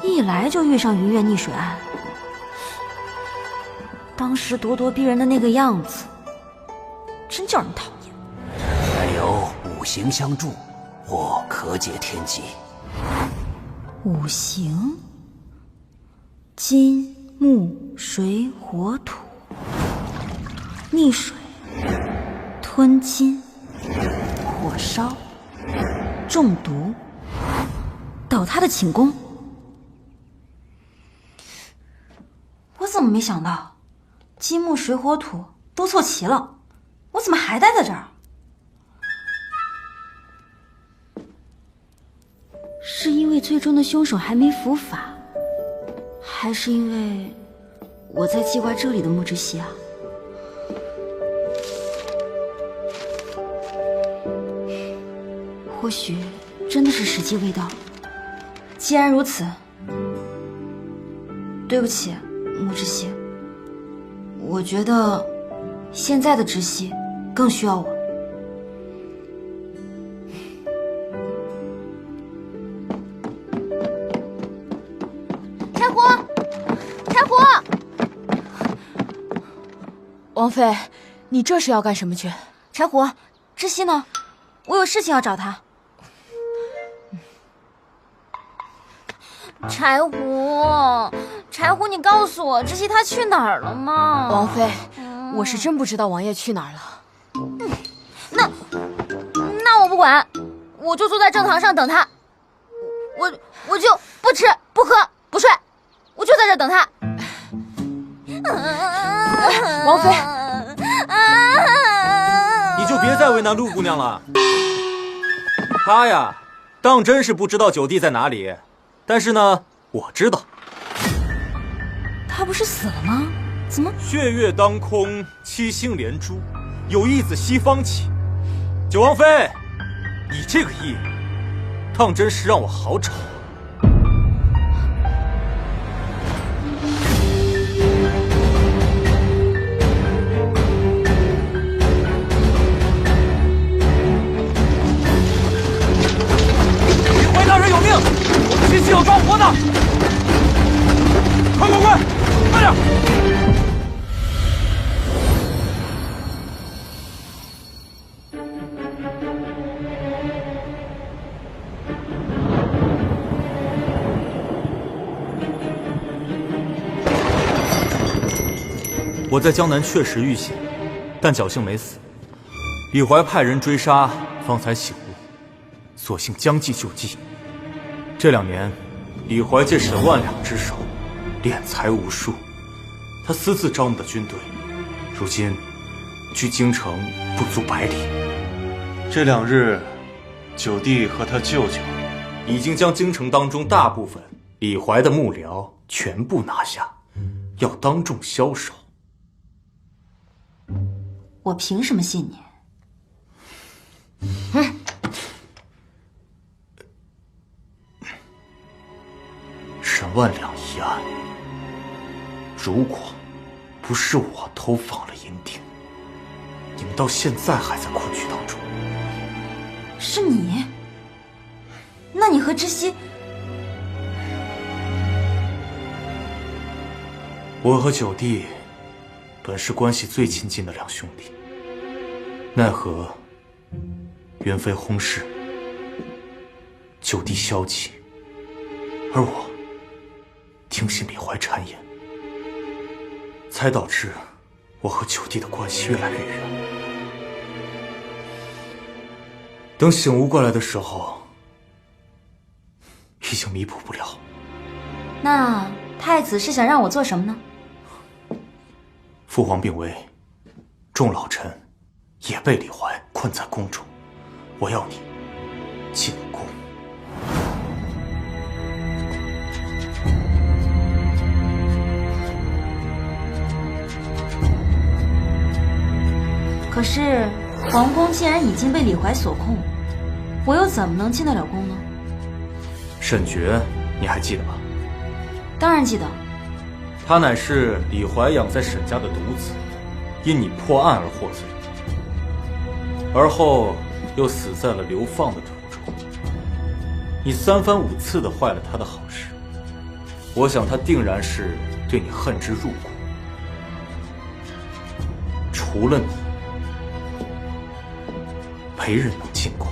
一来就遇上云月溺水案。当时咄咄逼人的那个样子，真叫人讨厌。还有五行相助，或可解天机。五行：金、木、水、火、土。溺水、吞金、火烧、中毒、倒塌的寝宫。我怎么没想到，金木水火土都凑齐了，我怎么还待在这儿？是因为最终的凶手还没伏法，还是因为我在记挂这里的木之息啊？或许真的是时机未到。既然如此，对不起，木之息，我觉得现在的知悉更需要我。柴火，柴火！王妃，你这是要干什么去？柴火，知悉呢？我有事情要找他。柴胡，柴胡，你告诉我，知悉他去哪儿了吗？王妃，我是真不知道王爷去哪儿了。那我不管，我就坐在正堂上等他。我就不吃不喝不睡，我就在这等他。王妃，你就别再为难陆姑娘了。她呀，当真是不知道九弟在哪里。但是呢，我知道。他不是死了吗？怎么？血月当空，七星连珠，有意自西方起。九王妃，你这个意，当真是让我好找。回大人有命！七七有抓活的，快快快，快点！我在江南确实遇险，但侥幸没死。李怀派人追杀，方才醒悟，索性将计就计。这2年，李怀借沈万两之手，敛财无数。他私自招募的军队，如今距京城不足100里。这2日，九弟和他舅舅已经将京城当中大部分李怀的幕僚全部拿下，要当众枭首。我凭什么信你？沈万两一案，如果不是我偷放了银锭，你们到现在还在困局当中。是你？那你和知悉？我和九弟本是关系最亲近的2兄弟，奈何元妃薨逝，九弟消极，而我听信李怀谗言，才导致我和九弟的关系越来越远。等醒悟过来的时候，已经弥补不了。那太子是想让我做什么呢？父皇病危，众老臣也被李怀困在宫中，我要你进宫。可是皇宫既然已经被李怀所控，我又怎么能进得了宫呢？沈觉，你还记得吧？当然记得。他乃是李怀养在沈家的独子，因你破案而获罪，而后又死在了流放的途中。你3番5次的坏了他的好事，我想他定然是对你恨之入骨。除了你，没人能进宫。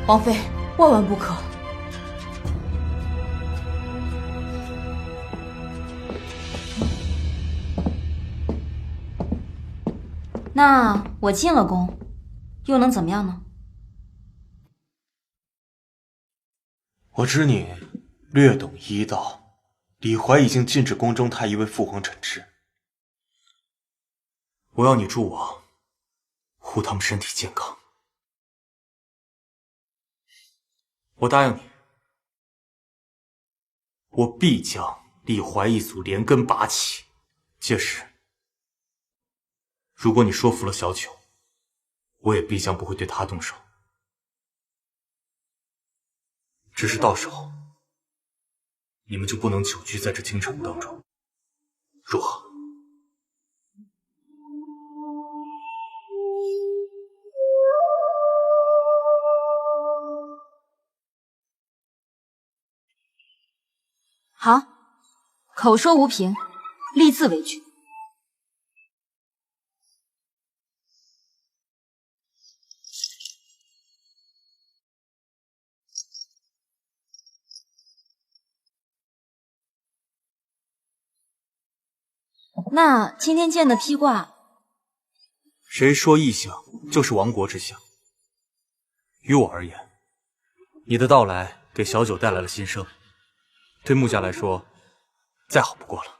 王妃，万万不可！那我进了宫，又能怎么样呢？我知你略懂医道，李怀已经禁止宫中太医为父皇诊治。我要你助我护他们身体健康。我答应你，我必将李怀一族连根拔起。届时，如果你说服了小九，我也必将不会对他动手。只是到时候，你们就不能久居在这京城当中，如何？好，口说无凭，立字为据。那今天见的披挂，谁说异象就是亡国之象？于我而言，你的到来给小九带来了新生，对穆家来说，再好不过了。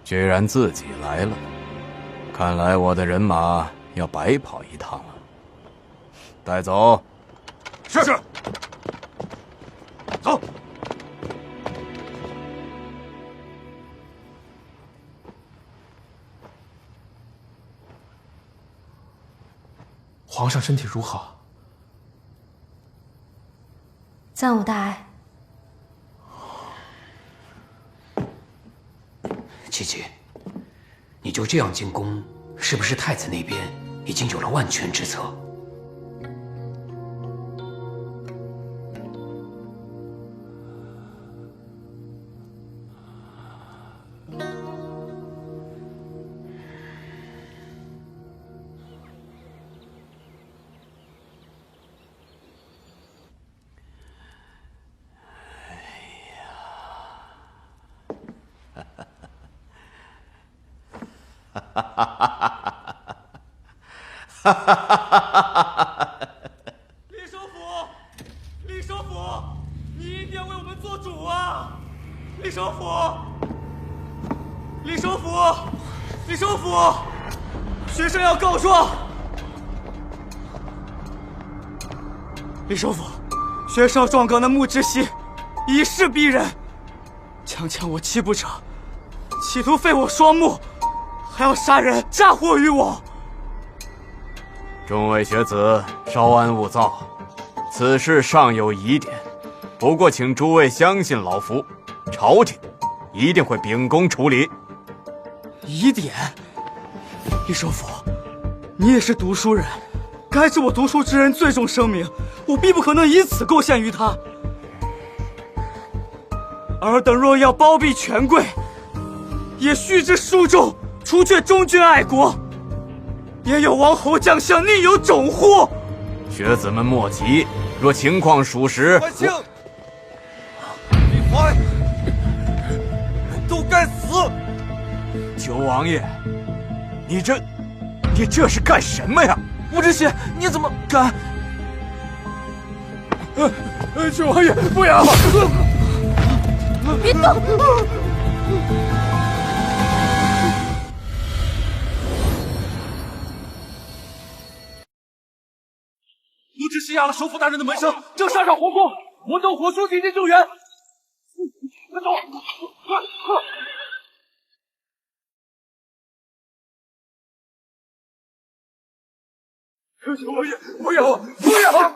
居然自己来了，看来我的人马要白跑一趟了。带走。是。走。皇上身体如何？暂无大碍。琪琪，你就这样进宫，是不是太子那边已经有了万全之策？李首府，李首府，你一定要为我们做主啊！李首府，李首府，李首府，学生要告状。李首府，学生状告那穆之熙以势逼人，强我七步者，企图废我双目，还要杀人嫁祸于我。众位学子，稍安勿躁，此事尚有疑点，不过请诸位相信老夫，朝廷一定会秉公处理。疑点？李首府，你也是读书人，该知我读书之人最重声名，我必不可能以此构陷于他。尔等若要包庇权贵，也须知书中除却忠君爱国，也有王侯将相宁有种乎？学子们莫急，若情况属实，万幸，李怀都该死！九王爷，你这是干什么呀？穆之熙，你怎么敢？九王爷，不要！别动！知欺压了首府大人的门生，正杀上皇宫，我等火速进京救援。快走！快！九王爷，不要啊！不要啊！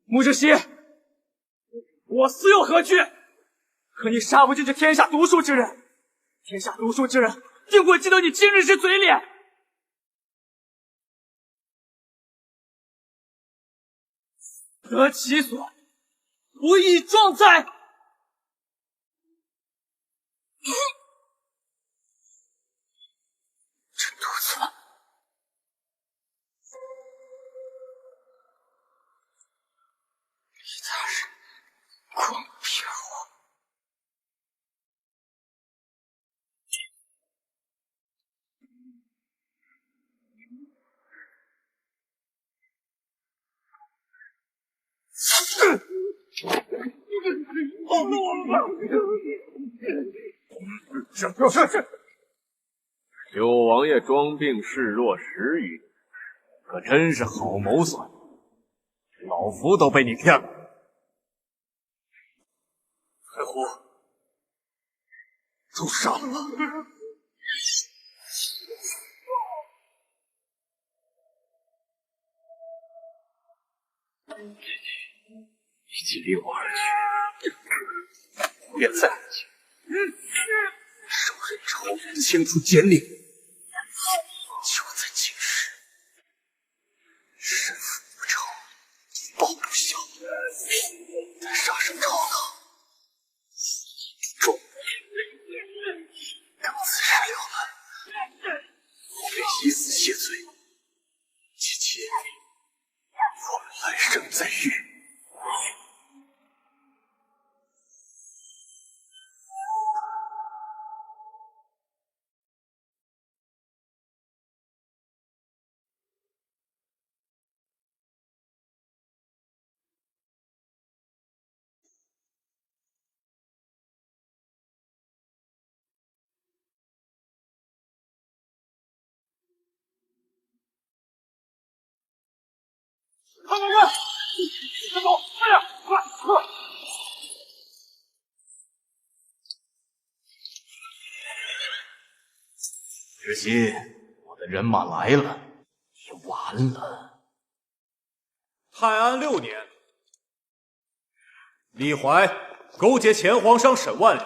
穆之西，我死又何惧？可你杀不尽这天下读书之人，天下读书之人定会记得你今日之嘴脸。得其所，不亦壮哉！这肚子，李大人，光骗我！放了我们吧！是。九王爷装病视若10余年，可真是好谋算，老夫都被你骗了。太后，都杀了吧！一起离我而去，不便再见。手刃朝廷，清除奸佞，就在今时，身负不成，报不效，再杀上朝堂，众等此事了了，我便以死谢罪。姐姐，我们来生再遇。快！快走！快点！快！知悉，我的人马来了，也完了。泰安6年，李怀勾结前皇上沈万里，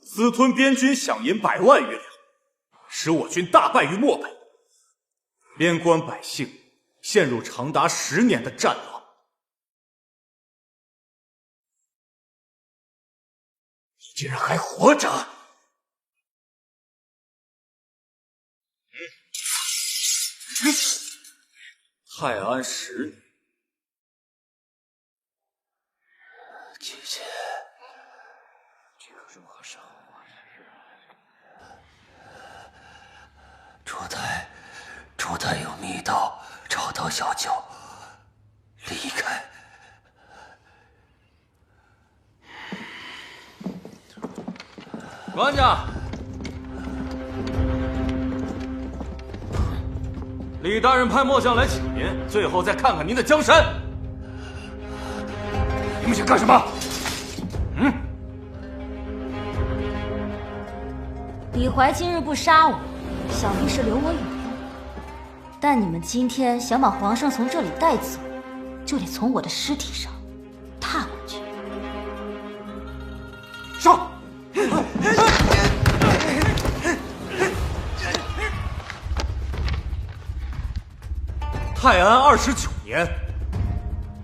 私吞边军饷银100万余两，使我军大败于漠北，边关百姓陷入长达10年的战乱。你竟然还活着！泰安10年，姐姐，这可是我伤朱太有密道，找到小九，离开。官家，李大人派末将来请您，最后再看看您的江山。你们想干什么？李怀今日不杀我，想必是留我有用。但你们今天想把皇上从这里带走，就得从我的尸体上踏过去。上！泰安29年，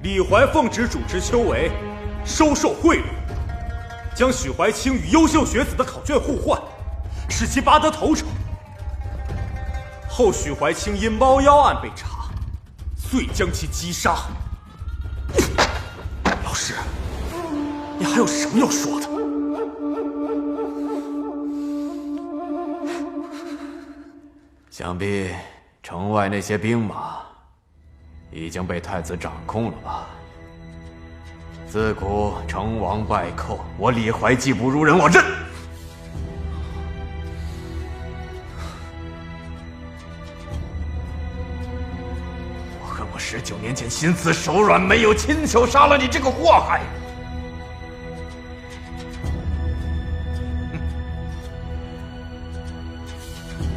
李怀奉旨主持秋闱，收受贿赂，将许怀清与优秀学子的考卷互换，使其拔得头筹。后许怀清因猫妖案被查，遂将其击杀。老师，你还有什么要说的？想必城外那些兵马已经被太子掌控了吧？自古成王败寇，我李怀技不如人，我认。19年前心慈手软，没有亲手杀了你这个祸害。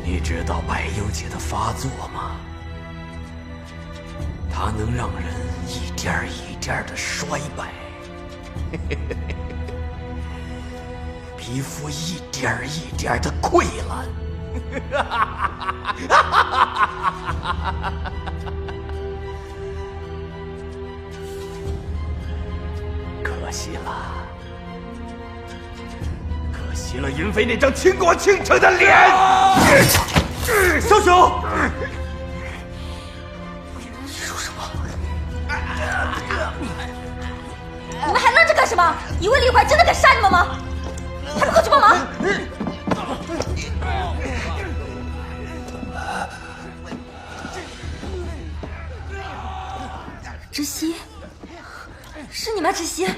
你知道百忧解的发作吗？它能让人一点一点的衰败，皮肤一点一点的溃烂。可惜了，可惜了云飞那张倾国倾城的脸。小九，你说什么？你们还愣着干什么？以为李怀真的敢杀你们吗？还不快去帮忙！窒息，是你吗？窒息。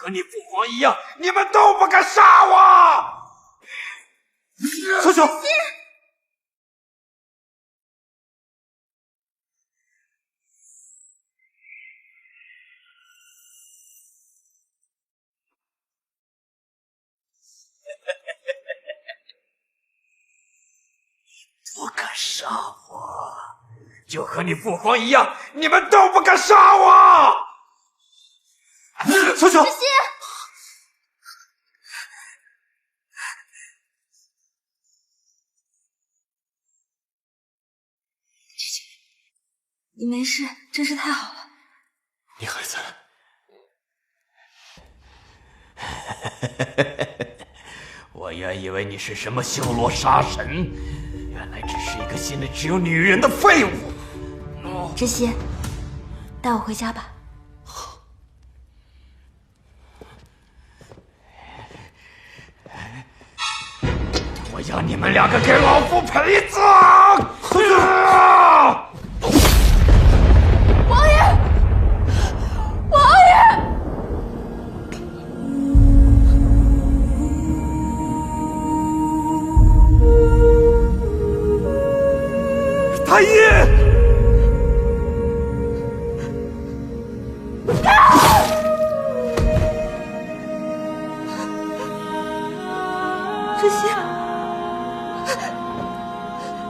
和你父皇一样，你们都不敢杀我！小九，不敢杀我，就和你父皇一样，你们都不敢杀我！小九，窒息，你没事，真是太好了。你还在？我原以为你是什么修罗杀神，原来只是一个心里只有女人的废物。窒息，带我回家吧。我要你们两个给老夫陪葬！王爷，王爷！太医！窒息！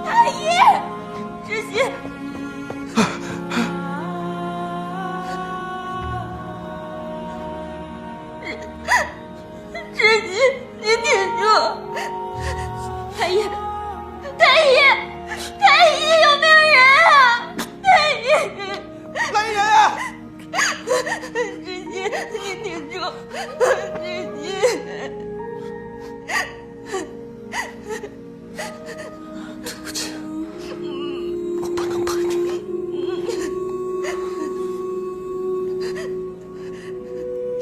太医，窒息！窒息，你挺住！太医，太医，太医，有没有人啊？太医，来人啊！窒息，你挺住！窒息。对不起，我不能陪你。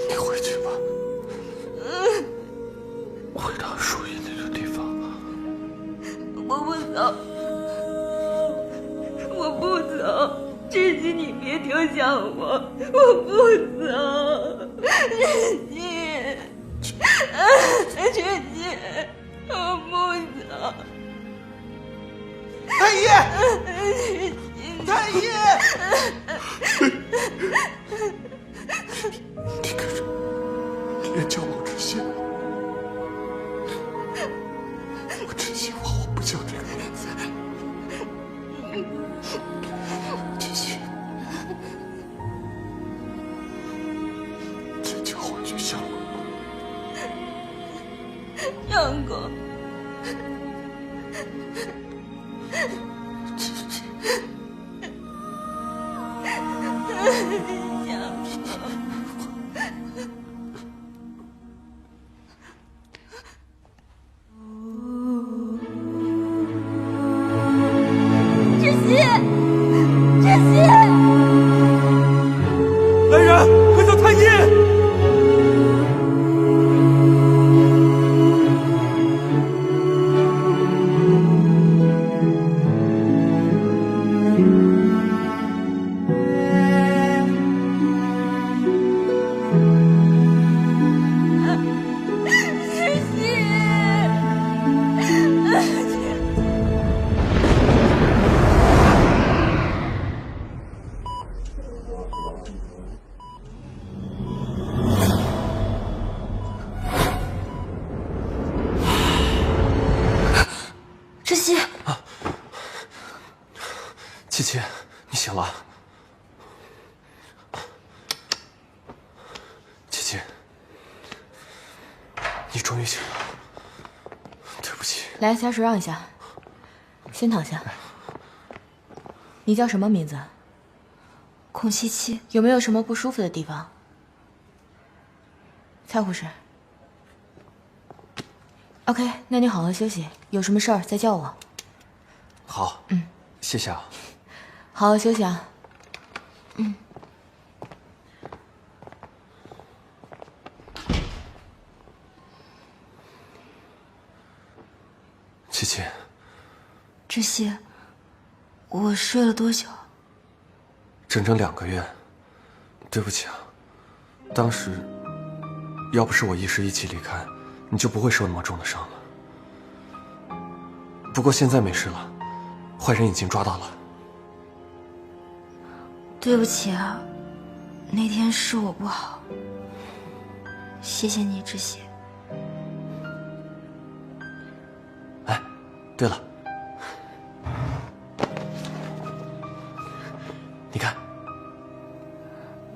你回去吧，回到属于你的地方。我不走，我不走，窒息，你别丢下我，我不走，窒息，窒息，我不走。太医，太医，你可是别叫我窒息，我真希望我不叫这个名字。继续，这叫我去想我。阳光。来人，快叫太医！醒了。琪琪，你终于醒了，对不起。来，下水让一下，先躺下。你叫什么名字？孔七七。有没有什么不舒服的地方？蔡护士。OK， 那你好好休息，有什么事儿再叫我。好，谢谢啊。好好休息啊。琪琪，知悉，我睡了多久？整整2个月。对不起啊，当时要不是我一时一气离开，你就不会受那么重的伤了。不过现在没事了，坏人已经抓到了。对不起啊，那天是我不好。谢谢你，知悉。对了，你看，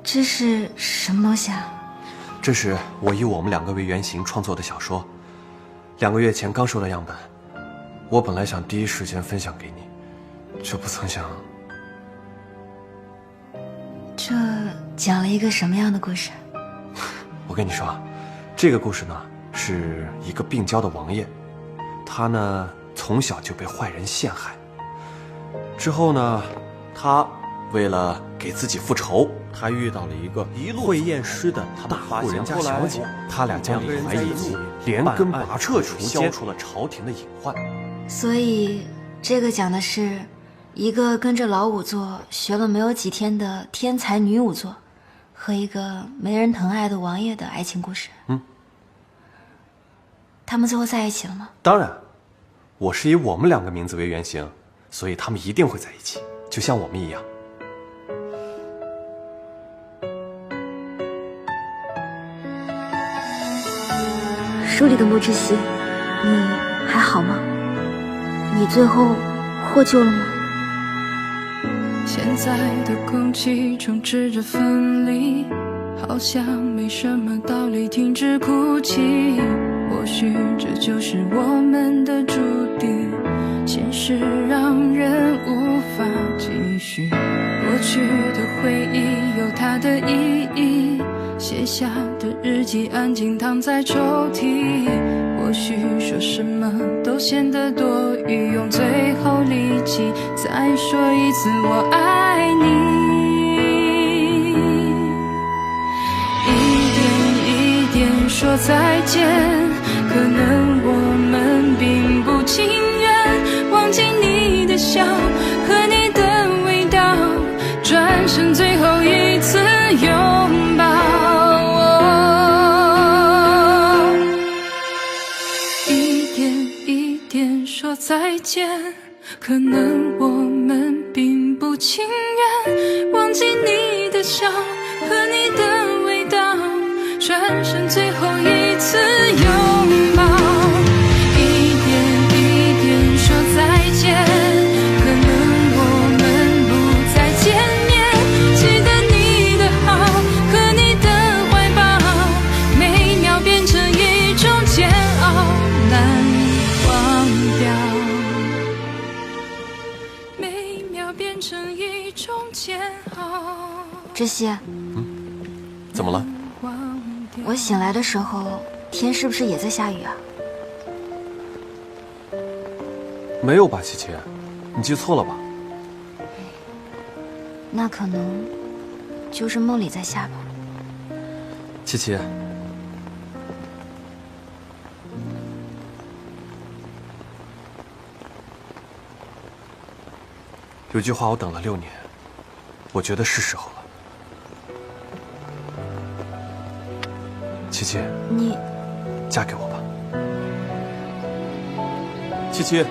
这是什么东西啊？这是我以我们2个为原型创作的小说，2个月前刚收到样本。我本来想第一时间分享给你，却不曾想。这讲了一个什么样的故事？我跟你说啊，这个故事呢是一个病娇的王爷，他呢从小就被坏人陷害，之后呢，他为了给自己复仇，他遇到了一个会验尸的大户人家小姐，他俩将李怀一起连根拔彻除奸，消除了朝廷的隐患。所以这个讲的是一个跟着老仵作学了没有几天的天才女仵作和一个没人疼爱的王爷的爱情故事。他们最后在一起了吗？当然，我是以我们2个名字为原型，所以他们一定会在一起，就像我们一样。书里的穆知悉，你还好吗？你最后获救了吗？现在的空气充斥着分离，好像没什么道理停止哭泣。或许这就是我们的注定，现实让人无法继续。过去的回忆有它的意义，写下的日记安静躺在抽屉。或许说什么都显得多余，用最后力气再说一次我爱你。一点一点说再见，可能我们并不情愿忘记你的笑和你的味道，转身最后一次拥抱。一点一点说再见，可能我们并不情愿忘记你的笑和你的味道，转身最后一次拥抱。一点一点说再见，可能我们不再见面，记得你的好和你的怀抱，每秒变成一种煎熬，难忘掉。每秒变成一种煎熬。知悉，怎么了？我醒来的时候，天是不是也在下雨啊？没有吧，琪琪，你记错了吧？那可能就是梦里在下吧。琪琪，有句话我等了6年，我觉得是时候了。琪琪，你嫁给我吧。琪琪。